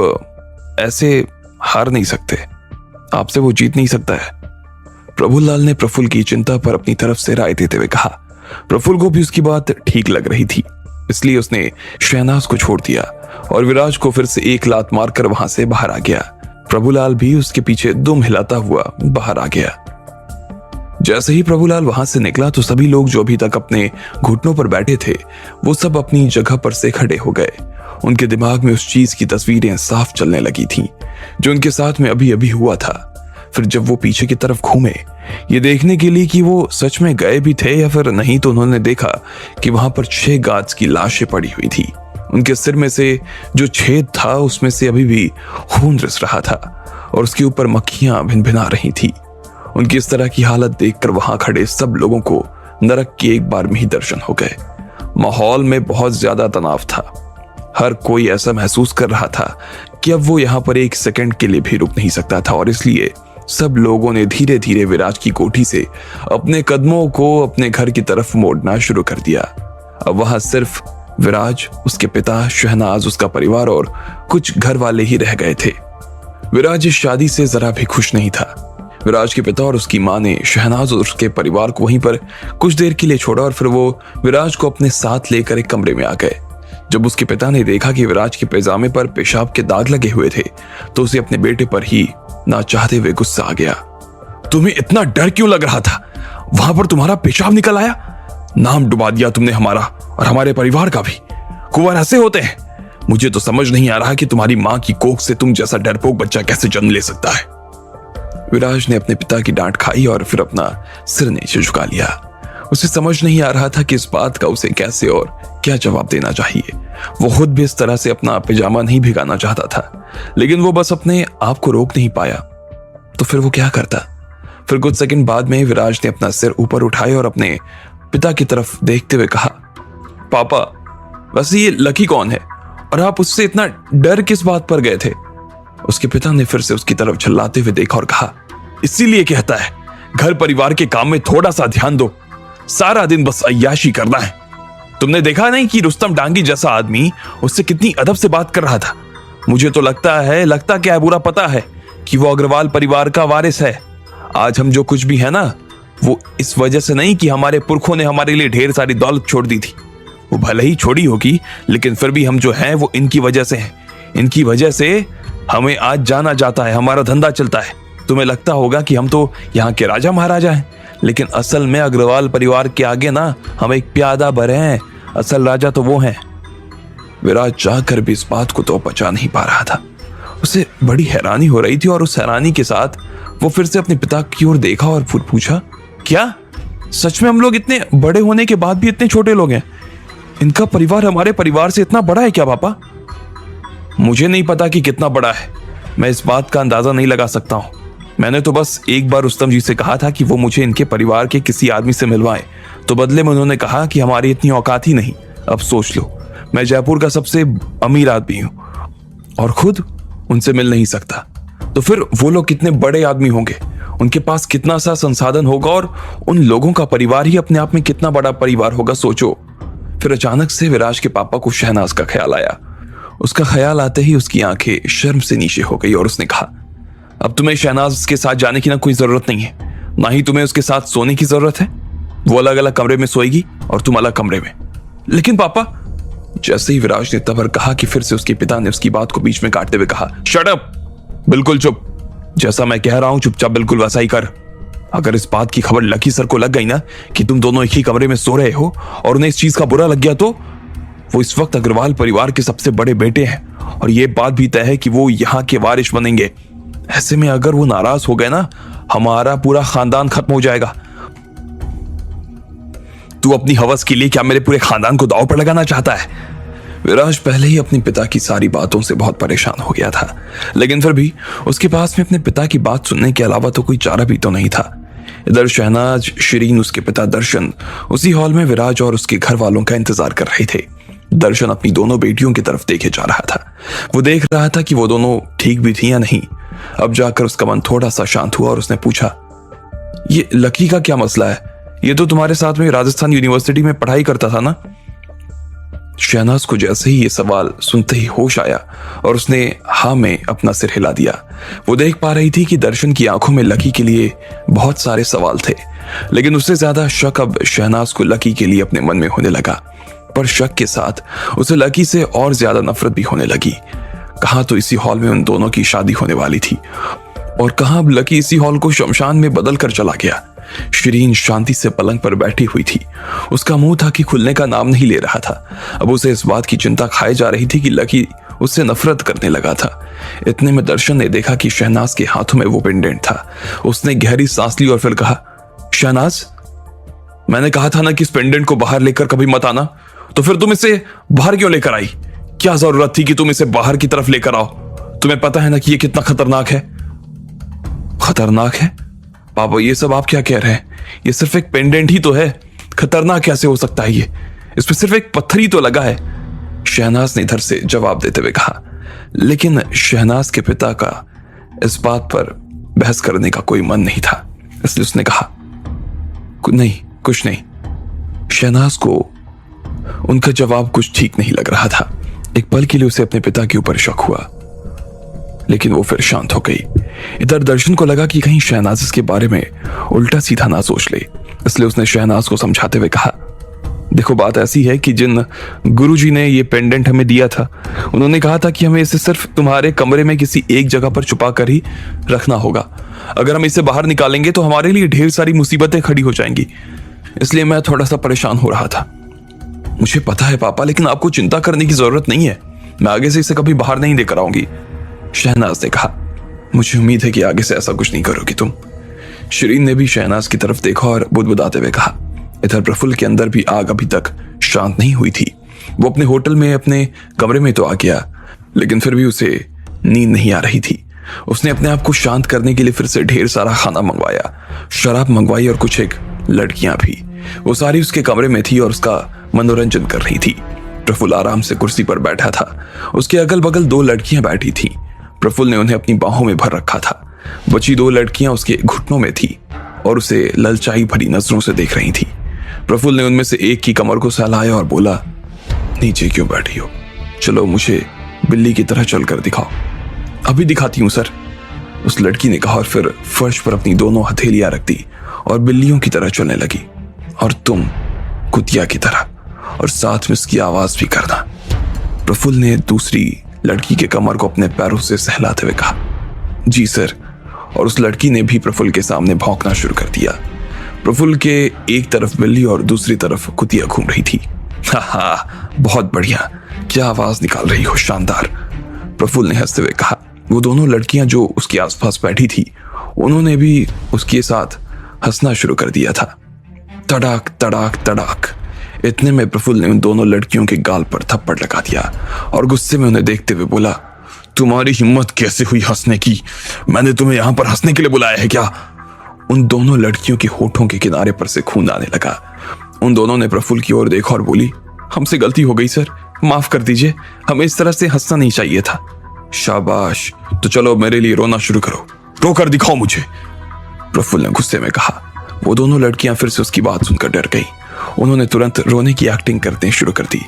ऐसे हार नहीं सकते। आपसे वो जीत नहीं सकता है। प्रभुलाल ने प्रफुल्ल की चिंता पर अपनी तरफ से राय देते हुए कहा। प्रफुल्ल को भी उसकी बात ठीक लग रही थी, इसलिए उसने शहनाज को छोड़ दिया और विराज को फिर से एक लात मारकर वहां से बाहर आ गया। प्रभुलाल भी उसके पीछे दुम हिलाता हुआ बाहर आ गया। जैसे ही प्रभुलाल वहां से निकला तो सभी लोग जो अभी तक अपने घुटनों पर बैठे थे वो सब अपनी जगह पर से खड़े हो गए। उनके दिमाग में उस चीज की तस्वीरें साफ चलने लगी थीं जो उनके साथ में अभी अभी हुआ था। फिर जब वो पीछे की तरफ घूमे ये देखने के लिए कि वो सच में गए भी थे या फिर नहीं, तो उन्होंने देखा कि वहां पर 6 गार्ड्स की लाशें पड़ी हुई थी। उनके सिर में से जो छेद था उसमें से अभी भी खून रिस रहा था और उसके ऊपर मक्खियां भिनभिना रही थी। उनकी इस तरह की हालत देखकर वहां खड़े सब लोगों को नरक के एक बार में ही दर्शन हो गए। माहौल में बहुत ज्यादा तनाव था। हर कोई ऐसा महसूस कर रहा था कि अब वो यहाँ पर एक सेकंड के लिए भी रुक नहीं सकता था और इसलिए सब लोगों ने धीरे धीरे विराज की कोठी से अपने कदमों को अपने घर की तरफ मोड़ना शुरू कर दिया। अब वहां सिर्फ विराज, उसके पिता, शहनाज, उसका परिवार और कुछ घर वाले ही रह गए थे। विराज इस शादी से जरा भी खुश नहीं था। विराज के पिता और उसकी मां ने शहनाज और उसके परिवार को वहीं पर कुछ देर के लिए छोड़ा और फिर वो विराज को अपने साथ लेकर एक कमरे में आ गए। जब उसके पिता ने देखा कि विराज के पैजामे पर पेशाब के दाग लगे हुए थे तो उसे अपने बेटे पर ही ना चाहते हुए गुस्सा आ गया। तुम्हें इतना डर क्यों लग रहा था? वहां पर तुम्हारा पेशाब निकल आया, नाम डुबा दिया तुमने हमारा और हमारे परिवार का भी। कुंवर ऐसे होते हैं? मुझे तो समझ नहीं आ रहा कि तुम्हारी मां की कोख से तुम जैसा डरपोक बच्चा कैसे जन्म ले सकता है। विराज ने अपने पिता की डांट खाई और फिर अपना सिर नीचे झुका लिया। उसे समझ नहीं आ रहा था कि इस बात का उसे कैसे और क्या जवाब देना चाहिए। वो खुद भी इस तरह से अपना पैजामा नहीं भिगाना चाहता था, लेकिन वो बस अपने आप को रोक नहीं पाया। तो फिर वो क्या करता? फिर कुछ सेकंड बाद में विराज ने अपना सिर ऊपर उठाया और अपने पिता की तरफ देखते हुए कहा, पापा, वैसे ये लकी कौन है और आप उससे इतना डर किस बात पर गए थे? उसके पिता ने फिर से उसकी तरफ झल्लाते हुए देखा और कहा, इसीलिए कहता है घर परिवार के काम में थोड़ा सा ध्यान दो, सारा दिन बस अय्याशी करना है। तुमने देखा नहीं कि रुस्तम डांगी जैसा आदमी उससे कितनी अदब से बात कर रहा था? मुझे तो लगता क्या है, बुरा पता है कि वो अग्रवाल परिवार का वारिस है। आज हम जो कुछ भी है ना, वो इस वजह से नहीं कि हमारे पुरखों ने हमारे लिए ढेर सारी दौलत छोड़ दी थी। वो भले ही छोड़ी होगी, लेकिन फिर भी हम जो हैं वो इनकी वजह से हैं। इनकी वजह से हमें आज जाना जाता है, हमारा धंधा चलता है। तुम्हें लगता होगा कि हम तो यहाँ के राजा महाराजा हैं, लेकिन असल में अग्रवाल परिवार के आगे ना हम एक प्यादा भरे हैं। असल राजा तो वो हैं। विराज चाहकर भी इस बात को तो पचा नहीं पा रहा था। उसे बड़ी हैरानी हो रही थी और उस हैरानी के साथ वो फिर से अपने पिता की ओर देखा और फिर पूछा, क्या सच में हम लोग इतने बड़े होने के बाद भी इतने छोटे लोग हैं? इनका परिवार हमारे परिवार से इतना बड़ा है क्या पापा? मुझे नहीं पता कि कितना बड़ा है, मैं इस बात का अंदाजा नहीं लगा सकता हूँ। मैंने तो बस एक बार रुस्तम जी से कहा था कि वो मुझे इनके परिवार के किसी आदमी से मिलवाएं, तो बदले में उन्होंने कहा कि हमारी इतनी औकात ही नहीं। अब सोच लो, मैं जयपुर का सबसे अमीर आदमी हूँ और खुद उनसे मिल नहीं सकता, तो फिर वो लोग कितने बड़े आदमी होंगे, उनके पास कितना सा संसाधन होगा और उन लोगों का परिवार ही अपने आप में कितना बड़ा परिवार होगा, सोचो। फिर अचानक से विराज के पापा को शहनाज का ख्याल आया। उसका ख्याल आते ही उसकी आंखें शर्म से नीचे हो गई और उसने कहा, अब तुम्हें शहनाज के साथ जाने की ना कोई जरूरत नहीं है, ना ही तुम्हें उसके साथ सोने की जरूरत है। वो अलग अलग कमरे में सोएगी और तुम अलग कमरे में। लेकिन पापा, जैसे ही विराज ने तबर कहा कि फिर से उसके पिता ने उसकी बात को बीच में काटते हुए कहा, शट अप, बिल्कुल चुप। जैसा मैं कह रहा हूं चुपचाप बिल्कुल वैसा ही कर। अगर इस बात की खबर लकी सर को लग गई ना कि तुम दोनों एक ही कमरे में सो रहे हो और उन्हें इस चीज का बुरा लग गया, तो वो इस वक्त अग्रवाल परिवार के सबसे बड़े बेटे हैं और ये बात भी तय है कि वो यहाँ के वारिस बनेंगे। ऐसे में अगर वो नाराज हो गए ना, हमारा पूरा खानदान खत्म हो जाएगा। तू अपनी हवस के लिए क्या मेरे पूरे खानदान को दांव पर लगाना चाहता है? विराज पहले ही अपने पिता की सारी बातों से बहुत परेशान हो गया था, लेकिन फिर भी उसके पास में अपने पिता की बात सुनने के अलावा तो कोई चारा भी तो नहीं था। इधर शहनाज, शिरीन, उसके पिता दर्शन उसी हॉल में विराज और उसके घर वालों का इंतजार कर रहे थे। दर्शन अपनी दोनों बेटियों की तरफ देखे जा रहा था। वो देख रहा था कि वो दोनों ठीक भी थी या नहीं। अब जाकर उसका मन थोड़ा सा शांत हुआ और उसने पूछा, ये लकी का क्या मसला है? ये तो तुम्हारे साथ में राजस्थान यूनिवर्सिटी में पढ़ाई करता था ना? शहनाज को जैसे ही ये सवाल सुनते ही होश आया और उसने हाँ में अपना सिर हिला दिया। वो देख पा रही थी कि दर्शन की आंखों में लकी के लिए बहुत सारे सवाल थे, लेकिन उससे ज्यादा शक अब शहनाज को लकी के लिए अपने मन में होने लगा। पर शक के साथ उसे लकी से और ज्यादा नफरत भी होने लगी। कहाँ तो इसी हॉल में उन दोनों की शादी होने वाली थी और कहाँ अब लकी इसी हॉल को शमशान में बदल कर चला गया। शिरीन शांति से पलंग पर बैठी हुई थी। उसका मुंह था कि खुलने का नाम नहीं ले रहा था। अब उसे इस बात की चिंता खाई जा रही थी कि लकी उससे नफरत करने लगा था। इतने में दर्शन ने देखा कि शहनाज के हाथों में वो पेंडेंट था। उसने गहरी सांस ली और फिर कहा, शहनाज, मैंने कहा था ना कि इस पेंडेंट को बाहर लेकर कभी मत आना, तो फिर तुम इसे बाहर क्यों लेकर आई? क्या जरूरत थी कि तुम इसे बाहर की तरफ लेकर आओ? तुम्हें पता है ना कि ये कितना खतरनाक है। खतरनाक है? पापा, ये सब आप क्या कह रहे हैं? ये सिर्फ एक पेंडेंट ही तो है, खतरनाक कैसे हो सकता है? ये इसमें सिर्फ एक पत्थर ही तो लगा है, शहनाज ने इधर से जवाब देते हुए कहा। लेकिन शहनाज के पिता का इस बात पर बहस करने का कोई मन नहीं था, इसलिए उसने कहा, नहीं, कुछ नहीं। शहनाज को उनका जवाब कुछ ठीक नहीं लग रहा था। एक पल के लिए उसे अपने पिता के ऊपर शक हुआ, लेकिन वो फिर शांत हो गई। इधर दर्शन को लगा कि कहीं शहनाज इसके बारे में उल्टा सीधा ना सोच ले, इसलिए उसने शहनाज को समझाते हुए कहा, देखो, बात ऐसी है कि जिन गुरुजी ने ये पेंडेंट हमें दिया था, उन्होंने कहा था कि हमें इसे सिर्फ तुम्हारे कमरे में किसी एक जगह पर छुपा कर ही रखना होगा। अगर हम इसे बाहर निकालेंगे तो हमारे लिए ढेर सारी मुसीबतें खड़ी हो जाएंगी, इसलिए मैं थोड़ा सा परेशान हो रहा था। मुझे पता है पापा, लेकिन आपको चिंता करने की जरूरत नहीं है। मैं आगे से इसे कभी बाहर नहीं लेकर आऊंगी, शहनाज ने कहा। मुझे उम्मीद है कि आगे से ऐसा कुछ नहीं करोगी तुम। शिरीन ने भी शहनाज की तरफ देखा और बुदबुदाते हुए कहा। इधर प्रफुल्ल के अंदर भी आग अभी तक शांत नहीं हुई थी। वो अपने होटल में अपने कमरे में तो आ गया, लेकिन फिर भी उसे नींद नहीं आ रही थी। उसने अपने आप को शांत करने के लिए फिर से ढेर सारा खाना मंगवाया, शराब मंगवाई और कुछ एक लड़कियां भी। वो सारी उसके कमरे में थी और उसका मनोरंजन कर रही थी। प्रफुल्ल आराम से कुर्सी पर बैठा था। उसके अगल बगल 2 लड़कियां बैठी थी। प्रफुल्ल ने उन्हें अपनी बाहों में भर रखा था। बची 2 लड़कियां उसके घुटनों में थी और उसे ललचाई भरी नजरों से देख रही थी। प्रफुल्ल ने उनमें से एक की कमर को सहलाया और बोला, नीचे क्यों बैठी हो? चलो मुझे बिल्ली की तरह चलकर दिखाओ। अभी दिखाती हूं सर, उस लड़की ने कहा और फिर फर्श पर अपनी दोनों हथेलियां रख दी और बिल्लियों की तरह चलने लगी। और तुम कुतिया की तरह, और साथ में उसकी आवाज भी करना। प्रफुल्ल ने दूसरी लड़की के कमर को अपने पैरों से सहलाते हुए कहा, जी सर। और उस लड़की ने भी प्रफुल्ल के सामने भौंकना शुरू कर दिया। प्रफुल्ल के एक तरफ बिल्ली और दूसरी तरफ कुतिया घूम रही थी। हा, बहुत बढ़िया, क्या आवाज निकाल रही हो, शानदार, प्रफुल्ल ने हंसते हुए कहा। वो दोनों लड़कियां जो उसके आसपास बैठी थी, उन्होंने भी उसके साथ हंसना शुरू कर दिया था। तड़ाक तड़ाक तड़ाक। इतने में प्रफुल्ल ने उन दोनों लड़कियों के गाल पर थप्पड़ लगा दिया और गुस्से में उन्हें देखते हुए बोला, तुम्हारी हिम्मत कैसे हुई हंसने की? मैंने तुम्हें यहां पर हंसने के लिए बुलाया है क्या? उन दोनों लड़कियों के होठों के किनारे पर से खून आने लगा। उन दोनों ने प्रफुल्ल की ओर देखा और बोली, हमसे गलती हो गई सर, माफ कर दीजिए, हमें इस तरह से हंसना नहीं चाहिए था। शाबाश, तो चलो मेरे लिए रोना शुरू करो, रो कर दिखाओ मुझे, प्रफुल्ल ने गुस्से में कहा। वो दोनों लड़कियां फिर से उसकी बात सुनकर डर गई। उन्होंने तुरंत रोने की एक्टिंग करते शुरू कर दी।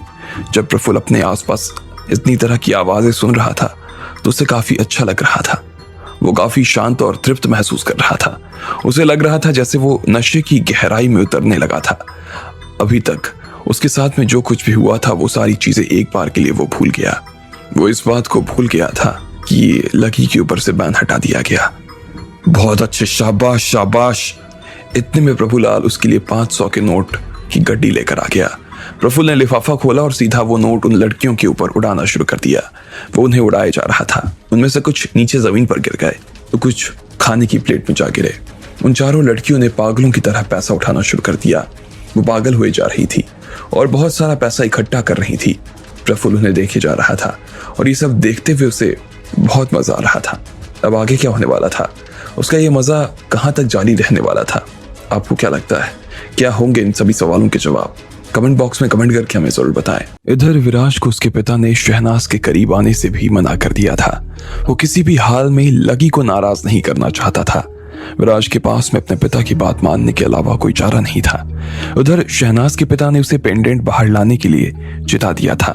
जब प्रफुल्ल अपने आसपास इतनी तरह की आवाजें सुन रहा था तो उसे काफी अच्छा लग रहा था। वो काफी शांत और तृप्त महसूस कर रहा था। उसे लग रहा था जैसे वो नशे की गहराई में उतरने लगा था। अभी तक उसके साथ में जो कुछ भी हुआ था वो सारी चीजें एक बार के लिए वो भूल गया। वो इस बात को भूल गया था कि लकी के ऊपर से बैन हटा दिया गया। बहुत अच्छे, शाबाश शाबाश। इतने में प्रभुलाल उसके लिए 500 के नोट की गड्डी लेकर आ गया। प्रफुल्ल ने लिफाफा खोला और सीधा वो नोट उन लड़कियों के ऊपर उड़ाना शुरू कर दिया। वो उन्हें उड़ाए जा रहा था। उनमें से कुछ नीचे जमीन पर गिर गए तो कुछ खाने की प्लेट में जा गिरे। उन चारों लड़कियों ने पागलों की तरह पैसा उठाना शुरू कर दिया। वो पागल हुए जा रही थी और बहुत सारा पैसा इकट्ठा कर रही थी। प्रफुल्ल उन्हें देखे जा रहा था और ये सब देखते हुए उसे बहुत मजा आ रहा था। अब आगे क्या होने वाला था, उसका ये मजा कहाँ तक जारी रहने वाला था? आपको क्या लगता है, क्या होंगे इन सभी सवालों के जवाब? कमेंट बॉक्स में कमेंट करके हमें जरूर बताएं। इधर विराज को उसके पिता ने शहनाज के करीब आने से भी मना कर दिया था। वो किसी भी हाल में लकी को नाराज नहीं करना चाहता था। विराज के पास में अपने पिता की बात मानने के अलावा कोई चारा नहीं था। उधर शहनाज के पिता ने उसे पेंडेंट बाहर लाने के लिए चिता दिया था।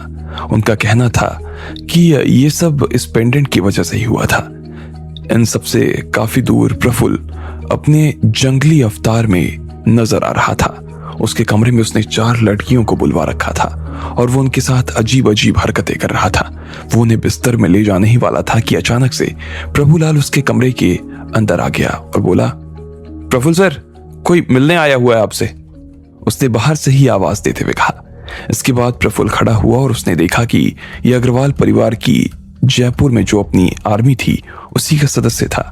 उनका कहना था कि ये सब इस पेंडेंट की वजह से ही हुआ था। इन सबसे काफी दूर प्रफुल्ल अपने जंगली अवतार में नजर आ रहा था। उसके कमरे में उसने 4 लड़कियों को बुलवा रखा था और वो उनके साथ अजीब अजीब हरकतें कर रहा था। वो उन्हें बिस्तर में ले जाने ही वाला था कि अचानक से प्रभुलाल उसके कमरे के अंदर आ गया और बोला, प्रफुल्ल सर, कोई मिलने आया हुआ है आपसे। उसने बाहर से ही आवाज देते हुए कहा। इसके बाद प्रफुल्ल खड़ा हुआ और उसने देखा कि यह अग्रवाल परिवार की जयपुर में जो अपनी आर्मी थी उसी का सदस्य था।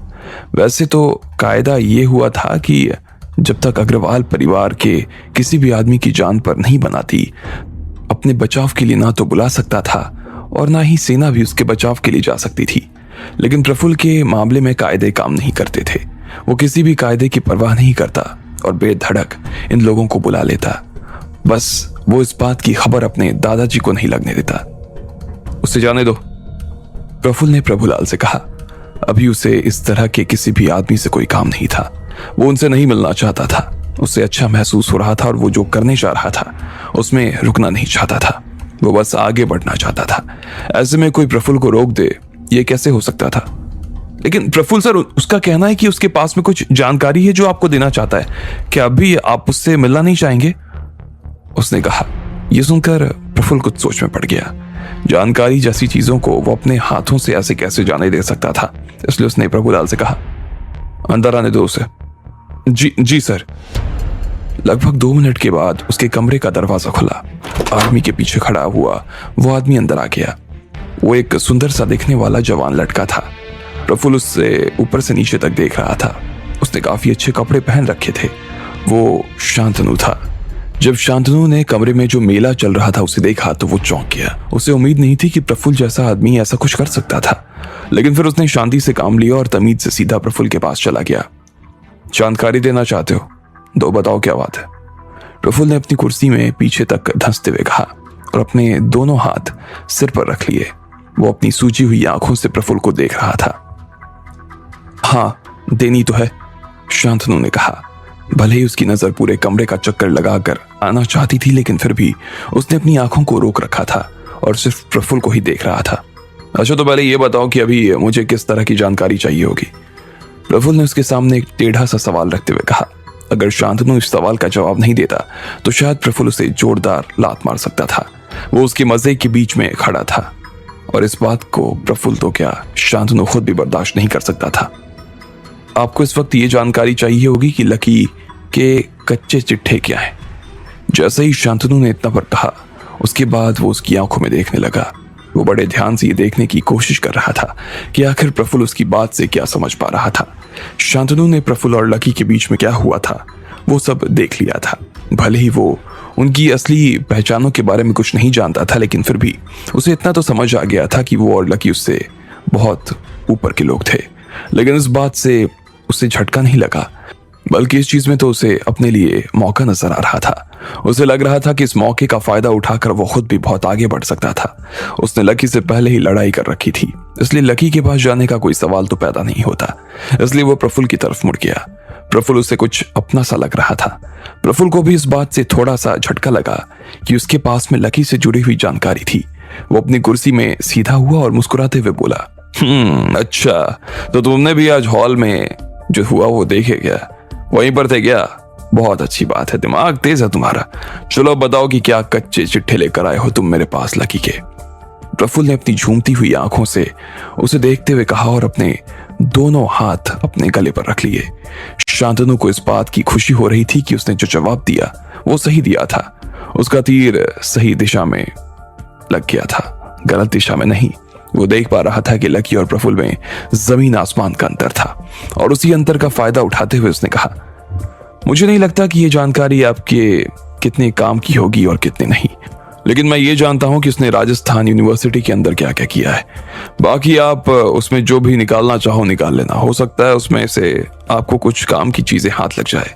वैसे तो कायदा ये हुआ था कि जब तक अग्रवाल परिवार के किसी भी आदमी की जान पर नहीं बनाती, अपने बचाव के लिए ना तो बुला सकता था और ना ही सेना भी उसके बचाव के लिए जा सकती थी। लेकिन प्रफुल्ल के मामले में कायदे काम नहीं करते थे। वो किसी भी कायदे की परवाह नहीं करता और बेधड़क इन लोगों को बुला लेता। बस वो इस बात की खबर अपने दादाजी को नहीं लगने देता। उसे जाने दो, प्रफुल्ल ने प्रभुलाल से कहा। अभी उसे इस तरह के किसी भी आदमी से कोई काम नहीं था। वो उनसे नहीं मिलना चाहता था। उसे अच्छा महसूस हो रहा था और वो जो करने जा रहा था उसमें रुकना नहीं चाहता था। वो बस आगे बढ़ना चाहता था। ऐसे में कोई प्रफुल्ल को रोक दे, ये कैसे हो सकता था? लेकिन प्रफुल्ल सर, उसका कहना है कि उसके पास में कुछ जानकारी है जो आपको देना चाहता है। क्या अभी आप उससे मिलना नहीं चाहेंगे? उसने कहा। यह सुनकर प्रफुल्ल कुछ सोच में पड़ गया। जानकारी जैसी चीजों को वो अपने हाथों से ऐसे कैसे जाने दे सकता था। इसलिए उसने प्रभुलाल से कहा, अंदर आने दो उसे। जी सर। लगभग 2 मिनट के बाद उसके कमरे का दरवाजा खुला। आदमी के पीछे खड़ा हुआ वो आदमी अंदर आ गया। वो एक सुंदर सा दिखने वाला जवान लड़का था। प्रफुल्ल उससे ऊपर से नीचे तक देख रहा था। उसने काफी अच्छे कपड़े पहन रखे थे। वो शांतनु था। जब शांतनु ने कमरे में जो मेला चल रहा था उसे देखा तो वो चौंक गया। उसे उम्मीद नहीं थी कि प्रफुल्ल जैसा आदमी ऐसा कुछ कर सकता था। लेकिन फिर उसने शांति से काम लिया और तमीज से सीधा प्रफुल्ल के पास चला गया। जानकारी देना चाहते हो? दो, बताओ क्या बात है। प्रफुल्ल ने अपनी कुर्सी में पीछे तक धंसते हुए कहा और अपने दोनों हाथ सिर पर रख लिए। वो अपनी सूजी हुई आंखों से प्रफुल्ल को देख रहा था। हाँ, देनी तो है, शांतनु ने कहा। भले ही उसकी नजर पूरे कमरे का चक्कर लगाकर आना चाहती थी, लेकिन फिर भी उसने अपनी आंखों को रोक रखा था और सिर्फ प्रफुल्ल को ही देख रहा था। अच्छा, तो पहले ये बताओ कि अभी मुझे किस तरह की जानकारी चाहिए होगी? प्रफुल्ल ने उसके सामने एक टेढ़ा सा सवाल रखते हुए कहा। अगर शांतनु इस सवाल का जवाब नहीं देता तो शायद प्रफुल्ल उसे जोरदार लात मार सकता था। वो उसके मजे के बीच में खड़ा था और इस बात को प्रफुल्ल तो क्या, शांतनु खुद भी बर्दाश्त नहीं कर सकता था। आपको इस वक्त ये जानकारी चाहिए होगी कि लकी के कच्चे चिट्ठे क्या हैं। जैसे ही शांतनु ने इतना पर कहा, उसके बाद वो उसकी आंखों में देखने लगा। वो बड़े ध्यान से ये देखने की कोशिश कर रहा था कि आखिर प्रफुल्ल उसकी बात से क्या समझ पा रहा था। शांतनु ने प्रफुल्ल और लकी के बीच में क्या हुआ था वो सब देख लिया था। भले ही वो उनकी असली पहचानों के बारे में कुछ नहीं जानता था, लेकिन फिर भी उसे इतना तो समझ आ गया था कि वो और लकी उससे बहुत ऊपर के लोग थे। लेकिन इस बात से उसे झटका नहीं लगा, बल्कि इस चीज में तो उसे अपने लिए मौका नजर आ रहा था। उसे लग रहा था कि इस मौके का फायदा उठाकर वो खुद भी बहुत आगे बढ़ सकता था। उसने लकी से पहले ही लड़ाई कर रखी थी, इसलिए लकी के पास जाने का कोई सवाल तो पैदा नहीं होता। इसलिए वो प्रफुल्ल की तरफ मुड़ गया। प्रफुल्ल उसे कुछ अपना सा लग रहा था। प्रफुल्ल को भी इस बात से थोड़ा सा झटका लगा कि उसके पास में लकी से जुड़ी हुई जानकारी थी। वो अपनी कुर्सी में सीधा हुआ और मुस्कुराते हुए बोला, अच्छा, तो तुमने भी आज हॉल में जो हुआ वो देखे क्या? वहीं पर थे क्या? बहुत अच्छी बात है, दिमाग तेज है तुम्हारा। चलो बताओ कि क्या कच्चे चिट्ठे लेकर आए हो तुम मेरे पास लकी के? प्रफुल्ल ने अपनी झूमती हुई आंखों से उसे देखते हुए कहा और अपने दोनों हाथ अपने गले पर रख लिए। शांतनु को इस बात की खुशी हो रही थी कि उसने जो जवाब दिया वो सही दिया था। उसका तीर सही दिशा में लग गया था, गलत दिशा में नहीं। वो देख पा रहा था कि लकी और प्रफुल्ल में जमीन आसमान का अंतर था और उसी अंतर का फायदा उठाते हुए उसने कहा, मुझे नहीं लगता कि ये जानकारी आपके कितने काम की होगी और कितने नहीं, लेकिन मैं ये जानता हूं कि उसने राजस्थान यूनिवर्सिटी के अंदर क्या क्या किया है। बाकी आप उसमें जो भी निकालना चाहो निकाल लेना, हो सकता है उसमें से आपको कुछ काम की चीजें हाथ लग जाए।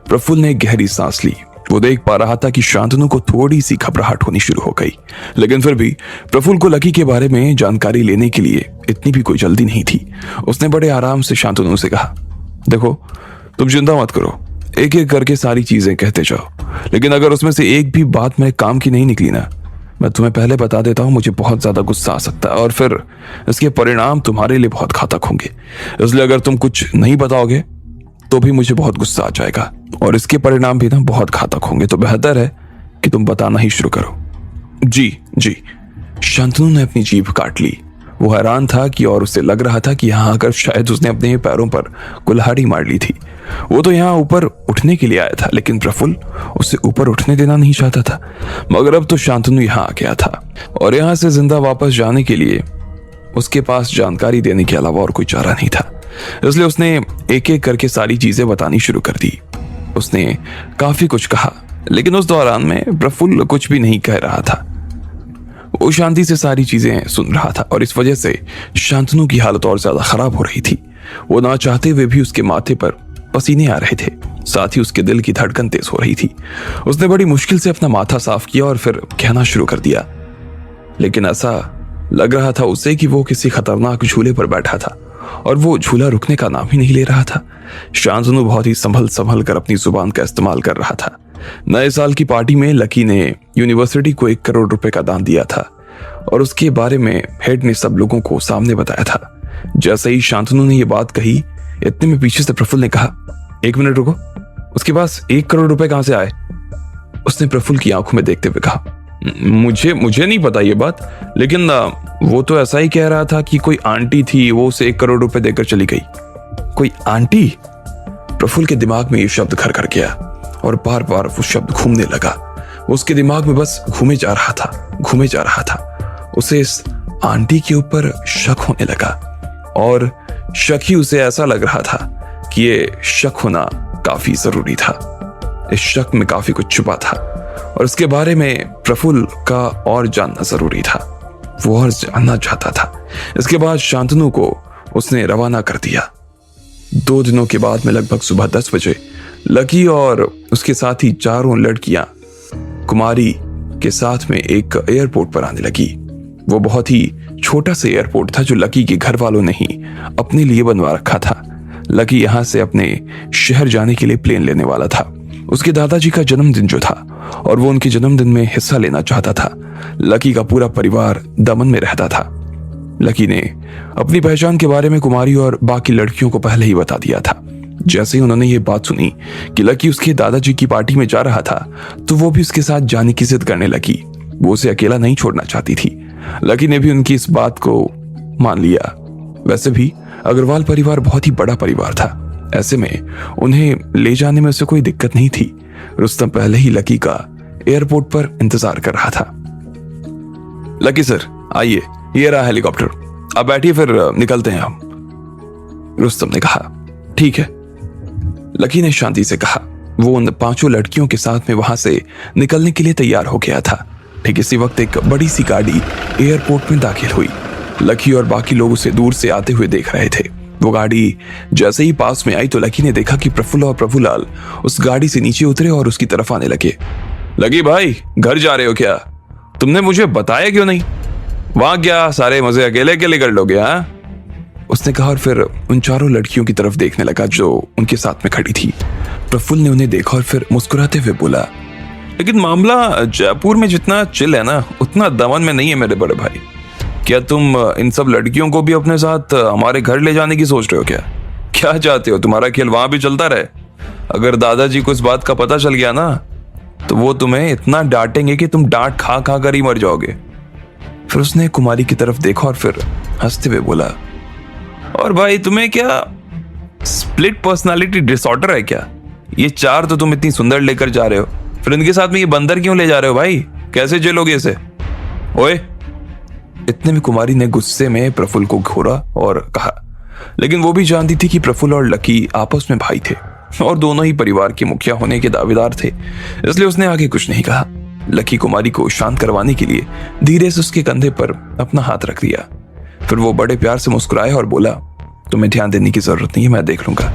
प्रफुल्ल ने गहरी सांस ली। वो देख पा रहा था कि शांतनु को थोड़ी सी घबराहट होनी शुरू हो गई, लेकिन फिर भी प्रफुल्ल को लकी के बारे में जानकारी लेने के लिए इतनी भी कोई जल्दी नहीं थी। उसने बड़े आराम से शांतनु से कहा, देखो तुम चिंता मत करो, एक एक करके सारी चीजें कहते जाओ, लेकिन अगर उसमें से एक भी बात मेरे काम की नहीं निकली ना, मैं तुम्हें पहले बता देता हूं, मुझे बहुत ज्यादा गुस्सा आ सकता है और फिर इसके परिणाम तुम्हारे लिए बहुत घातक होंगे। इसलिए अगर तुम कुछ नहीं बताओगे तो भी मुझे बहुत गुस्सा आ जाएगा और इसके परिणाम भी ना बहुत घातक होंगे, तो बेहतर है कि तुम बताना ही शुरू करो। जी जी। शांतनु ने अपनी जीभ काट ली। वो हैरान था कि और उसे लग रहा था कि यहाँ आकर शायद उसने अपने पैरों पर कुल्हाड़ी मार ली थी। वो तो यहाँ ऊपर उठने के लिए आया था, लेकिन प्रफुल्ल उसे ऊपर उठने देना नहीं चाहता था। मगर अब तो शांतनु यहाँ आ गया था और यहाँ से जिंदा वापस जाने के लिए उसके पास जानकारी देने के अलावा और कोई चारा नहीं था। इसलिए उसने एक एक करके सारी चीजें बतानी शुरू कर दी। उसने काफी कुछ कहा, लेकिन उस दौरान में प्रफुल्ल कुछ भी नहीं कह रहा था। वो शांति से सारी चीजें सुन रहा था और इस वजह से शांतनु की हालत और ज्यादा खराब हो रही थी। वो ना चाहते हुए भी उसके माथे पर पसीने आ रहे थे, साथ ही उसके दिल की धड़कन तेज हो रही थी। उसने बड़ी मुश्किल से अपना माथा साफ किया और फिर कहना शुरू कर दिया, लेकिन ऐसा लग रहा था उसे कि वो किसी खतरनाक झूले पर बैठा था और वो झूला रुकने का नाम ही नहीं ले रहा था। शांतनु बहुत ही संभल कर अपनी जुबान का इस्तेमाल कर रहा था। नए साल की पार्टी में लकी ने यूनिवर्सिटी को 1 करोड़ रुपए का दान दिया था और उसके बारे में हेड ने सब लोगों को सामने बताया था। जैसे ही शांतनु ने यह बात कही, इतने में पीछे से प्रफुल्ल ने कहा, 1 मिनट रुको, उसके पास 1 करोड़ रुपए कहां से आए? उसने प्रफुल्ल की आंखों में देखते हुए कहा, मुझे नहीं पता ये बात, लेकिन वो तो ऐसा ही कह रहा था कि कोई आंटी थी, वो उसे 1 करोड़ रुपए देकर चली गई। कोई आंटी? प्रफुल्ल के दिमाग में ये शब्द घर कर गया और बार बार वो शब्द घूमने लगा। उसके दिमाग में बस घूमे जा रहा था। उसे इस आंटी के ऊपर शक होने लगा और शक ही उसे ऐसा लग रहा था कि ये शक होना काफी जरूरी था। इस शक में काफी कुछ छुपा था और इसके बारे में प्रफुल्ल का और जानना जरूरी था। वो और जानना चाहता था। इसके बाद शांतनु को उसने रवाना कर दिया। 2 दिनों के बाद में लगभग सुबह 10 बजे लकी और उसके साथ ही 4 लड़कियां कुमारी के साथ में एक एयरपोर्ट पर आने लगी। वो बहुत ही छोटा सा एयरपोर्ट था जो लकी के घर वालों ने ही अपने लिए बनवा रखा था। लकी यहां से अपने शहर जाने के लिए प्लेन लेने वाला था। उसके दादाजी का जन्मदिन जो था और वो उनके जन्मदिन में हिस्सा लेना चाहता था। लकी का पूरा परिवार दमन में रहता था। लकी ने अपनी पहचान के बारे में कुमारी और बाकी लड़कियों को पहले ही बता दिया था। जैसे ही उन्होंने ये बात सुनी कि लकी उसके दादाजी की पार्टी में जा रहा था, तो वो भी उसके साथ जाने की जिद करने लगी। वो उसे अकेला नहीं छोड़ना चाहती थी। लकी ने भी उनकी इस बात को मान लिया। वैसे भी अग्रवाल परिवार बहुत ही बड़ा परिवार था, ऐसे में उन्हें ले जाने में उसे कोई दिक्कत नहीं थी। रुस्तम पहले ही लकी का एयरपोर्ट पर इंतजार कर रहा था। लकी सर आइए, ये रहा हेलीकॉप्टर, अब बैठिए, फिर निकलते हैं हम, रुस्तम ने कहा। ठीक है, लकी ने शांति से कहा। वो उन 5 लड़कियों के साथ में वहां से निकलने के लिए तैयार हो गया था। ठीक इसी वक्त एक बड़ी सी गाड़ी एयरपोर्ट में दाखिल हुई। लकी और बाकी लोग उसे दूर से आते हुए देख रहे थे। वो गाड़ी जैसे ही पास में आई तो लकी ने देखा कि प्रफुल्ल और प्रभुलाल उस गाड़ी से नीचे उतरे और उसकी तरफ आने लगे। लकी भाई, घर जा रहे हो क्या? तुमने मुझे बताया क्यों नहीं? वहां क्या सारे मजे अकेले अकेले कर लोगे? हाँ, उसने कहा और फिर उन 4 लड़कियों की तरफ देखने लगा जो उनके साथ में खड़ी थी। प्रफुल्ल ने उन्हें देखा और फिर मुस्कुराते हुए बोला, लेकिन मामला जयपुर में जितना चिल है ना, उतना दमन में नहीं है मेरे बड़े भाई। क्या तुम इन सब लड़कियों को भी अपने साथ हमारे घर ले जाने की सोच रहे हो क्या? क्या चाहते हो तुम्हारा खेल वहां भी चलता रहे? अगर दादाजी को इस बात का पता चल गया ना, तो वो तुम्हें इतना डांटेंगे कि तुम डांट खा खा कर ही मर जाओगे। फिर उसने कुमारी की तरफ देखा और फिर हंसते हुए बोला, और भाई तुम्हें क्या स्प्लिट पर्सनालिटी डिसऑर्डर है क्या? ये 4 तो तुम इतनी सुंदर लेकर जा रहे हो, फिर इनके साथ में ये बंदर क्यों ले जा रहे हो भाई? कैसे झेलोगे इसे? ओए! इतने में कुमारी ने गुस्से में प्रफुल्ल को घूरा और कहा, लेकिन वो भी जानती थी कि प्रफुल्ल और लकी आपस में भाई थे और दोनों ही परिवार के मुखिया होने के दावेदार थे, इसलिए उसने आगे कुछ नहीं कहा। लकी कुमारी को शांत करवाने के लिए धीरे से उसके कंधे पर अपना हाथ रख दिया। फिर वो बड़े प्यार से मुस्कुराया और बोला, तुम्हें ध्यान देने की जरूरत नहीं है, मैं देख लूंगा।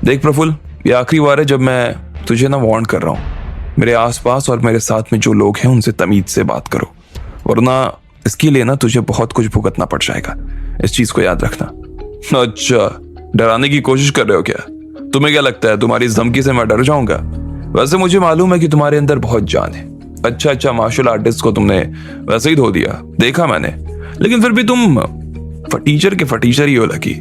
देख प्रफुल्ल, ये आखिरी बार है जब मैं तुझे ना वार्न कर रहा हूं। मेरे आसपास और मेरे साथ में जो लोग हैं उनसे तमीज से बात करो, वरना इसके लिए ना तुझे बहुत कुछ भुगतना पड़ जाएगा। इस चीज को याद रखना। अच्छा, डराने की कोशिश कर रहे हो क्या? तुम्हें क्या लगता है तुम्हारी इस धमकी से मैं डर जाऊंगा? वैसे मुझे मालूम है कि तुम्हारे अंदर बहुत जान है। अच्छा, मार्शल आर्टिस्ट को तुमने वैसे ही धो दिया, देखा मैंने। लेकिन फिर भी तुम फटीचर के फटीचर ही हो लकी।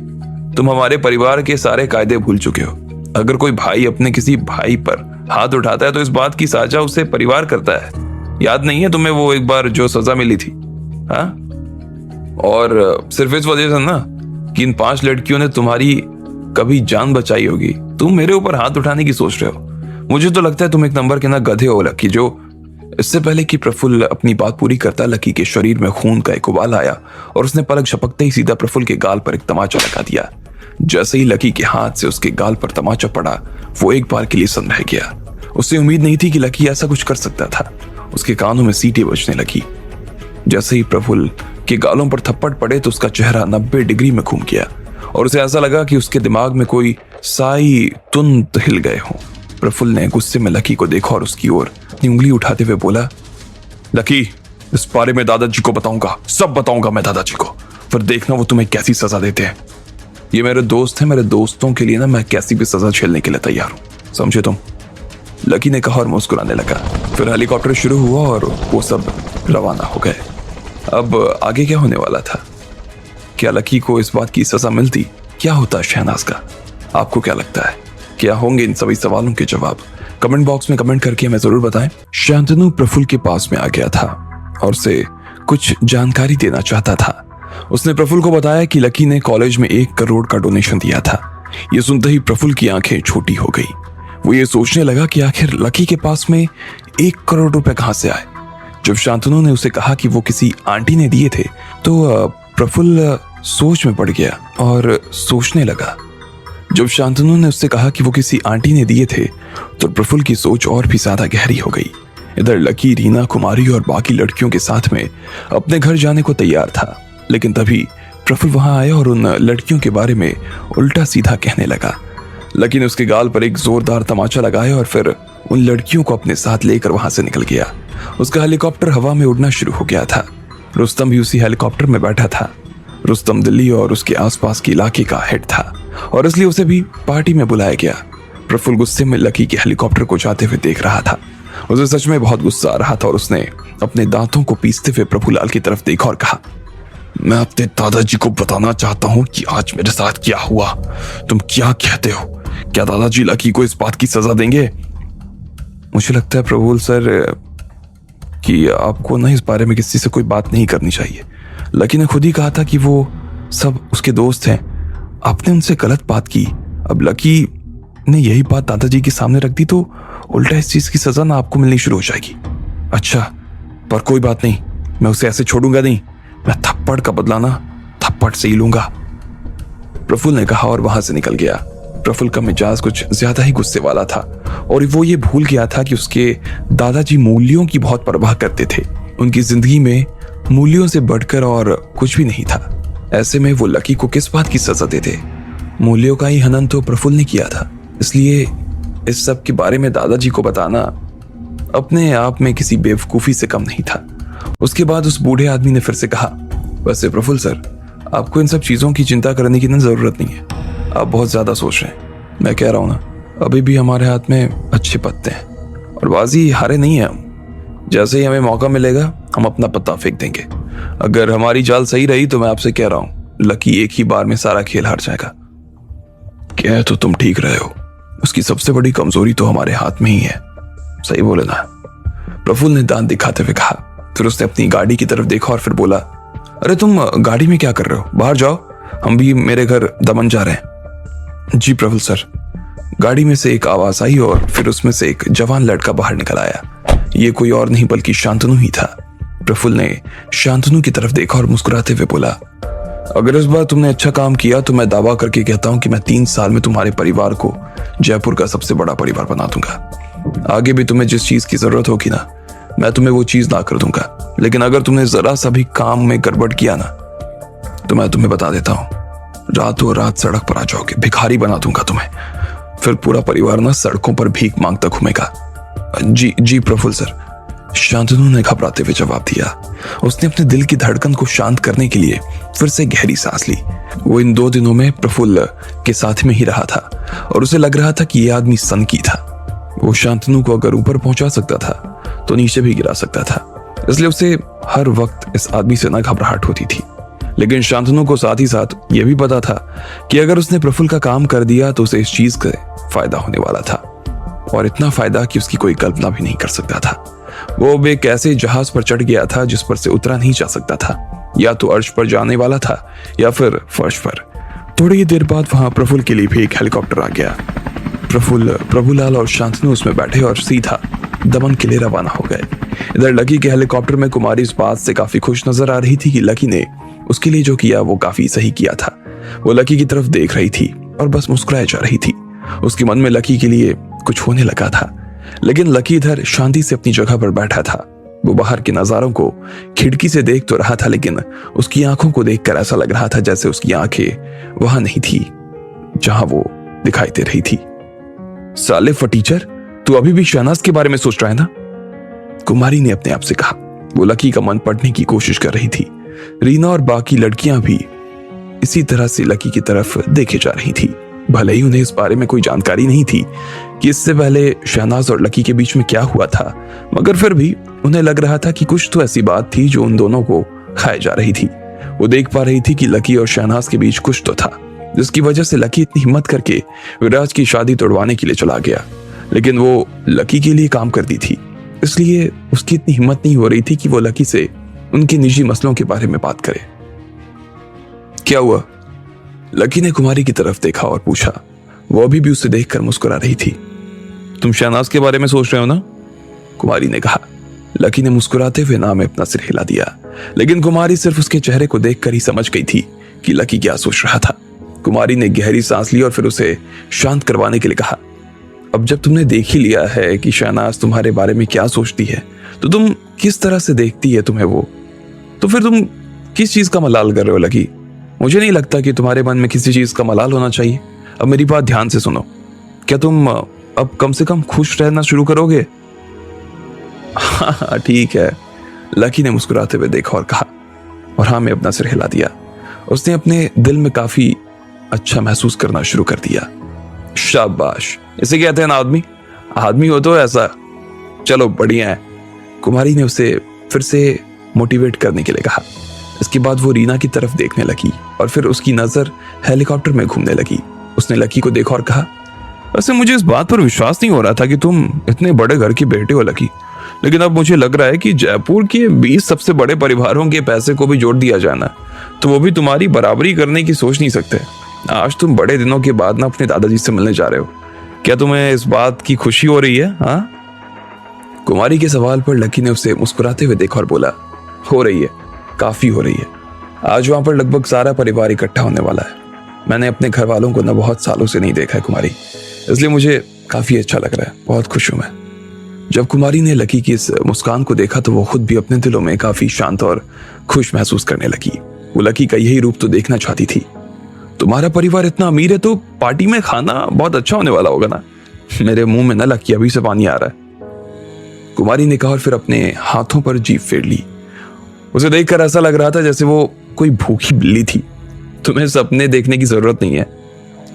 तुम हमारे परिवार के सारे कायदे भूल चुके हो। अगर कोई भाई अपने किसी भाई पर हाथ उठाता है तो इस बात की साजा उसे परिवार करता है। याद नहीं है तुम्हें वो एक बार जो सजा मिली थी? हाँ, और सिर्फ इस वजह से ना कि इन 5 लड़कियों ने तुम्हारी कभी जान बचाई होगी, तुम मेरे ऊपर हाथ उठाने की सोच रहे हो। मुझे तो लगता है तुम एक नंबर के ना गधे हो लकी। जो इससे पहले कि प्रफुल्ल अपनी बात पूरी करता, लकी के शरीर में खून का एक उबाल आया और उसने पलक झपकते ही सीधा प्रफुल्ल के गाल पर एक तमाचा लगा दिया। जैसे ही लकी के हाथ से उसके गाल पर तमाचा पड़ा, वो एक बार के लिए सन्न रह गया। उसे उम्मीद नहीं थी कि लकी ऐसा कुछ कर सकता था। उसके कानों में सीटी बजने लगी। जैसे ही प्रफुल्ल के गालों पर थप्पड़ पड़े तो उसका चेहरा 90 डिग्री में घूम गया और उसे ऐसा लगा कि उसके दिमाग में कोई साई तुंत हिल गए हों। प्रफुल्ल ने गुस्से में लकी को देखा और उसकी ओर अपनी उंगली उठाते हुए बोला, लकी, इस बारे में दादाजी को बताऊंगा, सब बताऊंगा मैं दादाजी को, फिर देखना वो तुम्हें कैसी सजा देते हैं। ये मेरे दोस्त हैं, मेरे दोस्तों के लिए ना मैं कैसी भी सजा झेलने के लिए तैयार हूं, समझे तुम? लकी ने कहा और मुस्कुराने लगा। फिर हेलीकॉप्टर शुरू हुआ और वो सब रवाना हो गए। अब आगे क्या होने वाला था? क्या लकी को इस बात की सजा मिलती? क्या होता शहनाज का? आपको क्या लगता है? क्या होंगे इन सभी सवालों के जवाब? कमेंट बॉक्स में कमेंट करके हमें जरूर बताएं। शांतनु प्रफुल्ल के पास में आ गया था और उसे कुछ जानकारी देना चाहता था। उसने प्रफुल्ल को बताया कि लकी ने कॉलेज में 1 करोड़ का डोनेशन दिया था। यह सुनते ही प्रफुल्ल की आंखें छोटी हो गई। वो ये सोचने लगा कि आखिर लकी के पास में 1 करोड़ रुपए कहां से आए। जब शांतनु ने उसे कहा कि वो किसी आंटी ने दिए थे तो प्रफुल्ल सोच में पड़ गया और सोचने लगा। जब शांतनु ने उससे कहा कि वो किसी आंटी ने दिए थे तो प्रफुल्ल की सोच और भी ज्यादा गहरी हो गई। इधर लकी रीना कुमारी और बाकी लड़कियों के साथ में अपने घर जाने को तैयार था, लेकिन तभी प्रफुल्ल वहां आया और उन लड़कियों के बारे में उल्टा सीधा कहने लगा। लकी ने उसके गाल पर एक जोरदार तमाचा लगाया और फिर उन लड़कियों को अपने साथ लेकर वहां से निकल गया। उसका हेलीकॉप्टर हवा में उड़ना शुरू हो गया था। रुस्तम भी उसी हेलीकॉप्टर में बैठा था। रुस्तम दिल्ली और उसके आसपास के इलाके का हेड था और इसलिए उसे भी पार्टी में बुलाया गया। प्रफुल्ल गुस्से में लकी के हेलीकॉप्टर को जाते हुए देख रहा था। उसे सच में बहुत गुस्सा आ रहा था और उसने अपने दांतों को पीसते हुए प्रभुलाल की तरफ देखा और कहा, मैं अपने दादाजी को बताना चाहता हूं कि आज मेरे साथ क्या हुआ। तुम क्या कहते हो? क्या दादाजी लकी को इस बात की सजा देंगे? मुझे लगता है प्रभुल सर कि आपको ना इस बारे में किसी से कोई बात नहीं करनी चाहिए। लकी ने खुद ही कहा था कि वो सब उसके दोस्त हैं। आपने उनसे गलत बात की। अब लकी ने यही बात दादाजी के सामने रख दी तो उल्टा इस चीज की सजा ना आपको मिलनी शुरू हो जाएगी। अच्छा, पर कोई बात नहीं, मैं उसे ऐसे छोड़ूंगा नहीं। मैं थप्पड़ का बदला ना थप्पड़ से ही लूंगा, प्रफुल्ल ने कहा और वहां से निकल गया। प्रफुल्ल का मिजाज कुछ ज्यादा ही गुस्से वाला था और वो ये भूल गया था कि उसके दादाजी मूल्यों की बहुत परवाह करते थे। उनकी जिंदगी में मूल्यों से बढ़कर और कुछ भी नहीं था। ऐसे में वो लकी को किस बात की सजा देते? मूल्यों का ही हनन तो प्रफुल्ल ने किया था, इसलिए इस सब के बारे में दादाजी को बताना अपने आप में किसी बेवकूफी से कम नहीं था। उसके बाद उस बूढ़े आदमी ने फिर से कहा, वैसे प्रफुल्ल सर, आपको इन सब चीजों की चिंता करने की ना जरूरत नहीं है। आप बहुत ज्यादा सोच रहे हैं। मैं कह रहा हूं ना, अभी भी हमारे हाथ में अच्छे पत्ते हैं और बाजी हारे नहीं है हम। जैसे ही हमें मौका मिलेगा हम अपना पत्ता फेंक देंगे। अगर हमारी चाल सही रही तो मैं आपसे कह रहा हूं, लकी एक ही बार में सारा खेल हार जाएगा। क्या तो तुम ठीक रहे हो, उसकी सबसे बड़ी कमजोरी तो हमारे हाथ में ही है। सही बोले ना? प्रफुल्ल ने दांत दिखाते हुए कहा। फिर उसने अपनी गाड़ी की तरफ देखा और फिर बोला, अरे तुम गाड़ी में क्या कर रहे हो? बाहर जाओ, हम भी मेरे घर दमन जा रहे हैं। जी प्रफुल्ल सर। गाड़ी में से एक आवाज आई और फिर उसमें से एक जवान लड़का बाहर निकल आया। ये कोई और नहीं बल्कि शांतनु ही था। प्रफुल्ल ने शांतनु की तरफ देखा और मुस्कुराते हुए बोला, अगर इस बार तुमने अच्छा काम किया तो मैं दावा करके कहता हूं कि मैं 3 साल में तुम्हारे परिवार को जयपुर का सबसे बड़ा परिवार बना दूंगा। आगे भी तुम्हें जिस चीज की जरूरत होगी ना, मैं तुम्हें वो चीज ला कर दूंगा। लेकिन अगर तुमने जरा सा भी काम में गड़बड़ किया ना तो मैं तुम्हें बता देता हूं, रातों रात सड़क पर आ जाओगे, भिखारी बना दूंगा तुम्हें। फिर पूरा परिवार ना सड़कों पर भीख मांगता घूमेगा। जी जी प्रफुल्ल सर, शांतनु ने घबराते हुए जवाब दिया। उसने अपने दिल की धड़कन को शांत करने के लिए फिर से गहरी सांस ली। वो इन 2 दिनों में प्रफुल्ल के साथ में ही रहा था और उसे लग रहा था कि यह आदमी सनकी था। वो शांतनु को अगर ऊपर पहुंचा सकता था तो नीचे भी गिरा सकता था, इसलिए उसे हर वक्त इस आदमी से ना घबराहट होती थी। लेकिन शांतनु को साथ ही साथ यह भी पता था कि अगर उसने प्रफुल्ल का काम कर दिया तो उसे इस चीज का फायदा होने वाला था, और इतना फायदा कि उसकी कोई कल्पना भी नहीं कर सकता था। वो अब एक ऐसे जहाज पर चढ़ गया था जिस पर से उतरा नहीं जा सकता था। या तो अर्श पर जाने वाला था या फिर फर्श पर। थोड़ी ही देर बाद वहां प्रफुल्ल के लिए भी एक हेलीकॉप्टर आ गया। प्रभुलाल और शांतनु उसमें बैठे और सीधा दमन के लिए रवाना हो गए। इधर लकी के हेलीकॉप्टर में कुमारी इस बात से काफी खुश नजर आ रही थी कि लकी ने उसके लिए जो किया वो काफी सही किया था। वो लकी की तरफ देख रही थी और बस मुस्कुराए जा रही थी। उसके मन में लकी के लिए कुछ होने लगा था, लेकिन लकी इधर शांति से अपनी जगह पर बैठा था। वो बाहर के नजारों को खिड़की से देख तो रहा था, लेकिन उसकी आंखों को देखकर ऐसा लग रहा था जैसे उसकी आंखें वहां नहीं थी जहां वो दिखाई दे रही थी। साले फटीचर, तू अभी भी शहनाज के बारे में सोच रहा है ना? कुमारी ने अपने आप से कहा। वो लकी का मन पढ़ने की कोशिश कर रही थी। रीना और बाकी लड़कियां भी इसी तरह से लकी की तरफ देखे जा रही थी। भले ही उन्हें इस बारे में कोई जानकारी नहीं थी कि इससे पहले शहनाज और लकी के बीच में क्या हुआ था, मगर फिर भी उन्हें लग रहा था कि कुछ तो ऐसी बात थी जो उन दोनों को खाए जा रही थी। वो देख पा रही थी कि लकी और शहनाज के बीच कुछ तो था, जिसकी वजह से लकी इतनी हिम्मत करके विराज की शादी तोड़वाने के लिए चला गया। लेकिन वो लकी के लिए काम करती थी, इसलिए उसकी इतनी हिम्मत नहीं हो रही थी कि वो लकी से उनके निजी मसलों के बारे में बात करे। क्या हुआ? लकी ने कुमारी की तरफ देखा और पूछा। वो अभी भी उसे देखकर मुस्कुरा रही थी। तुम शहनाज के बारे में सोच रहे हो ना? कुमारी ने कहा। लकी ने मुस्कुराते हुए ना में अपना सिर हिला दिया, लेकिन कुमारी सिर्फ उसके चेहरे को देखकर ही समझ गई थी कि लकी क्या सोच रहा था। कुमारी ने गहरी सांस ली और फिर उसे शांत करवाने के लिए कहा, अब जब तुमने देख ही लिया है कि शहनाज तुम्हारे बारे में क्या सोचती है, तो तुम किस तरह से देखती है तुम्हें वो, तो फिर तुम किस चीज का मलाल कर रहे हो लकी? मुझे नहीं लगता कि तुम्हारे मन में किसी चीज का मलाल होना चाहिए। अब मेरी बात ध्यान से सुनो। क्या तुम अब कम से कम खुश रहना शुरू करोगे? हाँ ठीक है, लकी ने मुस्कुराते हुए देखा और कहा, और हाँ में अपना सिर हिला दिया। उसने अपने दिल में काफी अच्छा महसूस करना शुरू कर दिया। शाबाश, इसे कहते हैं ना आदमी हो तो ऐसा। चलो बढ़िया है, कुमारी ने उसे फिर से मोटिवेट करने के लिए कहा। इसके बाद वो रीना की तरफ देखने लगी और फिर उसकी नजर हेलीकॉप्टर में घूमने लगी। उसने लकी को देखा और कहा, वैसे मुझे इस बात पर विश्वास नहीं हो रहा था कि तुम इतने बड़े घर की बेटे हो लकी, लेकिन अब मुझे लग रहा है कि जयपुर के 20 सबसे बड़े परिवारों के पैसे को भी जोड़ दिया जाना तो वो भी तुम्हारी बराबरी करने की सोच नहीं सकते। आज तुम बड़े दिनों के बाद ना अपने दादाजी से मिलने जा रहे हो, क्या तुम्हें इस बात की खुशी हो रही है? हाँ? कुमारी के सवाल पर लकी ने उसे मुस्कुराते हुए देखा और बोला, हो रही है, काफी हो रही है। आज वहां पर लगभग सारा परिवार इकट्ठा होने वाला है। मैंने अपने घर वालों को ना बहुत सालों से नहीं देखा है कुमारी, इसलिए मुझे काफी अच्छा लग रहा है, बहुत खुश हूं मैं। जब कुमारी ने लकी की इस मुस्कान को देखा तो वो खुद भी अपने दिलों में काफी शांत और खुश महसूस करने लगी। वो लकी का यही रूप तो देखना चाहती थी। तुम्हारा परिवार इतना अमीर है तो पार्टी में खाना बहुत अच्छा होने वाला होगा ना? मेरे मुंह में ना लकी अभी से पानी आ रहा है, कुमारी ने कहा और फिर अपने हाथों पर जीभ फेर ली। उसे देखकर ऐसा लग रहा था जैसे वो कोई भूखी बिल्ली थी। तुम्हें सपने देखने की जरूरत नहीं है,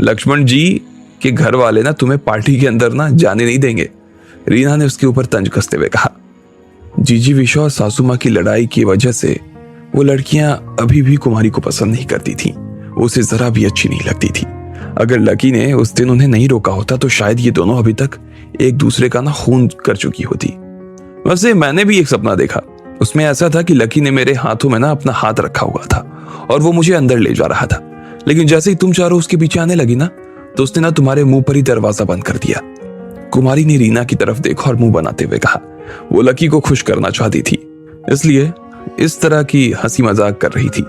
लक्ष्मण जी के घर वाले ना तुम्हें पार्टी के अंदर ना जाने नहीं देंगे, रीना ने उसके ऊपर तंज कसते हुए कहा। जीजी विशा और सासू माँ की लड़ाई की वजह से वो लड़कियां अभी भी कुमारी को पसंद नहीं करती थी। वो उसे जरा भी अच्छी नहीं लगती थी। अगर लकी ने उस दिन उन्हें नहीं रोका होता तो शायद ये दोनों अभी तक एक दूसरे का ना खून कर चुकी होती। वैसे मैंने भी एक सपना देखा, उसमें ऐसा था कि लकी ने मेरे हाथों में ना अपना हाथ रखा हुआ था और वो मुझे अंदर ले जा रहा था, लेकिन जैसे ही तुम चारों उसके पीछे आने लगी ना तो उसने ना तुम्हारे मुंह पर ही दरवाजा बंद कर दिया। कुमारी ने रीना की तरफ देखा और मुंह बनाते हुए कहा। वो लकी को खुश करना चाहती थी, इसलिए इस तरह की हंसी मजाक कर रही थी।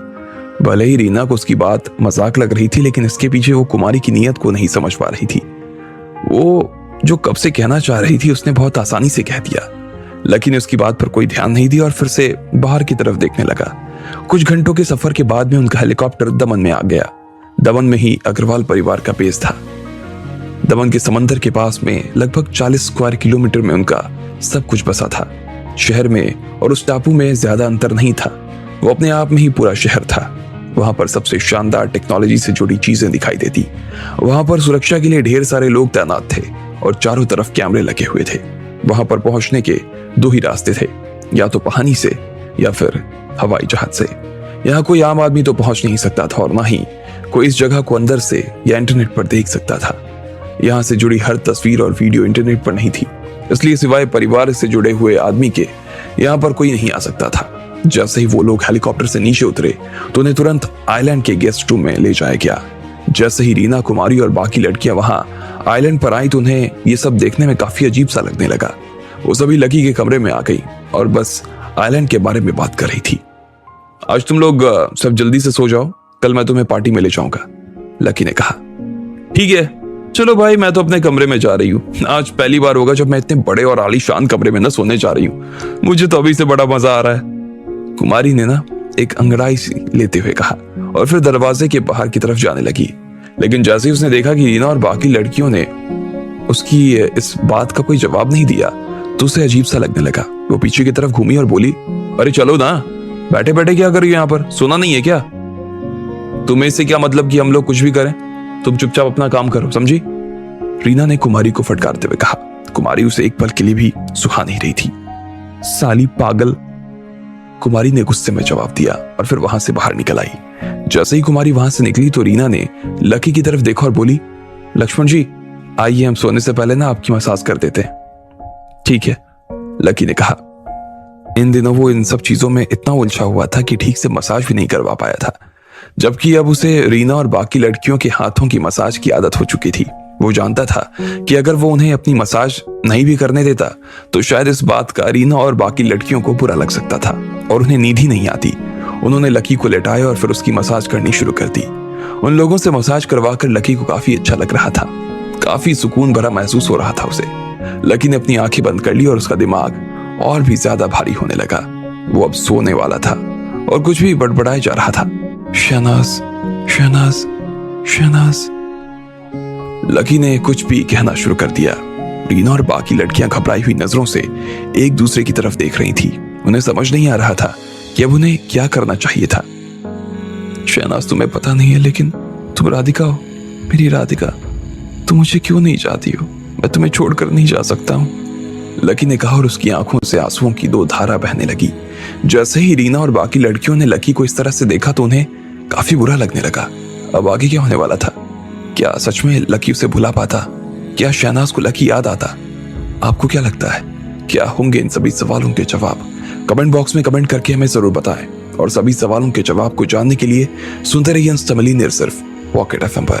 भले ही रीना को उसकी बात मजाक लग रही थी, लेकिन इसके पीछे वो कुमारी की नीयत को नहीं समझ पा रही थी। वो जो कब से कहना चाह रही थी उसने बहुत आसानी से कह दिया। लकी ने उसकी बात पर कोई ध्यान नहीं दिया और फिर से बाहर की तरफ देखने लगा। कुछ घंटों के सफर के बाद में उनका हेलीकॉप्टर दमन में आ गया। दमन में ही अग्रवाल परिवार का बेस था। दमन के समंदर के पास में लगभग 40 स्क्वायर किलोमीटर में उनका सब कुछ बसा था। शहर में और उस टापू में ज्यादा अंतर नहीं था। वो अपने आप में ही पूरा शहर था। वहां पर सबसे शानदार टेक्नोलॉजी से जुड़ी चीजें दिखाई देती। वहां पर सुरक्षा के लिए ढेर सारे लोग तैनात थे और चारों तरफ कैमरे लगे हुए थे। वहां पर पहुंचने के दो ही रास्ते थे, या तो पानी से या फिर हवाई जहाज से। यहाँ कोई आम आदमी तो पहुंच नहीं सकता था और ना ही कोई इस जगह को अंदर से या इंटरनेट पर देख सकता था। यहाँ से जुड़ी हर तस्वीर और वीडियो इंटरनेट पर नहीं थी, इसलिए सिवाय परिवार से जुड़े हुए आदमी के यहाँ पर कोई नहीं आ सकता था। जैसे ही वो लोग हेलीकॉप्टर से नीचे उतरे तो उन्हें तुरंत आइलैंड के गेस्ट रूम में ले जाया गया। जैसे ही रीना, कुमारी और बाकी लड़कियां वहां आइलैंड पर आई तो उन्हें ये सब देखने में काफी अजीब सा लगने लगा। वो सभी लकी के कमरे में आ गई और बस आइलैंड के बारे में बात कर रही थी। आज तुम लोग सब जल्दी से सो जाओ, कल मैं तुम्हें पार्टी में ले जाऊंगा, लकी ने कहा। ठीक है, चलो भाई, मैं तो अपने कमरे में जा रही हूँ। आज पहली बार होगा जब मैं इतने बड़े और आलीशान कमरे में न सोने जा रही हूँ। मुझे तो अभी से बड़ा मजा आ रहा है, कुमारी ने ना एक अंगड़ाई सी लेते हुए कहा और फिर दरवाजे के बाहर की तरफ जाने लगी। लेकिन जैसे ही उसने देखा कि रीना और बाकी लड़कियों ने उसकी इस बात का कोई जवाब नहीं दिया तो उसे अजीब सा लगने लगा। वो पीछे की तरफ घूमी और बोली, अरे चलो ना, बैठे बैठे क्या कर रही हो यहाँ पर, सोना नहीं है क्या? तुम्हें इससे क्या मतलब कि हम लोग कुछ भी करें? तुम चुपचाप अपना काम करो, समझी? रीना ने कुमारी को फटकारते हुए कहा। कुमारी उसे एक पल के लिए भी सुहा नहीं रही थी। साली पागल, कुमारी ने गुस्से में जवाब दिया और फिर वहां से बाहर निकल आई। जैसे ही कुमारी वहां से निकली तो रीना ने लकी की तरफ देखा और बोली, लक्ष्मण जी आइए, हम सोने से पहले ना आपकी मसाज कर देते हैं। ठीक है, लकी ने कहा। इन दिनों वो इन सब चीजों में इतना उलझा हुआ था कि ठीक से मसाज भी नहीं करवा पाया था, जबकि अब उसे रीना और बाकी लड़कियों के हाथों की मसाज की आदत हो चुकी थी। वो जानता था कि अगर वो उन्हें अपनी मसाज नहीं भी करने देता तो शायद इस बात का रीना और बाकी लड़कियों को बुरा लग सकता था और उन्हें नींद ही नहीं आती। उन्होंने लकी को लेटाया और फिर उसकी मसाज करनी शुरू कर दी। उन लोगों से मसाज करवाकर लकी को काफी अच्छा लग रहा था, काफी सुकून भरा महसूस हो रहा था उसे। लकी ने अपनी आंखें बंद कर ली और उसका दिमाग और भी ज्यादा भारी होने लगा। वो अब सोने वाला था और कुछ भी बड़बड़ाए जा रहा था। शहनाज, शहनाज, शहनाज। लकी ने कुछ भी कहना शुरू कर दिया। रीना और बाकी लड़कियां घबराई हुई नजरों से एक दूसरे की तरफ देख रही थी। उन्हें समझ नहीं आ रहा था कि अब उन्हें क्या करना चाहिए था। शहनाज, तुम्हें पता नहीं है लेकिन तुम राधिका हो, मेरी राधिका। तुम मुझे क्यों नहीं चाहती हो? मैं तुम्हें छोड़कर नहीं जा सकता हूँ, लकी ने कहा और उसकी आंखों से आंसुओं की दो धारा बहने लगी। जैसे ही रीना और बाकी लड़कियों ने लकी को इस तरह से देखा तो उन्हें काफी बुरा लगने लगा। अब आगे क्या होने वाला था? क्या सच में लकी उसे भुला पाता? क्या शहनाज को लकी याद आता? आपको क्या लगता है, क्या होंगे इन सभी सवालों के जवाब? कमेंट बॉक्स में कमेंट करके हमें जरूर बताएं और सभी सवालों के जवाब को जानने के लिए सुनते रहिए तमिल सिर्फ पॉकेट FM पर।